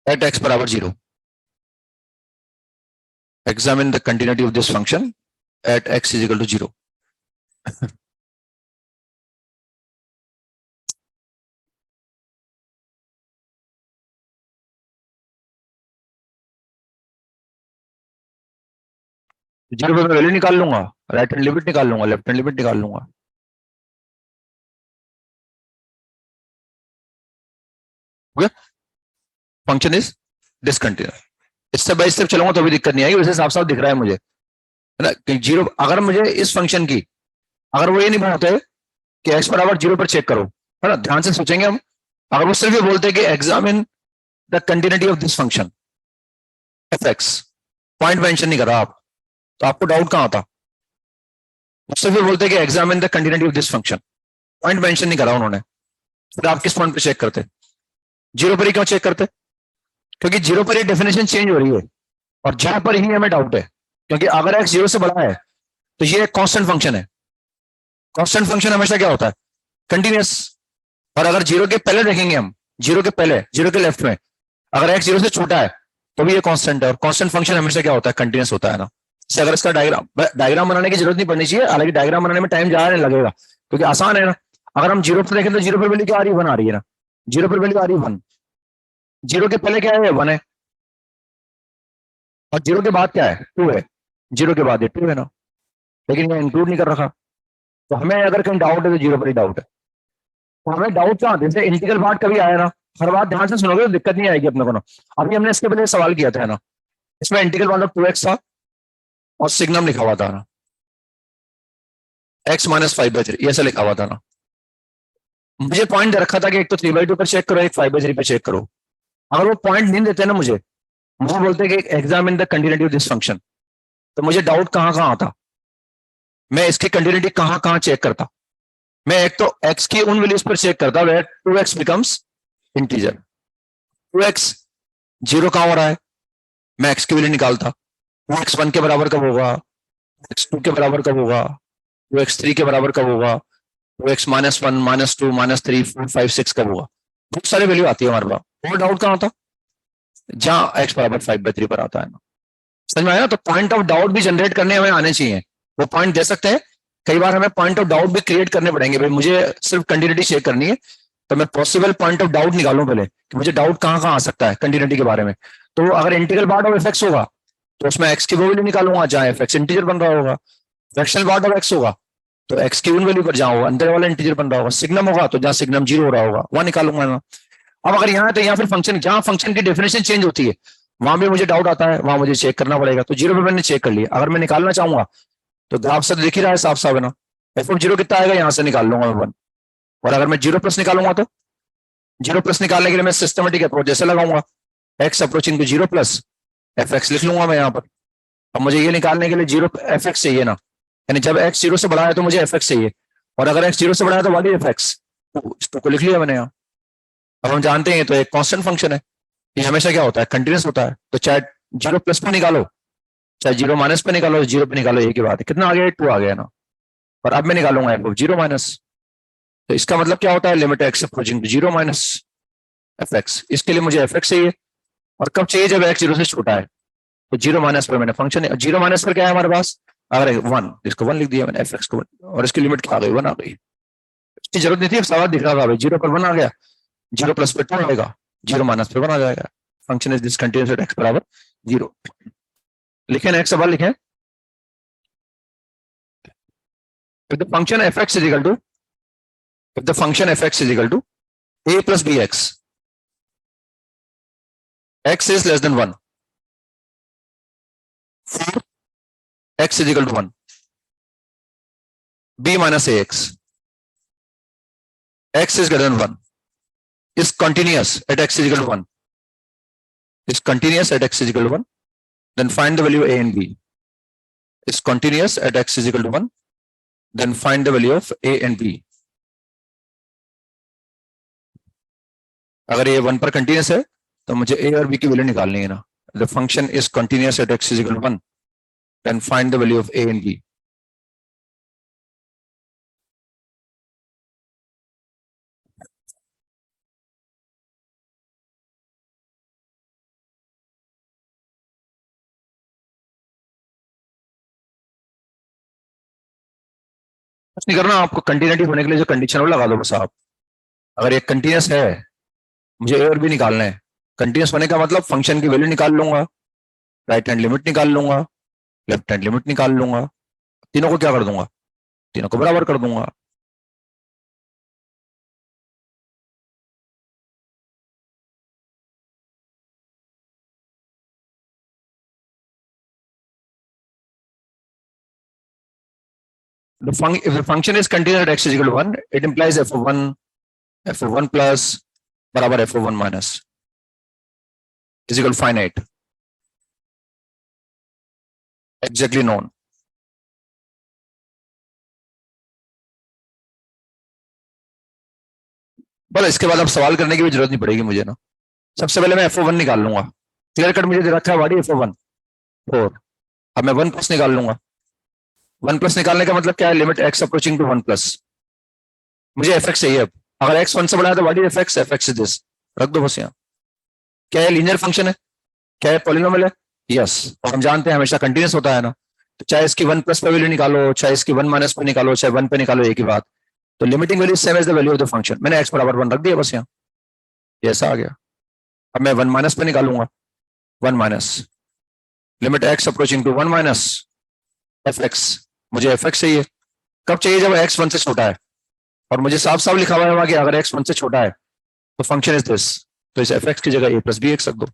at x बराबर 0. Examine the continuity of this function at x is equal to 0. Zero पे value निकाल लूंगा, right hand limit निकाल लूंगा, left hand limit निकाल लूंगा। Function is discontinuous. Step by step चलूंगा तो भी दिक्कत नहीं आएगी, वैसे साफ साफ दिख रहा है मुझे, है ना, कि 0, अगर मुझे इस फंक्शन की, अगर वो ये नहीं बताते कि x बराबर 0 पर चेक करो, है ना, ध्यान से सोचेंगे हम, अगर वो सिर्फ ये बोलते कि examine the continuity of this function fx, point mention नहीं करा आप, तो आपको डाउट कहां आता। सिर्फ ये बोलते कि examine the continuity of this function, point mention नहीं करा उन्होंने, फिर आप किस पॉइंट पे चेक करते, 0 पर ही क्यों चेक करते, क्योंकि 0 पर ही डेफिनेशन चेंज हो रही है और जहां पर ही हमें डाउट है, क्योंकि अगर x 0 से बड़ा है तो ये एक कांस्टेंट फंक्शन है। कांस्टेंट फंक्शन हमेशा क्या होता है, कंटिन्यूअस। और अगर 0 के पहले देखेंगे हम, 0 के पहले, 0 के लेफ्ट में, अगर x 0 से छोटा है तो भी ये कांस्टेंट है, और कांस्टेंट फंक्शन हमेशा क्या होता है, कंटिन्यूअस होता है ना। से अगर इसका डायग्राम बनाने की जरूरत नहीं पड़नी चाहिए, हालांकि डायग्राम बनाने में टाइम ज्यादा नहीं लगेगा क्योंकि आसान है ना। अगर हम 0 पर देखें तो 0 पर वैल्यू क्या आ रही है, 1 आ रही है ना, 0 पर वैल्यू आ रही है 1, 0 के पहले क्या है, 1 है, और 0 के बाद क्या है, 2 है, 0 के बाद ये 2 है ना, लेकिन ये इंक्लूड नहीं कर रखा। तो हमें अगर कहीं डाउट है तो 0 पर ही डाउट है। तो हमें डाउट कहाँ, जैसे इंटीग्रल पार्ट कभी आया ना, हर बात ध्यान से सुनोगे तो दिक्कत नहीं आएगी अपने को ना। अभी हमने इसके पहले सवाल किया था ना, इसमें इंटीग्रल पार्ट ऑफ 2x था और सिग्नम लिखा हुआ था ना, x - 5/3 ये ऐसा लिखा हुआ था ना। मुझे पॉइंट दे रखा था कि एक तो 3/2 पर चेक करो, एक 5/3 पर चेक करो। अगर वो पॉइंट नहीं देते ना मुझे बोलते कि examine the continuity of this function, तो मुझे डाउट कहां कहां आता, मैं इसकी कंटिन्यूटी कहां कहां चेक करता। मैं एक तो x की उन वैल्यूज पर चेक करता where 2x becomes integer. 2x 0 कहां हो रहा है, मैं x की वैल्यू निकालता, 2x 1 के बराबर कब होगा, x 2 के बराबर कब होगा, 2x 3 के बराबर कब होगा, 2x -1 -2 -3 4 5 6 कब होगा। बहुत सारी वैल्यू आती है हमारे पास, और डाउट कहां आता, जहां x बराबर 5/3 पर आता है ना। समझ में आया। तो पॉइंट ऑफ डाउट भी जनरेट करने हमें आने चाहिए, वो पॉइंट दे सकते हैं। कई बार हमें पॉइंट ऑफ डाउट भी क्रिएट करने पड़ेंगे, भाई मुझे सिर्फ कंटिन्यूटी चेक करनी है तो मैं पॉसिबल पॉइंट ऑफ डाउट निकालूं पहले कि मुझे डाउट कहां कहां आ सकता है कंटिन्यूटी के बारे में। तो अगर इंटीग्रल पार्ट ऑफ एफ होगा तो उसमें एक्स की वो वैल्यू निकालूंगा जहां एफ एक्स इंटीजर बन रहा होगा। फ्रैक्शनल पार्ट ऑफ एक्स होगा तो एक्स की उन वैल्यू पर जहां होगा अंदर वाला इंटीजर बन रहा होगा। सिग्नम होगा तो जहां सिग्नम 0 हो रहा होगा वहां निकालूंगा ना। अब अगर यहाँ है तो यहाँ फिर फंक्शन, जहां फंक्शन की डेफिनेशन चेंज होती है वहां भी मुझे डाउट आता है, वहां मुझे चेक करना पड़ेगा। तो 0 पे मैंने चेक कर लिया, अगर मैं निकालना चाहूंगा तो ग्राफ से दिख ही रहा है साफ साफ है ना, एफ ऑफ 0 कितना आएगा यहाँ से निकाल लूंगा मैं 1। और अगर मैं 0+ निकालूंगा तो 0+ निकालने के लिए मैं सिस्टमेटिक अप्रोच जैसे लगाऊंगा, x अप्रोचिंग टू 0+ fx लिख लूंगा मैं यहाँ पर। अब मुझे ये निकालने के लिए 0 fx चाहिए ना, यानी जब x 0 से बड़ा है तो मुझे fx चाहिए, और अगर x 0 से बड़ा है तो वाली fx, तो को लिख लिया मैंने यहाँ। अब हम जानते हैं तो एक कांस्टेंट फंक्शन है, ये हमेशा क्या होता है, कंटिन्यूअस होता है। तो चाहे 0+ पे निकालो चाहे 0- पे निकालो, 0 पे निकालो, एक ही बात है। कितना आ गया, 2 आ गया ना। और अब मैं निकालूंगा एफ ऑफ 0-, तो इसका मतलब क्या होता है, limit x approaching to 0- fx। इसके लिए मुझे fx चाहिए, और कब चाहिए, जब x 0 से छोटा है। तो जीरो माइनस पर मैंने फंक्शन, जीरो माइनस पर क्या है हमारे पास, अगर 1, इसको 1 लिख दिया मैंने एफ एक्स को, और इसकी लिमिट क्या आ गई, 1 आ गई। इसकी जरूरत नहीं थी, सवाल दिख रहा था भाई, जीरो पर 1 आ गया, जीरो प्लस पे 2 आएगा, जीरो माइनस पे 1 आ जाएगा, function is discontinuous at X बराबर 0। लिखे नेक्स्ट सवाल लिखें, if the function fx is equal to, if the function fx is equal to a plus bx, x is less than 1, for x is equal to 1, b minus ax, x is greater than 1, is continuous at x is equal to 1, is continuous at x is equal to 1, then find the value a and b, is continuous at x is equal to 1, then find the value of a and b। अगर ये 1 पर continuous है तो मुझे a और b की value निकालनी है ना। The function is continuous at x is equal to 1, then find the value of a and b। कुछ नहीं करना आपको, कंटिन्यूटी होने के लिए जो कंडीशन वो लगा दो बस आप। अगर ये कंटिन्यूस है, मुझे ए और बी निकालना है। कंटिन्यूस होने का मतलब फंक्शन की वैल्यू निकाल लूंगा, राइट हैंड लिमिट निकाल लूंगा, लेफ्ट हैंड लिमिट निकाल लूंगा, तीनों को क्या कर दूंगा, तीनों को बराबर कर दूंगा। If the function is continuous at x is equal to 1, it implies f of 1, f of 1 plus बराबर f of 1 minus is equal to finite, exactly known। बस इसके बाद अब सवाल करने की भी जरूरत नहीं पड़ेगी मुझे ना। सबसे पहले मैं f of 1 निकाल लूंगा, क्लियर कट मुझे दे रखा है वाडी f of 1 4, अब मैं 1 प्लस निकाल लूंगा। 1 प्लस निकालने का मतलब क्या है, limit x approaching to 1 plus, मुझे एफ एक्स चाहिए। अब अगर एक्स 1 से बड़ा है तो what is F X is this, रख दो बस यहाँ। क्या है, लीनियर फंक्शन है, क्या है, पॉलिनोमियल है, यस, और हम जानते हैं हमेशा कंटिन्यूस होता है ना। तो चाहे इसकी 1 प्लस पे वैल्यू निकालो, चाहे इसकी 1 माइनस पे निकालो, चाहे 1 पे निकालो, एक ही बात। तो limiting value same as the value of the function, मैंने एक्स बराबर 1 रख दिया बस यहाँ, ऐसा आ गया। अब मैं 1 माइनस पे निकालूंगा, 1 minus limit x approaching to 1 minus F X, मुझे एफ एक्स चाहिए। कब चाहिए, जब एक्स 1 से छोटा है, और मुझे साफ साफ लिखा हुआ है कि अगर x 1 से छोटा है तो फंक्शन इज दिस, तो इस एफ एक्स की जगह a प्लस बी एक्स रख दो।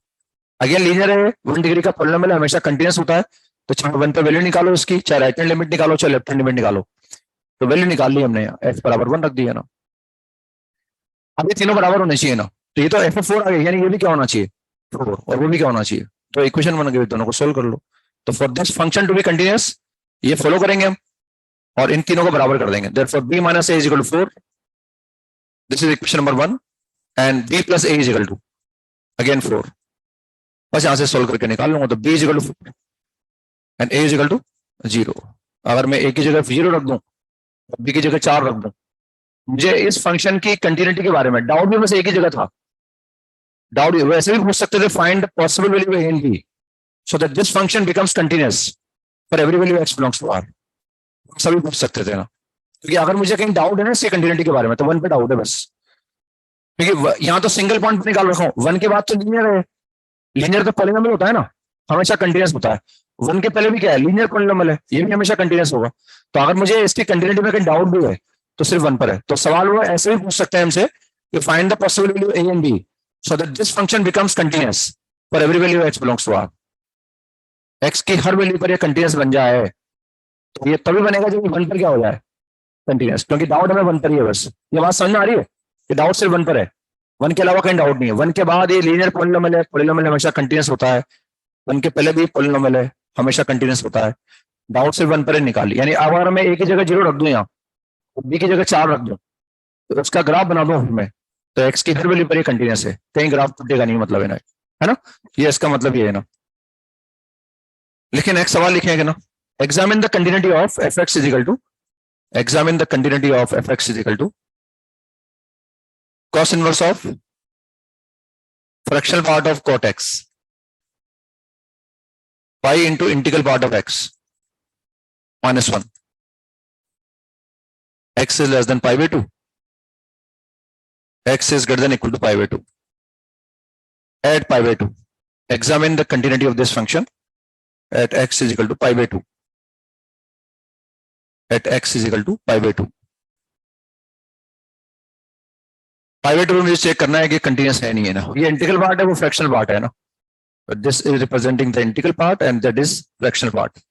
अगेन लीनियर है, 1 डिग्री का पॉलिनोमियल हमेशा कंटिन्यूस होता है, तो चाहे 1 पे वैल्यू निकालो उसकी, चाहे राइट हैंड लिमिट निकालो, चाहे लेफ्ट हैंड लिमिट निकालो। तो वैल्यू निकाल ली हमने, x बराबर 1 रख दिया ना। अब ये तीनों बराबर होने चाहिए ना, तो ये तो एफ 4 आ गया, यानी ये भी क्या होना चाहिए 4, और वो भी क्या होना चाहिए, तो इक्वेशन बन गई, दोनों को सोल्व कर लो। तो for this function to be continuous ये फॉलो करेंगे हम, और इन तीनों को बराबर कर देंगे। Therefore b minus a is equal to 4, this is equation number 1, and b plus a is equal to again 4। बस यहां से सोल्व करके निकाल लूंगा, तो b is equal to 4 and a is equal to 0। अगर मैं a की जगह 0 रख दूं, b की जगह 4 रख दूं, मुझे इस फंक्शन की कंटिन्यूटी के बारे में डाउट भी बस एक ही जगह था। डाउट वैसे भी पूछ सकते थे, find possible value a and b so that this function becomes continuous for every value x belongs to r, सभी पूछ सकते थे ना। क्योंकि अगर मुझे कहीं डाउट है ना इसकी कंटिन्यूटी के बारे में, तो 1 पे डाउट है बस, क्योंकि यहाँ तो सिंगल पॉइंट निकाल रखा हूँ। 1 के बाद तो लीनियर है, लीनियर तो पॉलिनोमियल होता है ना, हमेशा कंटिन्यूस होता है। 1 के पहले भी क्या है, लीनियर पॉलिनोमियल है, ये भी हमेशा कंटिन्यूस होगा। तो अगर मुझे इसकी कंटिन्यूटी में कहीं डाउट भी है तो सिर्फ 1 पर है। तो सवाल वो ऐसे भी पूछ सकते हैं हमसे कि find the possible value a and b so that this function becomes continuous for every value x belongs to r। x की हर वैल्यू पर ये कंटिन्यूस बन जाए, तो ये तभी बनेगा जब 1 पर क्या हो जाए कंटिन्यूस, क्योंकि डाउट हमें 1 पर ही है बस। ये बात समझ में आ रही है कि डाउट सिर्फ 1 पर है, 1 के अलावा कहीं डाउट नहीं है। 1 के बाद ये लीनियर पॉलिनोमियल है, पॉलिनोमियल हमेशा कंटिन्यूस होता है। 1 के पहले भी पॉलिनोमियल है, हमेशा कंटिन्यूस होता है। डाउट सिर्फ 1 पर ही निकाली, यानी अगर मैं a की जगह 0 रख दूं, यहाँ b की जगह 4 रख दूं, तो उसका ग्राफ बना दूं मैं, तो x की हर वैल्यू पर ये कंटिन्यूस है, कहीं ग्राफ टूटेगा नहीं, मतलब है ना, ये इसका मतलब ये है ना। लेकिन एक सवाल लिखेंगे ना, examine the continuity of F X is equal to, examine the continuity of fx is equal to cos inverse of fractional part of cot x pi into integral part of x -1. X is less than pi by 2. X is greater than equal to pi by 2. At pi by 2. Examine the continuity of this function at x is equal to pi by 2. At x is equal to pi by 2. Pi by 2 में मुझे check करना है कि continuous है नहीं है ना. ये इंटीग्रल पार्ट है, वो फ्रैक्शनल पार्ट है ना. This is representing the integral part and that is fractional part.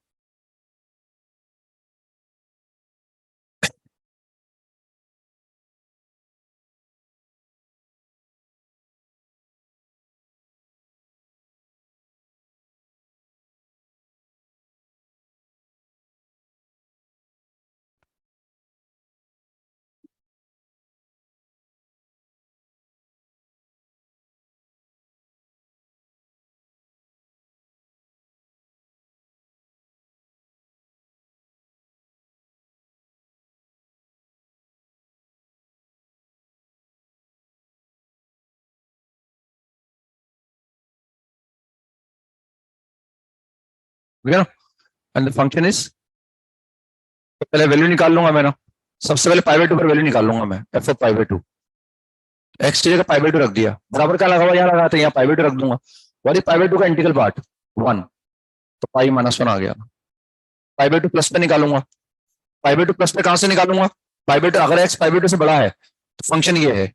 ना. एंड द फंक्शन इज, पहले वैल्यू निकाल लूंगा मैं ना. सबसे पहले पाई बाय 2 पर वैल्यू निकाल लूंगा मैं. F of pi by 2. X की जगह पाई बाय 2 रख दिया. बराबर क्या लगा हुआ, यहाँ लगा, तो यहाँ पाई बाय 2 रख दूंगा. और पाई बाय 2 का इंटीग्रल पार्ट 1, तो पाई -1 आ गया. पाई बाय 2 प्लस पे निकालूंगा. पाई बाय 2 प्लस पे कहां से निकालूंगा? पाई बाय 2, अगर एक्स पाई बाय 2 से बड़ा है तो फंक्शन ये है,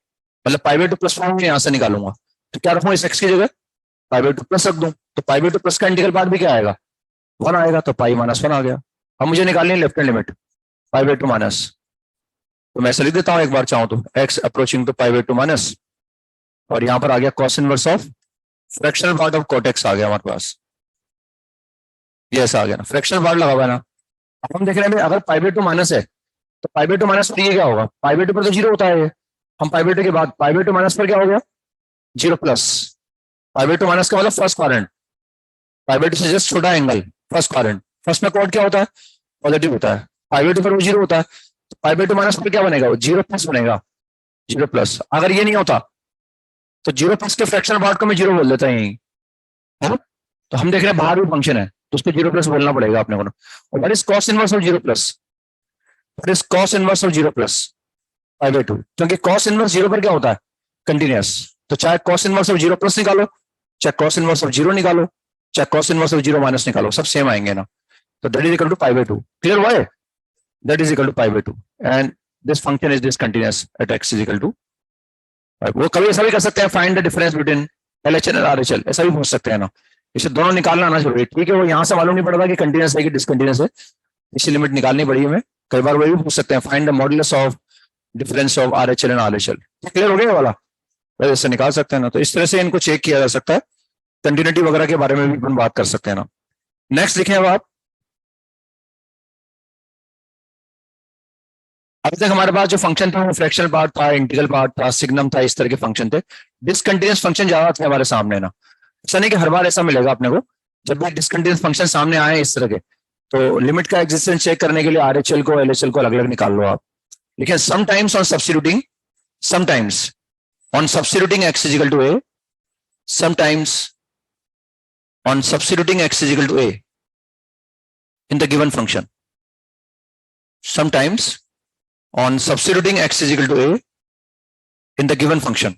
मतलब पाई बाय 2 प्लस यहाँ से निकालूंगा. तो क्या रखूंगा इस एक्स की जगह? पाई बाय 2 प्लस रख दूं. तो पाई बाय 2 प्लस का इंटीग्रल पार्ट भी क्या आएगा? 1 आएगा. तो पाई -1 आ गया. अब मुझे निकालनी है left hand limit pi by 2 minus. तो मैं ऐसे लिख देता हूं एक बार चाहूं तो, x approaching to pi by 2 minus, और यहां पर आ गया cos inverse of fractional part of cot x आ गया हमारे पास. ये ऐसा आ गया ना, फ्रैक्शनल पार्ट लगा हुआ है ना. अब हम देख रहे हैं अगर पाई बाय 2 माइनस है तो पाई बाय 2 माइनस पर ये क्या होगा? पाई बाय 2 पर तो 0 होता है. हम पाई बाय 2 के बाद पाई बाय 2 माइनस पर क्या हो गया? 0 प्लस. पाई बाय 2 माइनस का मतलब फर्स्ट क्वाड्रेंट. पाई बाय 2 से जस्ट छोटा एंगल, फर्स्ट क्वाड्रेंट. फर्स्ट में कोड क्या होता है? पॉजिटिव होता है. पाई बाय 2 पर वो 0 होता है. तो पाई बाय 2 माइनस पर क्या बनेगा? वो 0 प्लस बनेगा. 0 प्लस. अगर ये नहीं होता तो 0 प्लस के फ्रैक्शनल पार्ट को मैं 0 बोल देता यहीं, है ना. तो हम देख रहे हैं बाहर भी फंक्शन है तो उसको 0 प्लस बोलना पड़ेगा अपने को. और what is cos inverse of 0 plus? What is cos inverse of 0 plus pi by 2? क्योंकि कॉस इनवर्स 0 पर क्या होता है? कंटिन्यूअस. तो चाहे कॉस इनवर्स ऑफ 0 प्लस निकालो, चाहे कॉस इनवर्स ऑफ 0 निकालो, चाहे कॉस इनवर्स ऑफ 0 माइनस निकालो, सब सेम आएंगे ना. तो that is equal to pi by 2. Clear हुआ है? That is equal to pi by 2 and this function is discontinuous at X is equal to. वो कभी ऐसा भी कर सकते हैं, find the difference between LHL और आरएचएल, ऐसा भी पूछ सकते हैं ना. इसे दोनों निकालना आना जरूरी. ठीक है, वो यहां से मालूम नहीं पड़ता कि कंटिन्यूअस है कि डिसकंटिन्यूअस है, इसी लिमिट निकालनी पड़ी हमें. कई बार वो भी पूछ सकते हैं, find the modulus of difference of RHL and RHL. Clear हो गया ये वाला? ऐसे निकाल सकते हैं ना. तो इस तरह से इनको चेक किया जा सकता है. कंटिन्यूटी वगैरह के बारे में भी अपन बात कर सकते हैं ना. नेक्स्ट लिखें अब आप. अभी तक हमारे पास जो फंक्शन था वो फ्रैक्शनल पार्ट था, इंटीग्रल पार्ट था, सिग्नम था, इस तरह के फंक्शन थे. डिसकंटिन्यूअस फंक्शन ज्यादा थे हमारे सामने ना. ऐसा नहीं कि हर बार ऐसा मिलेगा अपने को. जब भी डिसकंटिन्यूअस फंक्शन सामने आए इस तरह के, तो लिमिट का एग्जिस्टेंस चेक करने के लिए आरएचएल को एलएचएल को अलग अलग निकाल लो आप. लेकिन sometimes on substituting, sometimes on substituting x is equal to a, sometimes on substituting x is equal to a in the given function, sometimes on substituting x is equal to a in the given function,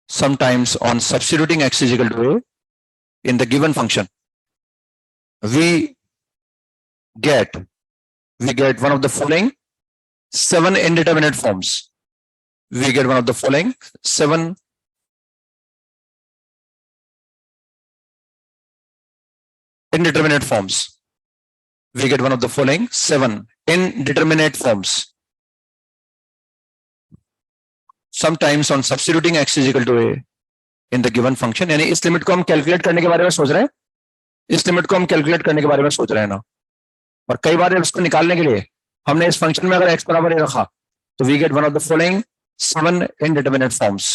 sometimes on substituting x is equal to a in the given function, we get one of the following 7 indeterminate forms. We get one of the following 7 indeterminate forms. We get one of the following 7 indeterminate forms. Sometimes on substituting x is equal to a in the given function. यानी इस limit को हम calculate करने के बारे में सोच रहे हैं. इस लिमिट को हम कैलकुलेट करने के बारे में सोच रहे हैं ना. और कई बार इसको निकालने के लिए हमने इस फंक्शन में अगर x बराबर a रखा तो we get one of the following 7 indeterminate forms.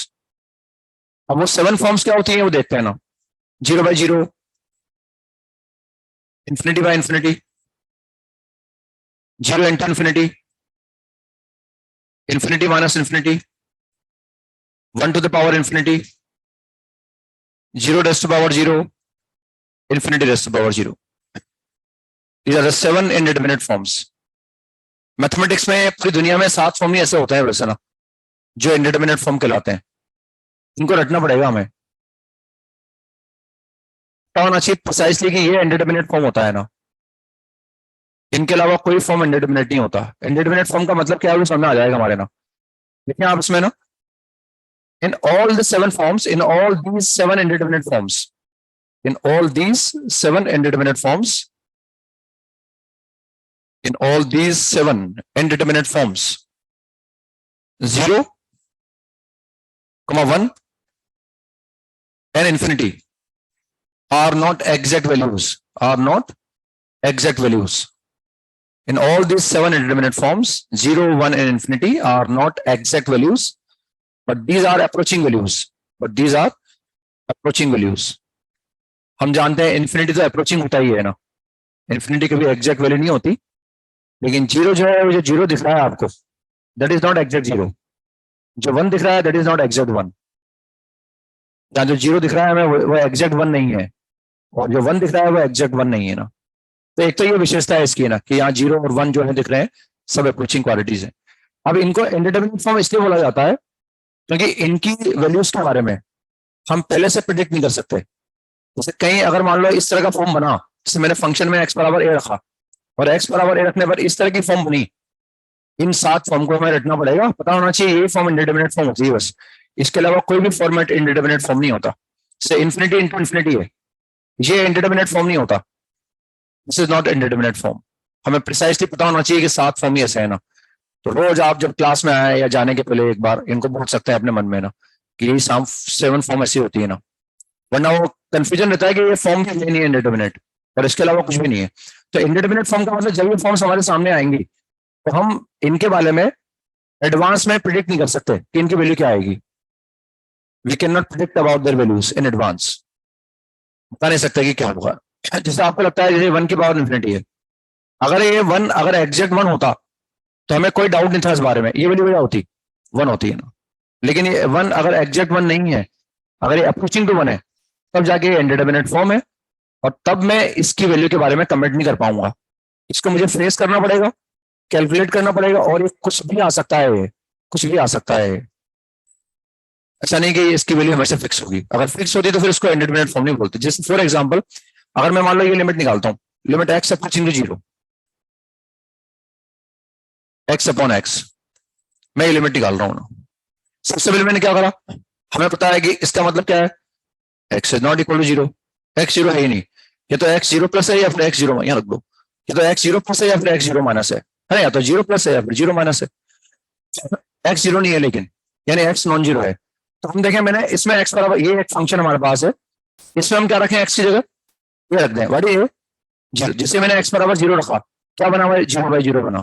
अब वो 7 फॉर्म्स क्या होती हैं वो देखते हैं ना. 0 by 0, infinity by infinity, 0 into infinity, infinity minus infinity, 1 to the power infinity, 0 raised to power 0, infinity raised to power 0. These are the 7 indeterminate forms. Mathematics में पूरी दुनिया में 7 फॉर्म ही ऐसे होते हैं वैसे ना, जो इंडिटरमिनेट फॉर्म कहलाते हैं. इनको रटना पड़ेगा हमें, पता होना चाहिए प्रिसाइसली कि ये इंडिटरमिनेट फॉर्म होता है ना. इनके अलावा कोई फॉर्म इंडिटरमिनेट नहीं होता. इंडिटरमिनेट फॉर्म का मतलब क्या है वो समझ में आ जाएगा हमारे ना. देखिए आप इसमें ना, in all the 7 forms, in all these 7 indeterminate forms, in all these 7 indeterminate forms, in all these 7 indeterminate forms, 0, 1 and infinity are not exact values, are not exact values. In all these 7 indeterminate forms, 0, 1 and infinity are not exact values, but these are approaching values. But these are approaching values. हम जानते हैं infinity तो approaching होता ही है ना, infinity कभी exact value नहीं होती. लेकिन जीरो जो है, वो जो जीरो दिख रहा है आपको, that is not exact zero. जो 1 दिख रहा है दैट इज नॉट एग्जैक्ट 1. या जो जीरो दिख रहा है हमें वो एग्जैक्ट 1 नहीं है, और जो 1 दिख रहा है वो एग्जैक्ट 1 नहीं है ना. तो एक तो ये विशेषता है इसकी ना कि यहाँ 0 और 1 जो है दिख रहे हैं सब अप्रोचिंग क्वालिटीज हैं. अब इनको इंडिटरमिनेट फॉर्म इसलिए बोला जाता है क्योंकि इनकी वैल्यूज के बारे में हम पहले से प्रिडिक्ट नहीं कर सकते. जैसे कहीं अगर मान लो इस तरह का फॉर्म बना, जैसे मैंने फंक्शन में x बराबर a रखा और x बराबर a रखने पर इस तरह की फॉर्म बनी, इन 7 फॉर्म को हमें रटना पड़ेगा. पता होना चाहिए ये फॉर्म इंडिटरमिनेट फॉर्म होती है बस, इसके अलावा कोई भी फॉर्मेट इंडिटरमिनेट फॉर्म नहीं होता. जैसे इन्फिनिटी इंटू इन्फिनिटी है, ये इंडिटरमिनेट फॉर्म नहीं होता. This is not indeterminate form. हमें प्रिसाइसली पता होना चाहिए कि 7 फॉर्म ही ऐसे है ना. तो रोज आप जब क्लास में आए या जाने के पहले एक बार इनको बोल सकते हैं अपने मन में ना कि यही 7 फॉर्म ऐसी होती है ना, वरना वो कंफ्यूजन रहता है कि ये फॉर्म भी नहीं है इंडिटरमिनेट और इसके अलावा कुछ भी नहीं है. तो इंडिटरमिनेट फॉर्म का मतलब जब ये फॉर्म्स हमारे सामने आएंगी तो हम इनके बारे में एडवांस में प्रिडिक्ट नहीं कर सकते कि इनकी वैल्यू क्या आएगी. We can not predict about their values in advance. बता नहीं सकते कि क्या होगा. जैसे आपको लगता है जैसे 1 की पावर इन्फिनिटी है, अगर ये 1 अगर एग्जैक्ट 1 होता तो हमें कोई डाउट नहीं था इस बारे में, ये वैल्यू क्या होती 1 होती है ना. लेकिन ये 1 अगर एग्जैक्ट 1 नहीं है, अगर ये अप्रोचिंग टू 1 है, तब जाके ये इंडिटरमिनेट फॉर्म है और तब मैं इसकी वैल्यू के बारे में कमेंट नहीं कर पाऊंगा. इसको मुझे फेस करना पड़ेगा, कैलकुलेट करना पड़ेगा, और ये कुछ भी आ सकता है, ये कुछ भी आ सकता है. ऐसा नहीं कि इसकी वैल्यू हमेशा फिक्स होगी. अगर फिक्स होती तो फिर उसको इंडिटरमिनेट फॉर्म नहीं बोलते. जैसे फॉर एग्जांपल अगर मैं मान लो ये लिमिट निकालता हूं, limit x approaching to 0, x upon x, मैं ये लिमिट निकाल रहा हूं ना. सबसे पहले मैंने क्या करा, हमें पता है कि इसका मतलब क्या है, x is not equal to 0. x 0 है ही नहीं, ये तो x 0 प्लस है या फिर x 0 यहाँ रख दो, ये तो x 0 प्लस है या फिर x 0 माइनस है ना, या तो 0 प्लस है या फिर 0 माइनस है. x 0 नहीं है लेकिन, यानी x नॉन 0 है. तो हम देखें मैंने इसमें x बराबर, ये एक फंक्शन हमारे पास है, इसमें हम क्या रखें x की जगह ये रख दें व्हाट इज 0. जिससे मैंने x बराबर 0 रखा, क्या बना हुआ है 0/0 बना.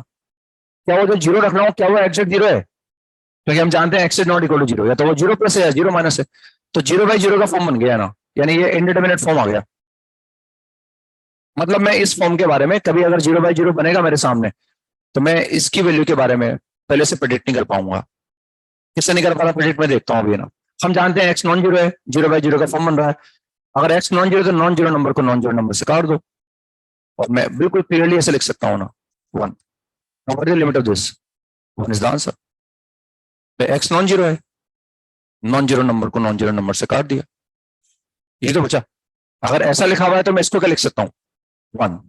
क्या वो जो 0 रख रहा हूँ क्या वो एग्जैक्ट 0 है, क्योंकि हम जानते हैं x is not equal to 0, या तो वो 0 प्लस है या 0 माइनस है. तो 0/0 का फॉर्म बन गया ना, यानी ये इंडिटरमिनेट फॉर्म आ गया. मतलब मैं इस फॉर्म के बारे में कभी अगर 0/0 बनेगा मेरे सामने तो मैं इसकी वैल्यू के बारे में पहले से प्रेडिक्ट नहीं कर पाऊंगा. किससे नहीं कर पा रहा प्रेडिक्ट, मैं देखता हूँ अभी ना. हम जानते हैं x नॉन 0 है, 0/0 का फॉर्म बन रहा है. अगर x नॉन 0 तो नॉन 0 नंबर को नॉन 0 नंबर से काट दो और मैं बिल्कुल क्लियरली ऐसे लिख सकता हूँ ना 1. What is the limit of this? 1 is the answer. x non 0 है, नॉन 0 नंबर को नॉन 0 नंबर से काट दिया, ये तो बचा. अगर ऐसा लिखा हुआ है तो मैं इसको क्या लिख सकता हूँ 1.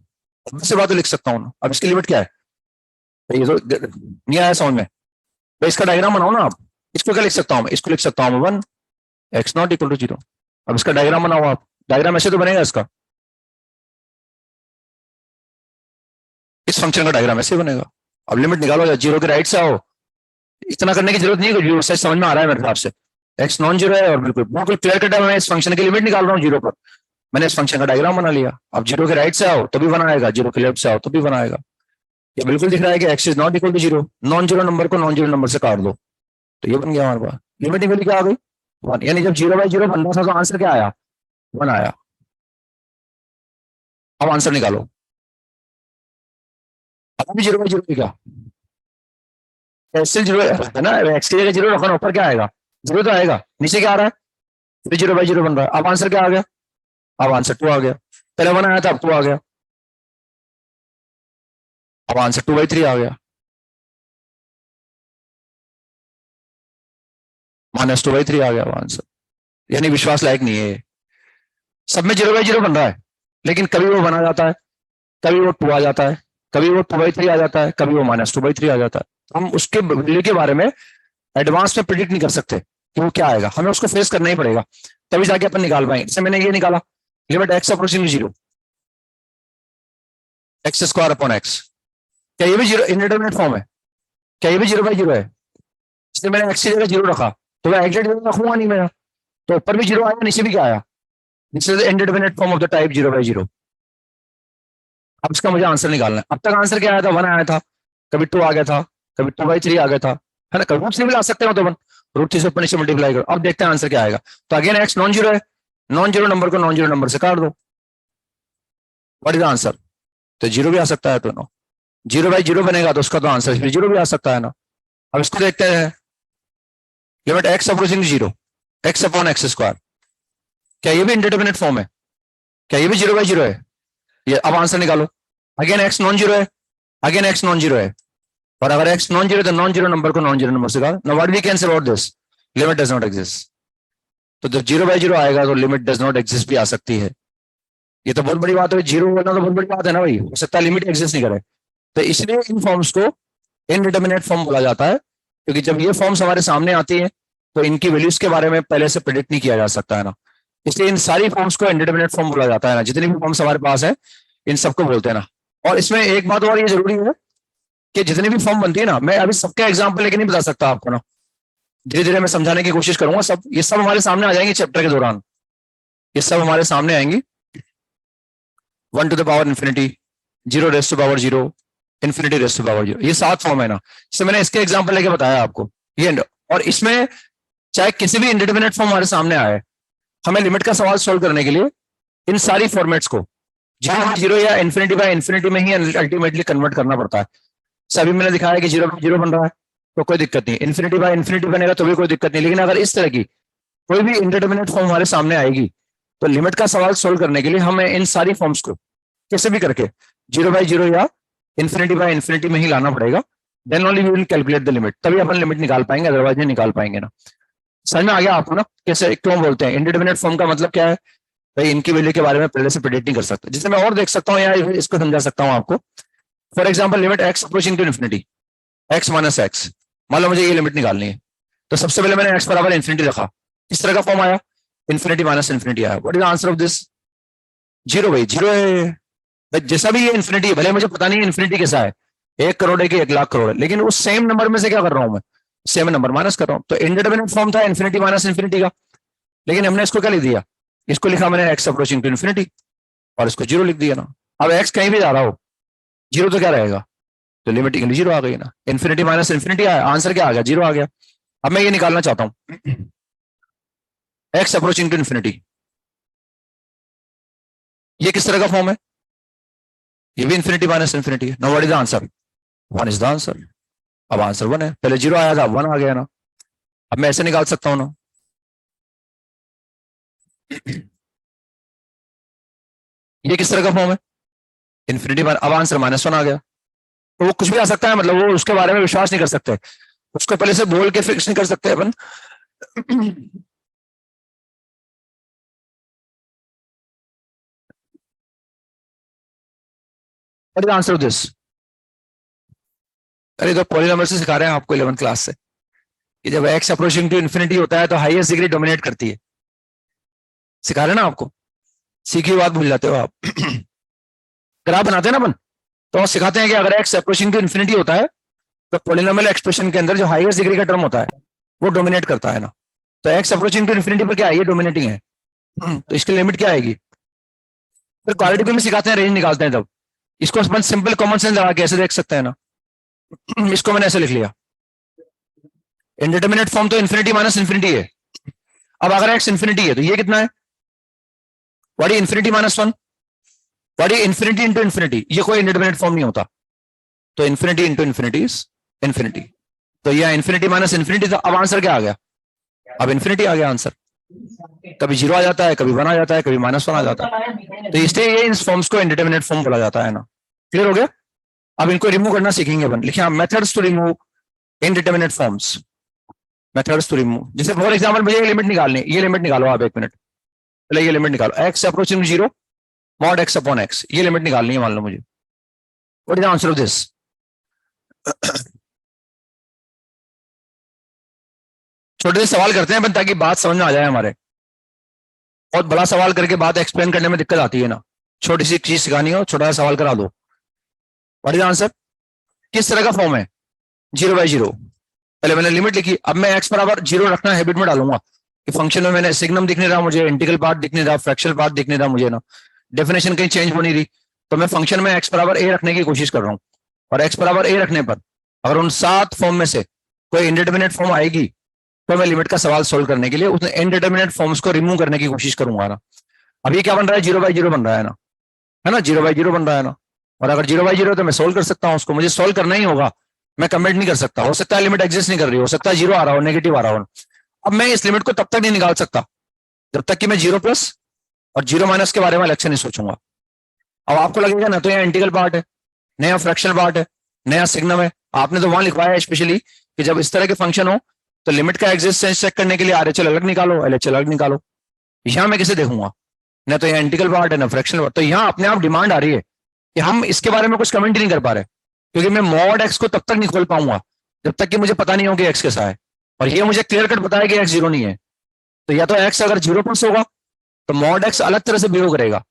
से बात तो लिख सकता हूँ ना. अब इसकी लिमिट क्या है, ये तो नहीं आया समझ में. तो इसका डायग्राम बनाओ ना आप. इसको क्या लिख सकता हूँ, इसको लिख सकता हूँ 1 x नॉट इक्वल टू 0. अब इसका डायग्राम बनाओ आप. डायग्राम ऐसे तो बनेगा इसका, इस फंक्शन का डायग्राम ऐसे बनेगा. अब लिमिट निकालो, 0 के राइट से आओ. इतना करने की जरूरत नहीं है, कुछ समझ में आ रहा है मेरे हिसाब से. x नॉन 0 है और बिल्कुल बिल्कुल क्लियर कट है. मैं इस फंक्शन की लिमिट निकाल रहा हूँ 0 पर, मैंने इस फंक्शन का डायग्राम बना लिया. अब 0 के राइट से आओ तो भी बनाएगा, 0 के लेफ्ट से आओ तो भी बनाएगा. ये बिल्कुल दिख रहा है कि x is not equal to 0, non 0 number को नॉन 0 नंबर से काट दो, तो ये बन गया हमारे पास. लिमिट वैल्यू क्या आ गई 1. यानी जब 0/0 बन रहा था तो आंसर क्या आया 1 आया. अब आंसर निकालो. अभी 0/0 क्या स्टिल 0 है ना, x की जगह 0 रखना, ऊपर क्या आएगा 0 तो आएगा, नीचे क्या आ रहा है 0/0 बन रहा है. अब आंसर क्या आ गया, अब आंसर 2 आ गया. पहले 1 आया था, अब 2 आ गया, अब आंसर 2/3 आ गया, -2/3 आ गया अब आंसर। यानी विश्वास लायक नहीं है ये। सब में 0/0 बन रहा है, लेकिन कभी वो बना जाता है, कभी वो 2 आ जाता है, कभी वो 2/3 आ जाता है, कभी वो -2/3 आ जाता है। हम उसके वैल्यू के बारे में एडवांस में प्रिडिक्ट नहीं कर सकते कि वो क्या आएगा, हमें उसको फेस करना ही पड़ेगा, तभी जाके अपन निकाल पाएंगे। जैसे मैंने ये निकाला, लिमिट x अप्रोचिंग 0, x²/x, क्या ये भी 0 इंडिटरमिनेट फॉर्म है? क्या ये भी 0/0 है? इसलिए मैंने x की जगह 0 रखा, तो मैं एग्जैक्ट 0 रखूंगा नहीं मेरा, तो ऊपर भी 0 आया, नीचे भी क्या आया? This is indeterminate form of the type 0/0। अब इसका मुझे आंसर निकालना है। अब तक आंसर क्या आया था? 1 आया था, कभी 2 आ गया था, कभी 2/3 आ गया था, है ना? कभी √3 भी ला सकते हो, तो √3 से ऊपर नीचे मल्टीप्लाई करो। अब देखते हैं आंसर क्या आएगा। तो अगेन x नॉन जीरो है, नॉन जीरो नंबर को नॉन जीरो नंबर से काट दो, व्हाट इज आंसर? तो 0 भी आ सकता है, तो नो 0/0 बनेगा, तो उसका तो आंसर फिर 0 भी आ सकता है ना। अब इसको देखते हैं, लिमिट x अप्रोचिंग 0, x/x², क्या ये भी इंडिटरमिनेट फॉर्म है? क्या ये भी 0/0 है? ये अब आंसर निकालो। अगेन x नॉन जीरो है, अगेन x नॉन जीरो है, और अगर x नॉन जीरो तो नॉन जीरो नंबर को नॉन जीरो नंबर से काट। Now what we can say about this? Limit does not exist. तो जब 0/0 आएगा तो लिमिट डज नॉट एग्जिस्ट भी आ सकती है। ये तो बहुत बड़ी बात है, 0 होना तो बहुत बड़ी बात है ना भाई, हो सकता है लिमिट एग्जिस्ट नहीं करे। तो इसलिए इन फॉर्म्स को इनडिटरमिनेट फॉर्म बोला जाता है, क्योंकि जब ये फॉर्म्स हमारे सामने आती है तो इनकी वैल्यूज के बारे में पहले से प्रेडिक्ट नहीं किया जा सकता है ना। इसलिए इन सारी फॉर्म्स को इनडिटरमिनेट फॉर्म बोला जाता है ना, जितनी भी फॉर्म्स हमारे पास है इन सबको बोलते हैं ना। और इसमें एक बात और ये जरूरी है कि जितनी भी फॉर्म बनती है ना, मैं अभी सबके एग्जाम्पल लेके नहीं बता सकता आपको ना, धीरे धीरे मैं समझाने की कोशिश करूंगा। सब ये सब हमारे सामने आ जाएंगे चैप्टर के दौरान, ये सब हमारे सामने आएंगी। 1 to the power infinity, 0 raised to power 0, infinity raised to power 0, ये 7 फॉर्म है ना। इससे मैंने इसके एग्जाम्पल लेके बताया आपको ये। और इसमें चाहे किसी भी इंडिटरमिनेट फॉर्म हमारे सामने आए, हमें लिमिट का सवाल सोल्व करने के लिए इन सारी फॉर्मेट्स को 0/0 या इन्फिनिटी में ही अल्टीमेटली कन्वर्ट करना पड़ता है। सभी मैंने दिखाया कि 0/0 बन रहा है तो कोई दिक्कत नहीं, इन्फिनिटी बनेगा तो भी कोई दिक्कत नहीं। लेकिन अगर इस तरह की कोई भी इंडिटरमिनेट फॉर्म हमारे सामने आएगी तो लिमिट का सवाल सोल्व करने के लिए हमें इन सारी फॉर्म्स को कैसे भी करके 0/0 या इन्फिनिटी में ही लाना पड़ेगा। Then only we will calculate the limit, तभी अपन लिमिट निकाल पाएंगे, अदरवाइज नहीं निकाल पाएंगे ना। समझ में आ गया आपको ना कैसे क्यों बोलते हैं इंडिटरमिनेट फॉर्म का मतलब क्या है? भाई इनकी वैल्यू के बारे में पहले से प्रेडिक्ट नहीं कर सकते। जिसे मैं और देख सकता हूँ या इसको समझा सकता हूँ आपको। For example limit x approaching to infinity, x - x, मान लो मुझे ये लिमिट निकालनी है, तो सबसे पहले मैंने x बराबर इन्फिनिटी रखा, इस तरह का फॉर्म आया, इन्फिनिटी - इन्फिनिटी आया। What is the answer of this? 0 भाई, 0 है। जैसा भी ये इन्फिनिटी है, भले मुझे पता नहीं इन्फिनिटी कैसा है, 1 करोड़ है कि 1 लाख करोड़ है, लेकिन उस सेम नंबर में से क्या कर रहा हूं मैं? सेम नंबर माइनस कर रहा हूं। तो इंडिटरमिनेट फॉर्म था इन्फिनिटी - इन्फिनिटी का, लेकिन हमने इसको क्या लिख दिया? इसको लिखा मैंने x अप्रोचिंग टू इन्फिनिटी, और इसको 0 लिख दिया ना। अब x कहीं भी जा रहा हो, 0 तो क्या रहेगा? तो लिमिट 0 आ गई ना। इन्फिनिटी - इन्फिनिटी आया, आंसर क्या आ गया? 0 आ गया। अब मैं ये निकालना चाहता हूं x अप्रोचिंग टू इन्फिनिटी, ये किस तरह का फॉर्म है? ये भी इन्फिनिटी - इन्फिनिटी है। Now what is the answer? 1 is the answer. अब आंसर 1 है, पहले 0 आया था, 1 आ गया ना। अब मैं ऐसे निकाल सकता हूं ना, ये किस तरह का फॉर्म है? इन्फिनिटी, अब आंसर -1 आ गया। तो वो कुछ भी आ सकता है, मतलब वो उसके बारे में विश्वास नहीं कर सकते, उसको पहले से बोल के फिक्स नहीं कर सकते अपन। What is answer of this? अरे तो पॉलीनॉमियल से सिखा रहे हैं आपको 11th क्लास से कि जब x अप्रोचिंग टू इन्फिनिटी होता है तो हाईएस्ट डिग्री डोमिनेट करती है। सिखा रहे हैं ना आपको, सीखी बात भूल जाते हो आप। ग्राफ बनाते हैं ना अपन, तो सिखाते हैं कि अगर x अप्रोचिंग टू इन्फिनिटी होता है तो पॉलीनॉमियल एक्सप्रेशन के अंदर जो हाईएस्ट डिग्री का टर्म होता है वो डोमिनेट करता है ना। तो x अप्रोचिंग टू इन्फिनिटी पर क्या है? ये डोमिनेटिंग है, तो इसकी लिमिट क्या आएगी? फिर क्वालिटी में सिखाते हैं, रेंज निकालते हैं। तब इसको अपन सिंपल कॉमन सेंस लगा के ऐसे देख सकते हैं ना। इसको मैंने ऐसे लिख लिया, इंडिटरमिनेट फॉर्म तो इन्फिनिटी - इन्फिनिटी है। अब अगर x इन्फिनिटी है तो ये कितना है? What is infinity -1? What is infinity into infinity? ये कोई इंडिटरमिनेट फॉर्म नहीं होता, तो infinity into infinity is infinity. तो ये इन्फिनिटी - इन्फिनिटी था। अब आंसर क्या आ गया? अब इन्फिनिटी आ गया आंसर। कभी 0 आ जाता है, कभी 1 आ जाता है, कभी -1 आ जाता है। तो इसलिए ये इन फॉर्म्स को इंडिटरमिनेट फॉर्म बोला जाता है ना। क्लियर हो गया? अब इनको रिमूव करना सीखेंगे अपन। लिखिए आप, methods to remove indeterminate forms. Methods to remove, जैसे फॉर एग्जांपल मुझे ये लिमिट निकालनी, ये लिमिट निकालो आप, 1 मिनट पहले ये लिमिट निकालो, x approaching 0 mod x upon x, ये लिमिट निकालनी है मान लो मुझे। What is the answer of this? छोटे से सवाल करते हैं ताकि बात समझ में आ जाए हमारे। बहुत बड़ा सवाल करके बात एक्सप्लेन करने में दिक्कत आती है ना। छोटी सी चीज सिखानी हो, छोटा सा सवाल करा दो। What is the answer? किस तरह का फॉर्म है? 0/0। पहले मैंने लिमिट लिखी, अब मैं x बराबर 0 रखना हैबिट में डालूंगा कि फंक्शन में मैंने सिग्नम दिख नहीं रहा मुझे, इंटीग्रल पार्ट दिख नहीं रहा, फ्रैक्शनल पार्ट दिख नहीं रहा मुझे ना, डेफिनेशन कहीं चेंज हो नहीं रही, तो मैं फंक्शन में x बराबर a रखने की कोशिश कर रहा हूँ। और x बराबर a रखने पर अगर उन 7 फॉर्म में से कोई इंडिटरमिनेट फॉर्म आएगी तो मैं लिमिट का सवाल सोल्व करने के लिए उस इनडिटरमिनेट फॉर्म्स को रिमूव करने की कोशिश करूंगा ना। अभी क्या बन रहा है? 0/0 बन रहा है ना, है ना, 0/0 बन रहा है ना। और अगर 0/0 तो मैं सोल्व कर सकता हूँ उसको, मुझे सोल्व करना ही होगा, मैं कमेंट नहीं कर सकता। हो सकता है लिमिट एग्जिस्ट नहीं कर रही, हो सकता है 0 आ रहा हो, नेगेटिव आ रहा हो। अब मैं इस लिमिट को तब तक नहीं निकाल सकता जब तक कि मैं 0+ और 0- के बारे में अलग से नहीं सोचूंगा। अब आपको लगेगा ना तो यहाँ इंटीग्रल पार्ट है, नया फ्रैक्शनल पार्ट है, नया सिग्नम है। आपने तो वहां लिखवाया है स्पेशली कि जब इस तरह के फंक्शन हो तो लिमिट का एग्जिस्टेंस चेक करने के लिए RHL अलग निकालो, LHL अलग निकालो। यहां मैं किसे देखूंगा? ना तो यहाँ इंटीग्रल पार्ट है ना फ्रैक्शनल पार्ट। तो यहाँ अपने आप डिमांड आ रही है कि हम इसके बारे में कुछ कमेंट ही नहीं कर पा रहे, क्योंकि मैं मॉड x को तब तक नहीं खोल पाऊंगा जब तक कि मुझे पता नहीं हो कि x कैसा है। और ये मुझे क्लियर कट पता है कि x 0 नहीं है। तो या तो x अगर 0+ होगा तो मॉड x अलग तरह से बिहेव करेगा,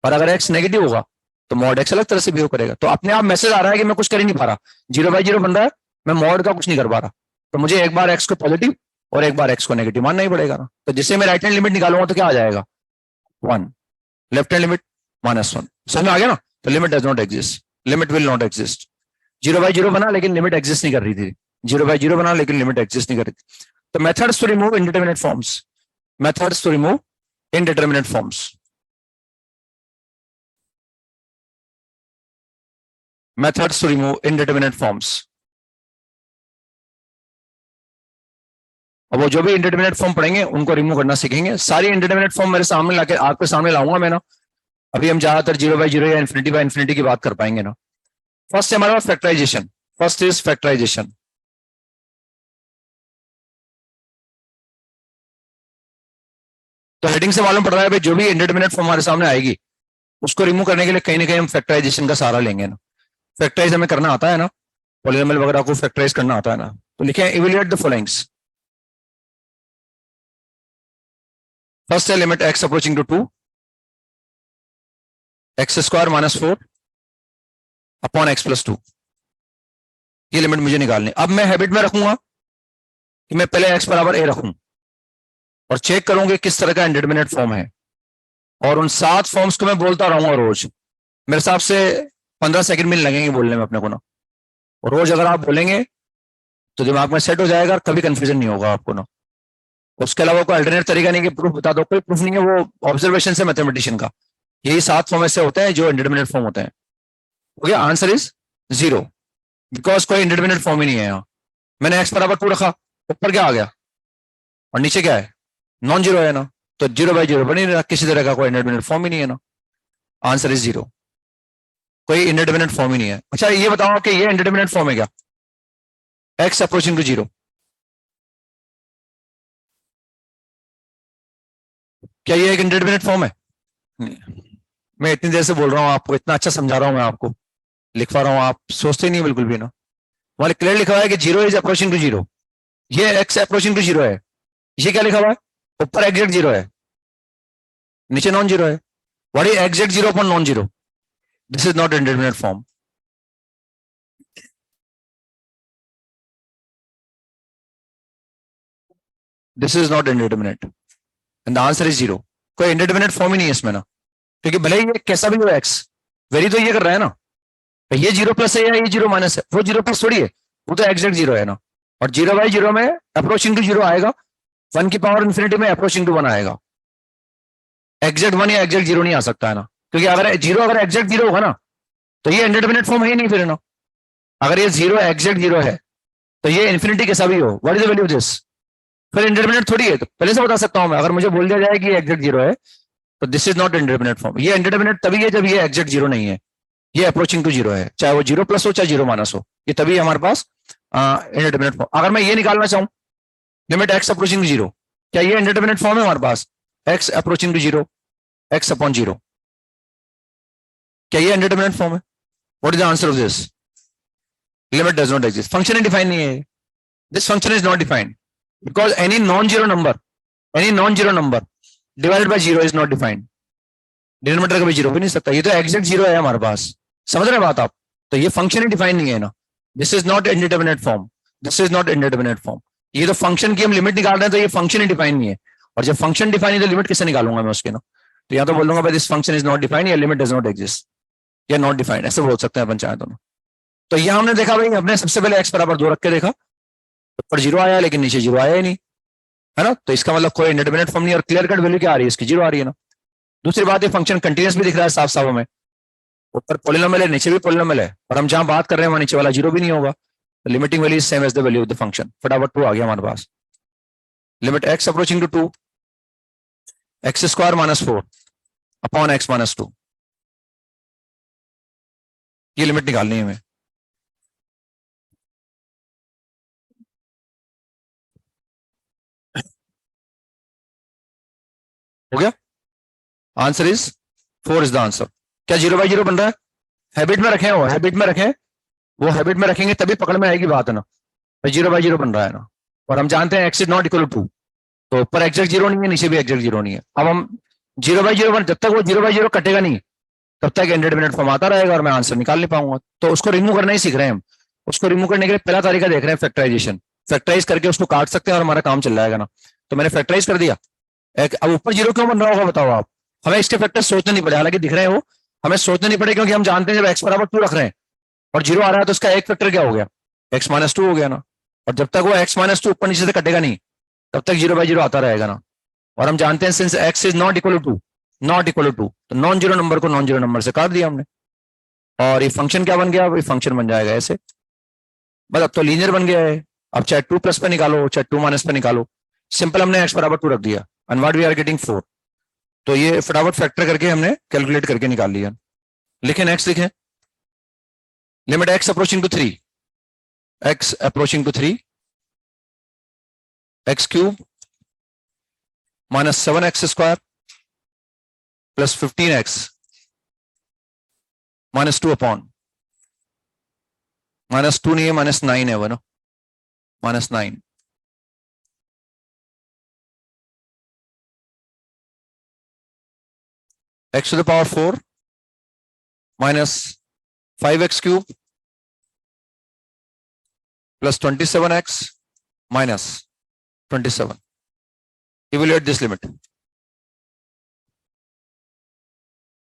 और अगर x नेगेटिव होगा तो मॉड x अलग तरह से बिहेव करेगा। तो अपने आप मैसेज आ रहा है कि मैं कुछ कर ही नहीं पा रहा, 0/0 बन रहा है, मैं मॉड का कुछ नहीं कर पा रहा। तो मुझे एक बार x को पॉजिटिव और एक बार x को नेगेटिव मानना ही पड़ेगा ना। तो जिससे मैं राइट हैंड लिमिट निकालूंगा तो क्या आ जाएगा? 1, लेफ्ट हैंड लिमिट -1। समझ में आ गया ना? तो limit does not exist, limit will not exist. 0/0 बना लेकिन लिमिट एग्जिस्ट नहीं कर रही थी, 0/0 बना लेकिन लिमिट एग्जिस्ट नहीं कर रही थी। तो methods to remove indeterminate forms, methods to remove indeterminate forms, methods to remove indeterminate forms. अब वो जो भी इंडिटरमिनेट फॉर्म पढ़ेंगे उनको रिमूव करना सीखेंगे। सारी इंडिटरमिनेट फॉर्म मेरे सामने लाके आपके सामने लाऊंगा मैं ना। अभी हम ज्यादातर 0/0 या ∞/∞ की बात कर पाएंगे ना। फर्स्ट है हमारे पास फैक्टराइजेशन। First is factorization. तो हेडिंग से मालूम पड़ रहा है भाई जो भी इंडिटरमिनेट फॉर्म हमारे सामने आएगी उसको रिमूव करने के लिए कहीं ना कहीं हम फैक्टराइजेशन का सहारा लेंगे ना। फैक्टराइज हमें करना आता है ना, पॉलिनोमियल वगैरह को फैक्टराइज करना आता है ना। तो लिखे इवेल्युएट द फॉलोइंग्स। फर्स्ट है limit x approaching to 2 x² - 4 upon x + 2। ये लिमिट मुझे निकालनी। अब मैं हैबिट में रखूंगा कि मैं पहले x बराबर a रखूं और चेक करूंगी किस तरह का इंडिटरमिनेट फॉर्म है, और उन 7 फॉर्म्स को मैं बोलता रहूंगा रोज। मेरे हिसाब से 15 सेकंड में लगेंगे बोलने में अपने को ना। और रोज अगर आप बोलेंगे तो दिमाग में सेट हो जाएगा, कभी कंफ्यूजन नहीं होगा आपको ना। उसके अलावा कोई अल्टरनेट तरीका नहीं कि प्रूफ बता दो, कोई प्रूफ नहीं है, वो ऑब्जर्वेशन से मैथमेटिशियन का। यही 7 फॉर्म ऐसे होते हैं जो इंडिटरमिनेट फॉर्म होते हैं। ओके, आंसर इज 0, बिकॉज कोई इंडिटरमिनेट फॉर्म ही नहीं है यहाँ। मैंने x बराबर 2 रखा, ऊपर क्या आ गया और नीचे क्या है? नॉन जीरो है ना। तो 0/0 बनी रहा, किसी तरह का कोई इंडिटरमिनेट फॉर्म ही नहीं है ना। आंसर इज 0, कोई इंडिटरमिनेट फॉर्म ही नहीं है। अच्छा ये बताओ कि ये इंडिटरमिनेट फॉर्म है क्या? x अप्रोचिंग टू 0, क्या ये एक इंडिटरमिनेट फॉर्म है? मैं इतनी देर से बोल रहा हूँ आपको, इतना अच्छा समझा रहा हूँ मैं आपको, लिखवा रहा हूँ, आप सोचते ही नहीं बिल्कुल भी ना। वहां क्लियर लिखा हुआ है कि 0 इज अप्रोचिंग टू 0। ये x अप्रोचिंग टू 0 है। ये क्या लिखा हुआ है? ऊपर एग्जैक्ट 0 है, नीचे नॉन जीरो है। What is exact 0 upon non zero? This is not indeterminate form. This is not indeterminate and the answer is 0। कोई इंडिटरमिनेट फॉर्म ही नहीं है इसमें ना, क्योंकि भले ही ये कैसा भी हो x, वेरी तो ये कर रहा है ना। ये 0+ है या ये 0- है, वो 0+ थोड़ी है, वो तो एग्जैक्ट 0 है ना। और 0/0 में अप्रोचिंग टू 0 आएगा, 1 की पावर इंफिनिटी में अप्रोचिंग टू 1 आएगा। एग्जैक्ट 1 या एग्जैक्ट 0 नहीं आ सकता है ना, क्योंकि अगर 0 अगर एग्जैक्ट 0 होगा ना तो ये इंडिटरमिनेट फॉर्म है ही नहीं फिर ना। अगर ये 0 एग्जैक्ट 0 है तो ये इंफिनिटी कैसा भी हो, what is the value of this? फिर इंडिटरमिनेट थोड़ी है, तो पहले से बता सकता हूं मैं, अगर मुझे बोल दिया जाए कि ये एग्जैक्ट जीरो है तो this is not indeterminate form. ये इंडिटरमिनेट तभी है जब ये एग्जैक्ट जीरो नहीं है, ये अप्रोचिंग टू जीरो है, चाहे वो जीरो प्लस हो चाहे जीरो माइनस हो, ये तभी हमारे पास इंडिटरमिनेट फॉर्म। अगर मैं ये निकालना चाहूं limit x approaching to zero, क्या ये इंडिटरमिनेट फॉर्म है हमारे पास? X approaching to zero x upon zero, क्या ये इंडिटरमिनेट फॉर्म है? What is the answer of this? Limit does not exist, function define नहीं है, this function is not defined because any non zero number divided by zero is not defined. Denominator कभी zero भी नहीं सकता, ये तो exact zero है हमारे पास, समझ रहे बात आप? तो ये फंक्शन ही डिफाइन नहीं है ना, this is not indeterminate form, this is not indeterminate form. ये तो फंक्शन की हम लिमिट निकाल रहे हैं, तो ये फंक्शन ही डिफाइन नहीं है, और जब फंक्शन डिफाइन है तो लिमिट किससे निकालूंगा मैं उसके ना? तो या तो बोल दूंगा this function is not defined, या लिमिट डज नॉट एग्जिस्ट, या नॉट डिफाइंड, ऐसे बोल सकते हैं अपन चाहे दोनों। तो यह हमने देखा भाई, हमने सबसे पहले एक्स बराबर 2 रख के देखा, ऊपर जीरो आया लेकिन नीचे जीरो आया ही नहीं, है ना? तो इसका मतलब कोई इंडिटरमिनेट फॉर्म नहीं, और क्लियर कट वैल्यू क्या आ रही है इसकी? जीरो आ रही है ना। दूसरी बात, ये फंक्शन कंटिन्यूस भी दिख रहा है साफ साफ हमें, ऊपर पॉलिनोमियल है नीचे भी पॉलिनोमियल है, और हम जहां बात कर रहे हैं वहां नीचे वाला जीरो भी नहीं होगा, तो limiting value is same as the value of the function. फटाफट 2 आ गया हमारे पास, limit x approaching to 2 x square minus 4 upon x minus 2, ये लिमिट निकालनी है हमें। हो गया, answer is 4 is the answer. क्या जीरो बाई जीरो बन रहा है? हैबिट में रखें, वो हैबिट में रखें, वो हैबिट में रखेंगे तभी पकड़ में आएगी बात, है ना? तो जीरो बाई जीरो बन रहा है ना, और हम जानते हैं X is not equal to 2, तो ऊपर एग्जैक्ट जीरो नहीं है नीचे भी एग्जैक्ट जीरो नहीं है। अब हम जीरो बाई जीरो, जब तक वो जीरो बाई जीरो कटेगा नहीं तब तक इंडिटरमिनेट फॉर्म आता रहेगा और मैं आंसर निकाल नहीं पाऊंगा। तो उसको रिमूव करना ही सीख रहे हैं हम। उसको रिमूव करने के लिए पहला तरीका देख रहे हैं, फैक्टराइजेशन। फैक्टराइज करके उसको काट सकते हैं और हमारा काम चल जाएगा ना। तो मैंने फैक्टराइज कर दिया। अब ऊपर जीरो क्यों बन रहा होगा बताओ आप? हमें इसके फैक्टर सोचने नहीं पड़े, हालांकि दिख रहे हो, हमें सोचने नहीं पड़े, क्योंकि हम जानते हैं जब एक्स बराबर 2 रख रहे हैं और जीरो आ रहा है तो उसका एक फैक्टर क्या हो गया? एक्स माइनस 2 हो गया ना। और जब तक वो एक्स माइनस 2 ऊपर नीचे से कटेगा नहीं तब तक जीरो बाई जीरो आता रहेगा ना। और हम जानते हैं since X is not equal to तो नॉन जीरो नंबर को नॉन जीरो नंबर से काट दिया हमने, और ये फंक्शन क्या बन गया? ये फंक्शन बन जाएगा ऐसे, बस अब तो लीनियर बन गया है। अब चाहे 2 प्लस पे निकालो चाहे 2 माइनस पे निकालो, सिंपल हमने एक्स बराबर 2 रख दिया and what we are getting 4। तो ये फटाफट फैक्टर करके हमने कैलकुलेट करके निकाल लिया। लिखें नेक्स्ट, लिखें limit x approaching to 3 X approaching to 3 X cube minus 7x square plus 15x minus 2 upon minus 2 नहीं है माइनस 9 है वो ना, minus 9 x to the power 4 minus 5x cube plus 27x minus 27. Evaluate this limit.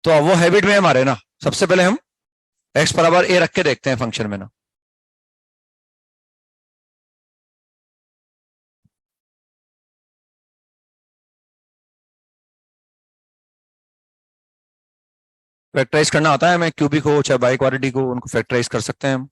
तो अब वो habit में हमारे ना, सबसे पहले हम x बराबर a रख के देखते हैं फंक्शन में ना। फैक्टराइज करना आता है हमें, क्यूबिक हो चाहे बाई क्वाड्रेटिक हो, उनको फैक्टराइज कर सकते हैं हम।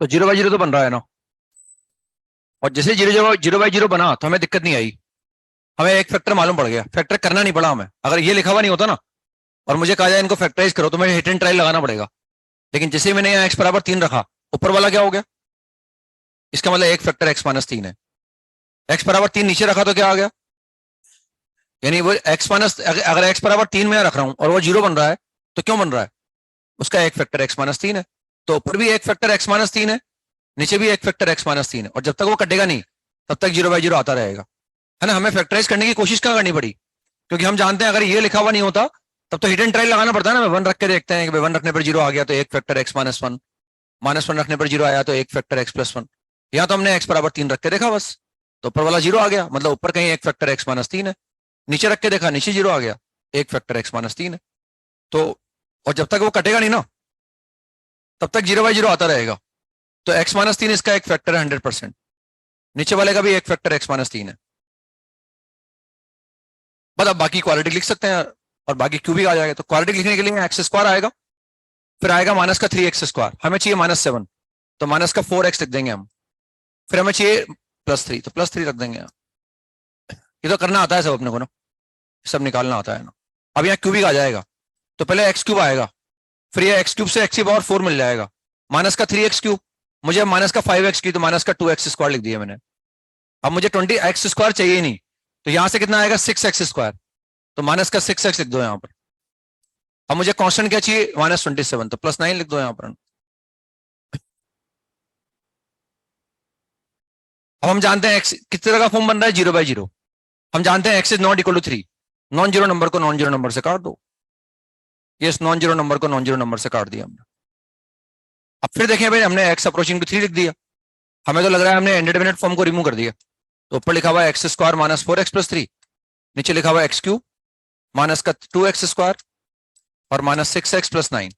तो जीरो बाई जीरो तो बन रहा है ना, और जैसे जीरो बाई जीरो बना तो हमें दिक्कत नहीं आई, हमें एक फैक्टर मालूम पड़ गया, फैक्टर करना नहीं पड़ा हमें। अगर ये लिखा हुआ नहीं होता ना और मुझे कहा जाए इनको फैक्टराइज करो तो मुझे हिट एंड ट्रायल लगाना पड़ेगा। लेकिन जैसे मैंने यहाँ एक्स बराबर 3 रखा, ऊपर वाला क्या हो गया? इसका मतलब एक फैक्टर एक्स माइनस 3 है। एक्स बराबर 3 नीचे रखा तो क्या आ गया? यानी वो एक्स माइनस, अगर एक्स बराबर 3 में रख रहा हूं और वो जीरो बन रहा है तो क्यों बन रहा है? उसका एक फैक्टर एक्स माइनस 3 है। तो ऊपर भी एक फैक्टर एक्स माइनस 3 है, नीचे भी एक फैक्टर एक्स माइनस 3 है, और जब तक वो कटेगा नहीं तब तक जीरो बाई जीरो आता रहेगा। है ना, हमें फैक्टराइज करने की कोशिश कहाँ करनी पड़ी, क्योंकि हम जानते हैं अगर ये लिखा हुआ नहीं होता तब तो हिट एंड ट्रायल लगाना पड़ता है ना, वन रख के देखते हैं कि वन रखने पर जीरो आ गया तो एक factor x minus one, minus one रखने पर जीरो आया तो एक फैक्टर एक्स प्लस वन। यहाँ तो हमने एक्स बराबर 3 रख के देखा बस, तो ऊपर वाला जीरो आ गया, मतलब ऊपर कहीं एक फैक्टर एक्स माइनस 3 है, नीचे रख के देखा नीचे जीरो आ गया, एक फैक्टर एक्स माइनस 3 है। तो और जब तक वो कटेगा नहीं ना तब तक जीरो बाई जीरो आता रहेगा। तो एक्स माइनस 3 इसका एक फैक्टर है 100%, नीचे वाले का भी एक फैक्टर एक्स माइनस 3 है। बस अब बाकी क्वालिटी लिख सकते हैं और बाकी क्यू भी आ जाएगा। तो क्वालिटी लिखने के लिए एक्स स्क्वायर आएगा, फिर आएगा माइनस का 3x स्क्वायर, हमें चाहिए -7 तो माइनस का 4x लिख देंगे हम, फिर हमें चाहिए +3 तो +3 रख देंगे। ये तो करना आता है सब अपने को ना, सब निकालना आता है ना। अब यहाँ क्यूबिक आ जाएगा तो पहले एक्स क्यूब आएगा, फिर ये एक्स क्यूब से एक्स की पावर 4 मिल जाएगा, माइनस का 3x क्यूब, मुझे माइनस का 5x क्यूब तो माइनस का 2x स्क्वायर लिख दिया मैंने। अब मुझे 20x स्क्वायर चाहिए ही नहीं, तो यहां से कितना आएगा 6x स्क्वायर, तो माइनस का 6x लिख दो यहाँ पर। अब मुझे कांस्टेंट क्या चाहिए -27 तो +9 लिख दो यहाँ पर। अब हम जानते हैं एक्स किस तरह का फॉर्म बन रहा है, 0/0। हम जानते हैं X is not equal to 3, non zero number को नॉन जीरो नंबर से काट दो, ये नॉन जीरो नंबर को नॉन जीरो नंबर से काट दिया हमने। अब फिर देखें भाई हमने एक्स अप्रोचिंग टू 3 लिख दिया, हमें तो लग रहा है हमने इंडिटरमिनेट फॉर्म को रिमूव कर दिया। तो ऊपर लिखा हुआ है एक्स स्क्वायर माइनस 4x + 3, नीचे लिखा हुआ है एक्स क्यूब माइनस का 2x स्क्वायर और माइनस 6x + 9।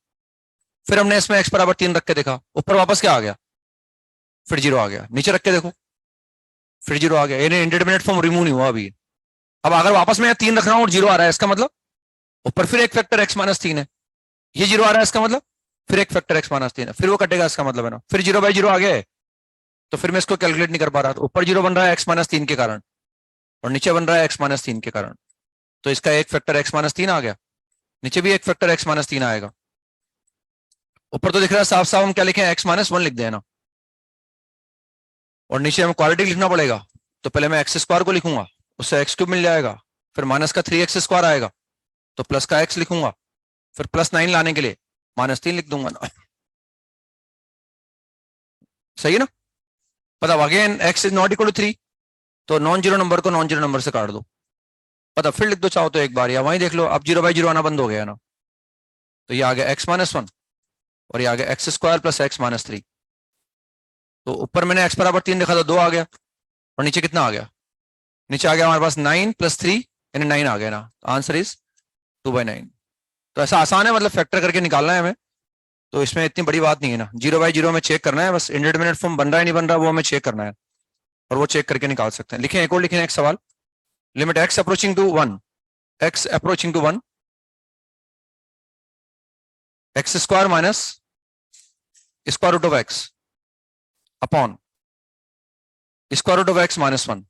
फिर हमने इसमें x बराबर 3 रख के देखा, ऊपर वापस क्या आ गया, फिर जीरो आ गया, नीचे रख के देखो फिर जीरो आ गया, यानी इंडिटरमिनेट फॉर्म रिमूव नहीं हुआ अभी। अब अगर वापस में 3 रख रहा हूं और जीरो आ रहा है, इसका मतलब ऊपर फिर एक फैक्टर x - 3 है, ये जीरो आ रहा है, इसका मतलब फिर एक फैक्टर x - 3 है, फिर वो कटेगा, इसका मतलब है ना फिर 0/0 आ गया है। तो फिर मैं इसको कैलकुलेट नहीं कर पा रहा, तो ऊपर जीरो बन रहा है x - 3 के कारण और नीचे बन रहा है x - 3 के कारण, तो इसका एक फैक्टर x - 3 आ गया, नीचे भी एक फैक्टर x - 3 आएगा। ऊपर तो दिख रहा है साफ साफ, हम क्या लिखें x - 1 लिख देना, और नीचे हमें क्वालिटी लिखना पड़ेगा। तो पहले मैं एक्स स्क्वायर को लिखूंगा, उससे एक्स क्यूब मिल जाएगा, फिर माइनस का 3x स्क्वायर आएगा तो प्लस का x लिखूंगा, फिर +9 लाने के लिए -3 लिख दूंगा ना। सही है ना, पता again x is not equal to 3, तो नॉन जीरो नंबर को नॉन जीरो नंबर से काट दो, पता फिर लिख दो चाहो तो एक बार, या वहीं देख लो, अब 0/0 आना बंद हो गया ना। तो ये आ गया x - 1 और ये आ गया x स्क्वायर + x - 3। तो ऊपर मैंने x बराबर 3 लिखा था, 2 आ गया, और नीचे कितना आ गया, नीचे आ गया हमारे पास 9 + 3 यानी 9 आ गया ना, आंसर इज 2/9। तो ऐसा आसान है, मतलब फैक्टर करके निकालना है हमें, तो इसमें इतनी बड़ी बात नहीं है ना, 0/0 में चेक करना है बस, इंडिटरमिनेट फॉर्म बन रहा है नहीं बन रहा वो हमें चेक करना है, और वो चेक करके निकाल सकते हैं। लिखें एक और, लिखें एक सवाल, limit x approaching to 1, x approaching to 1, x square minus square root of x upon square root of x - 1।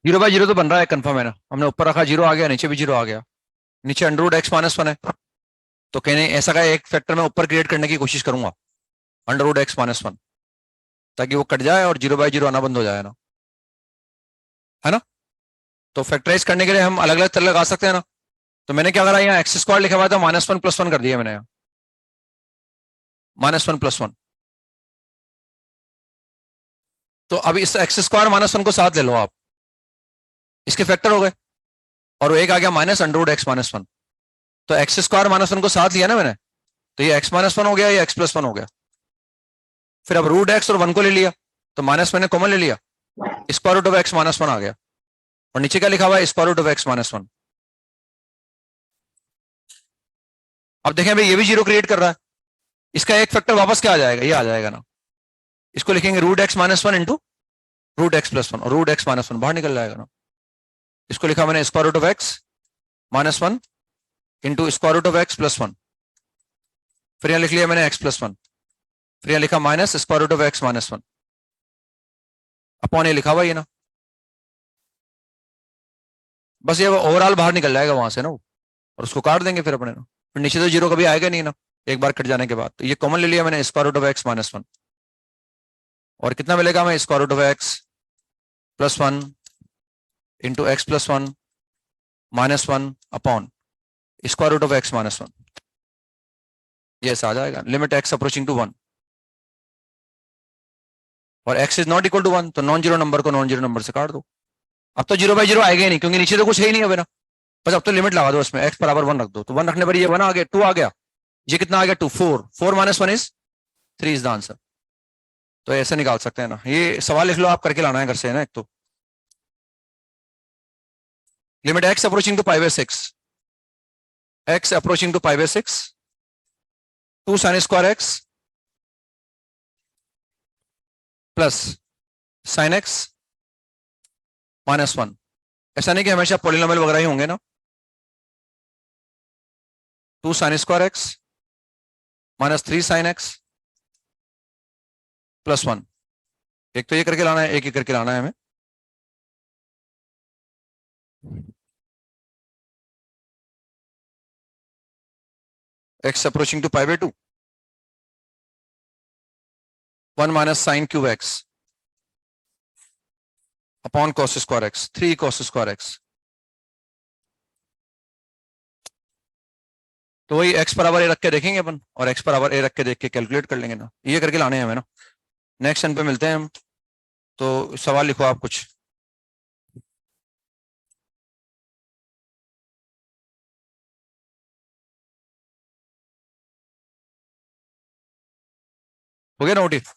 Zero by zero तो बन रहा है, कंफर्म है ना, हमने ऊपर रखा जीरो आ गया, नीचे भी जीरो आ गया, नीचे √x - 1 है, तो कहने ऐसा का एक फैक्टर मैं ऊपर क्रिएट करने की कोशिश करूंगा, √x - 1, ताकि वो कट जाए और 0/0 आना बंद हो जाए ना, है ना। तो फैक्टराइज करने के लिए हम अलग अलग तरह लगा सकते हैं ना, तो मैंने क्या करा, यहाँ एक्स स्क्वायर लिखा हुआ था, -1 + 1 कर दिया मैंने, -1 + 1। तो अब इस एक्स स्क्वायर -1 को साथ ले लो आप, इसके फैक्टर हो गए, और वो एक आ गया -√x - 1, तो एक्स स्क्वायर -1 को साथ लिया ना मैंने, तो ये x - 1 हो गया, ये x + 1 हो गया। फिर अब √x और 1 को ले लिया, तो माइनस मैंने कॉमन ले लिया, स्क्वायर रूट ऑफ x - 1 आ गया, और नीचे क्या लिखा हुआ है, स्क्वायर रूट ऑफ x - 1। अब देखें भाई ये भी जीरो क्रिएट कर रहा है, इसका एक फैक्टर वापस क्या आ जाएगा, ये आ जाएगा ना, इसको लिखेंगे √x - 1 इंटू √x + 1, और √x - 1 बाहर निकल जाएगा ना, इसको लिखा मैंने square root of x -1 into square root of X plus 1, फिर यहां लिख लिया मैंने x प्लस 1, फिर यहां लिखा minus square root of X minus 1 upon ये लिखा हुआ ये ना, बस ये ओवरऑल बाहर निकल जाएगा वहां से ना वो, और उसको काट देंगे फिर अपने ना, फिर नीचे तो जीरो कभी आएगा नहीं ना एक बार कट जाने के बाद। तो ये कॉमन ले लिया मैंने square root of X minus 1, और कितना मिलेगा हमें square root of X plus 1 into X plus 1 minus 1 upon square root of X minus 1, ये ऐसा आ जाएगा लिमिट एक्स अप्रोचिंग टू 1 और x is not equal to 1, तो नॉन जीरो नंबर को नॉन जीरो नंबर से काट दो। अब तो 0/0 आएगा ही नहीं क्योंकि नीचे तो कुछ है ही नहीं अब ना, बस अब तो लिमिट लगा दो इसमें, x बराबर 1 रख दो, तो 1 रखने पर ये 1 आ गया, 2 आ गया, ये कितना आ गया 2, 4 minus 1 is 3 is the answer. तो ऐसे निकाल सकते हैं ना, ये सवाल लिख लो आप, करके लाना है घर से ना। एक तो limit x approaching to π/6, x approaching to π/6 2 sin square x plus sin x -1, ऐसा नहीं कि हमेशा पॉलिनोमियल वगैरह ही होंगे ना, 2 sin square x minus 3 sin x plus 1, एक तो ये करके लाना है, एक ही करके लाना है हमें। x approaching to π/2 1 minus sine cube x upon cos square x 3 cos square x, तो वही x बराबर a रख के देखेंगे अपन, और x बराबर a रख के देख के कैलकुलेट कर लेंगे ना, ये करके लाने हैं हमें ना। नेक्स्ट सन पे मिलते हैं हम, तो सवाल लिखो आप कुछ। हो गया नोटिस।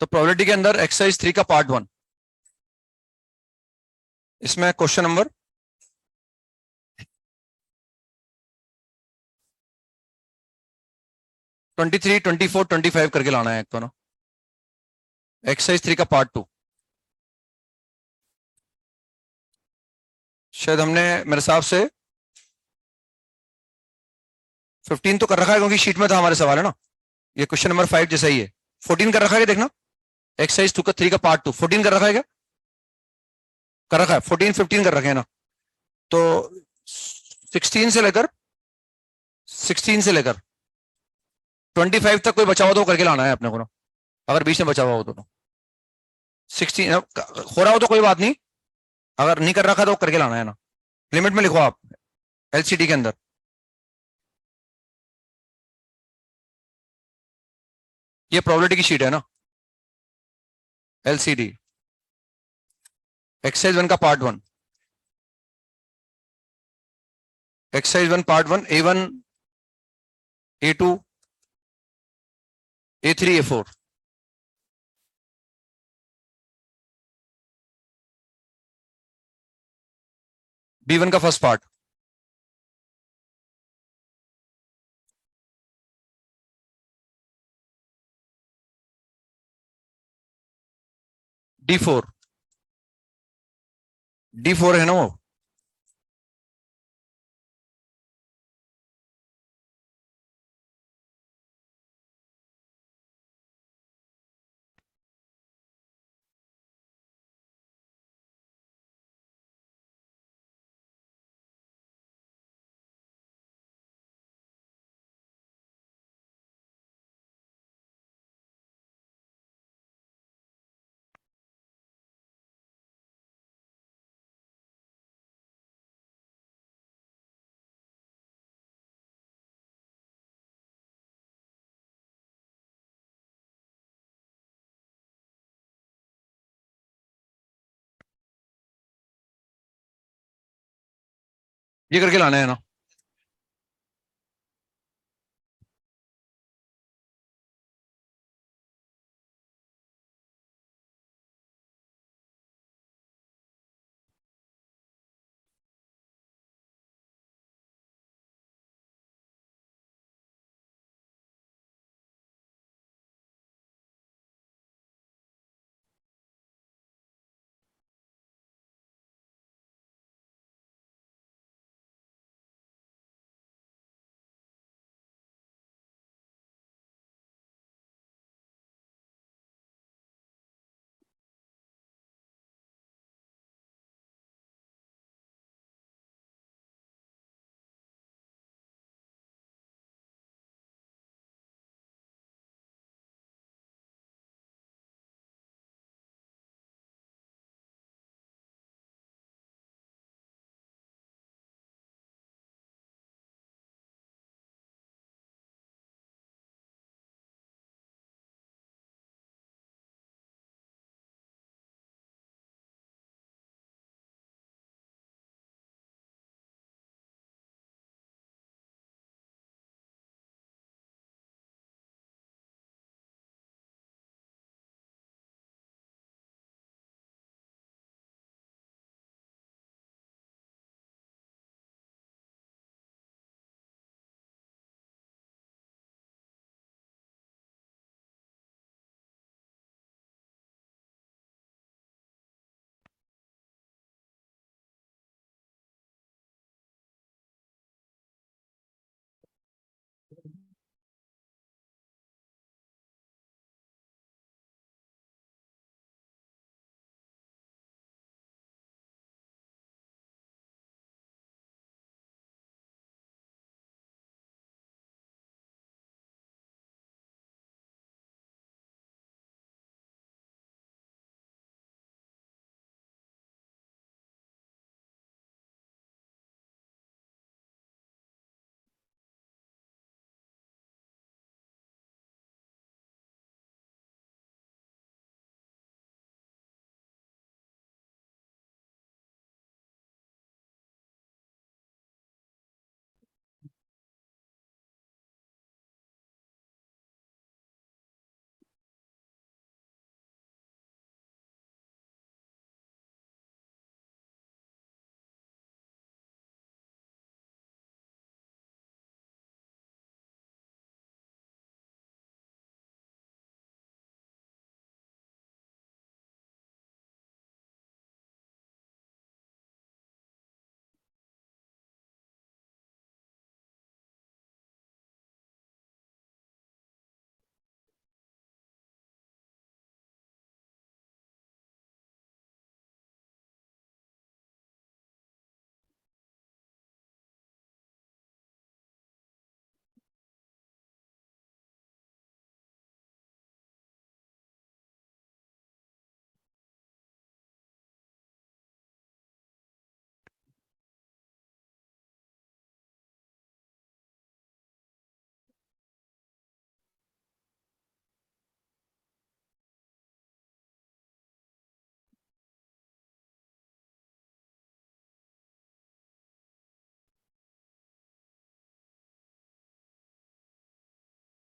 तो प्रोबेबिलिटी के अंदर एक्सरसाइज 3 का पार्ट 1, इसमें क्वेश्चन नंबर 23, 24, 25 करके लाना है एक तो ना, एक्सरसाइज 3 का पार्ट 2। शायद हमने मेरे हिसाब से 15 तो कर रखा है क्योंकि शीट में था हमारे सवाल है ना, ये क्वेश्चन नंबर 5 जैसा ही है। 14 कर रखा है, देखना एक्सरसाइज 2 का 3 का पार्ट 2 14 कर रखा है क्या, कर रखा है 14, 15 कर रखे हैं ना, तो 16 से लेकर 25 तक कोई बचा हुआ तो करके लाना है अपने को ना, अगर बीच में बचा हुआ हो तो 16 हो रहा हो तो कोई बात नहीं, अगर नहीं कर रखा तो करके लाना है ना। लिमिट में लिखो आप एलसीडी के अंदर, ये प्रोबेबिलिटी की शीट है ना, एलसीडी एक्सरसाइज 1 का part 1, exercise 1 part 1 A1 A2 A3 A4, B1 का फर्स्ट पार्ट, D4 D4 है ना वो, ये करके लाना है ना।